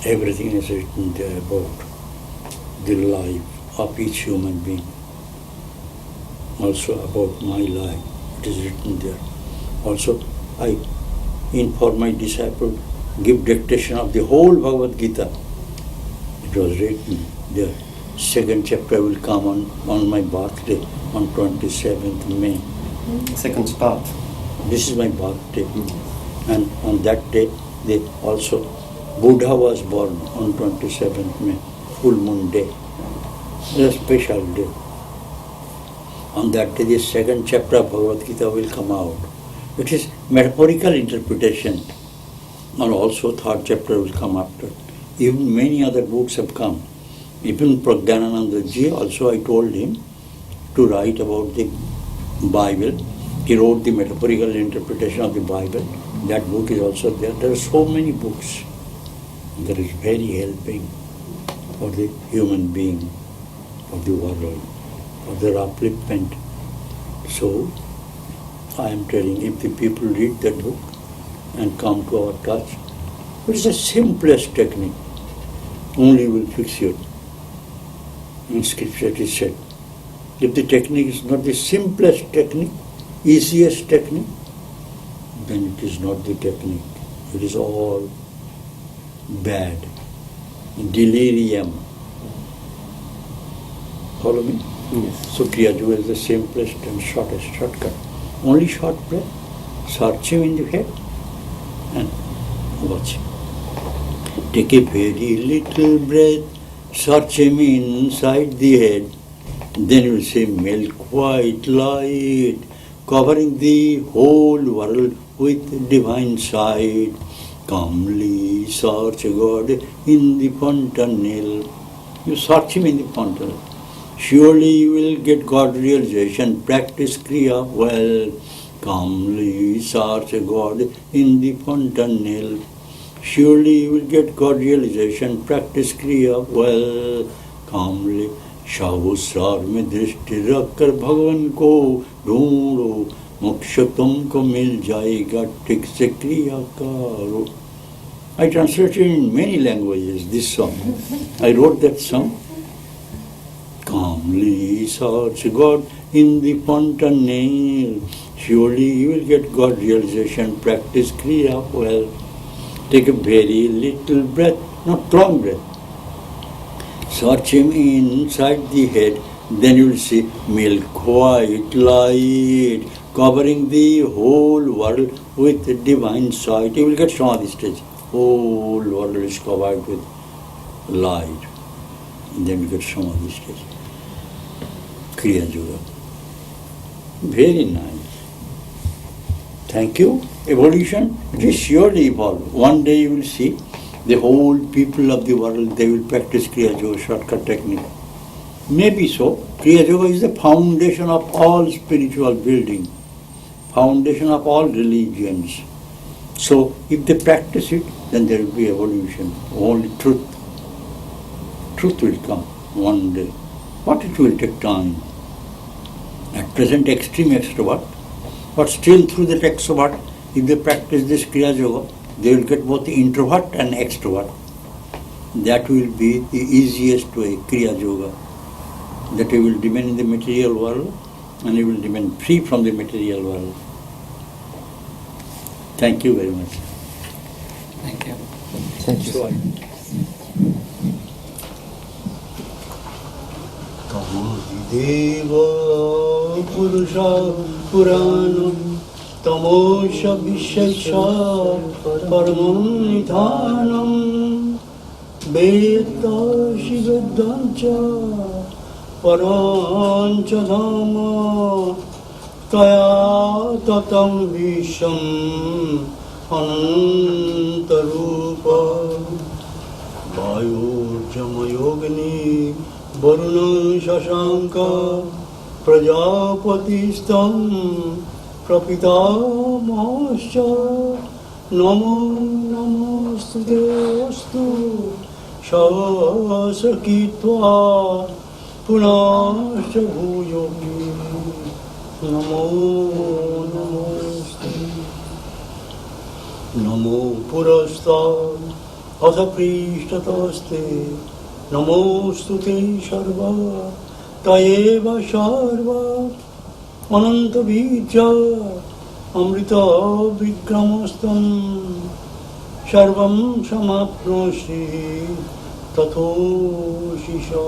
Everything is written there about the life of each human being. Also about my life, it is written there. Also, I inform my disciple, give dictation of the whole Bhagavad Gita. It was written there. Second chapter will come on my birthday, on 27th May. Second part. This is my birthday. And on that day, Buddha was born on 27th May, full moon day. It's a special day. On that day, the second chapter of Bhagavad Gita will come out. It is metaphorical interpretation. And also third chapter will come after. Even many other books have come. Even Pragyanananda ji, also I told him to write about the Bible. He wrote the metaphorical interpretation of the Bible. That book is also there. There are so many books. That is very helping for the human being, for the world, for their upliftment. So, I am telling, if the people read that book and come to our touch, it is the simplest technique. Only will fix you. In scripture it is said, if the technique is not the simplest technique, easiest technique, then it is not the technique. It is all bad. Delirium. Follow me? Yes. So Kriya Yoga is the simplest and shortest shortcut. Only short breath. Search him in the head and watch him. Take a very little breath, search him inside the head. Then you will see milk white light, covering the whole world with divine sight. Calmly search God in the fontanel. You search him in the fontanel. Surely you will get God realization. Practice Kriya well. Calmly search God in the fontanel. Surely you will get God realization. Practice Kriya well. Calmly. सहस्रार में दृष्टि रखकर भगवान को ढूंढो, मोक्ष तुमको मिल जाएगा, ठीक से क्रिया करो. I translated in many languages this song. I wrote that song. Calmly search God in the fontanel. Surely you will get God realization. Practice Kriya well. Take a very little breath, not long breath. Search him inside the head, then you will see milk white light, covering the whole world with divine sight. You will get Samadhi stage. Whole world is covered with light. And then you get Samadhi stage. Kriya Yoga. Very nice. Thank you. Evolution, it will surely evolve. One day you will see the whole people of the world, they will practice Kriya Yoga shortcut technique. Maybe so. Kriya Yoga is the foundation of all spiritual building, foundation of all religions. So if they practice it, then there will be evolution. Only truth. Truth will come one day. But it will take time. At present, extreme extrovert. But still through that extrovert, if they practice this Kriya Yoga, they will get both the introvert and extrovert. That will be the easiest way, Kriya Yoga. That he will remain in the material world and he will remain free from the material world. Thank you very much. Thank you. Thank you. So, Deva Purusha Puranam Tamosha Vishesha Paramam Nidhanam Veda Shivadancha Parancha Dhamma Taya Tatam Visham Anantarupa Vayu Jamayogani Varuna Shashanka Prajapatistam Prapita Mahascha Namo Namaste Astu Shasakitva Punascha Bhuyogi Namo Namaste Namo Purastad Atha Prishtataste Namostute Sharva Tayeva Sharva Ananta Vijja Amrita Vikramastam Sharvam Samapnosi Tato Shisha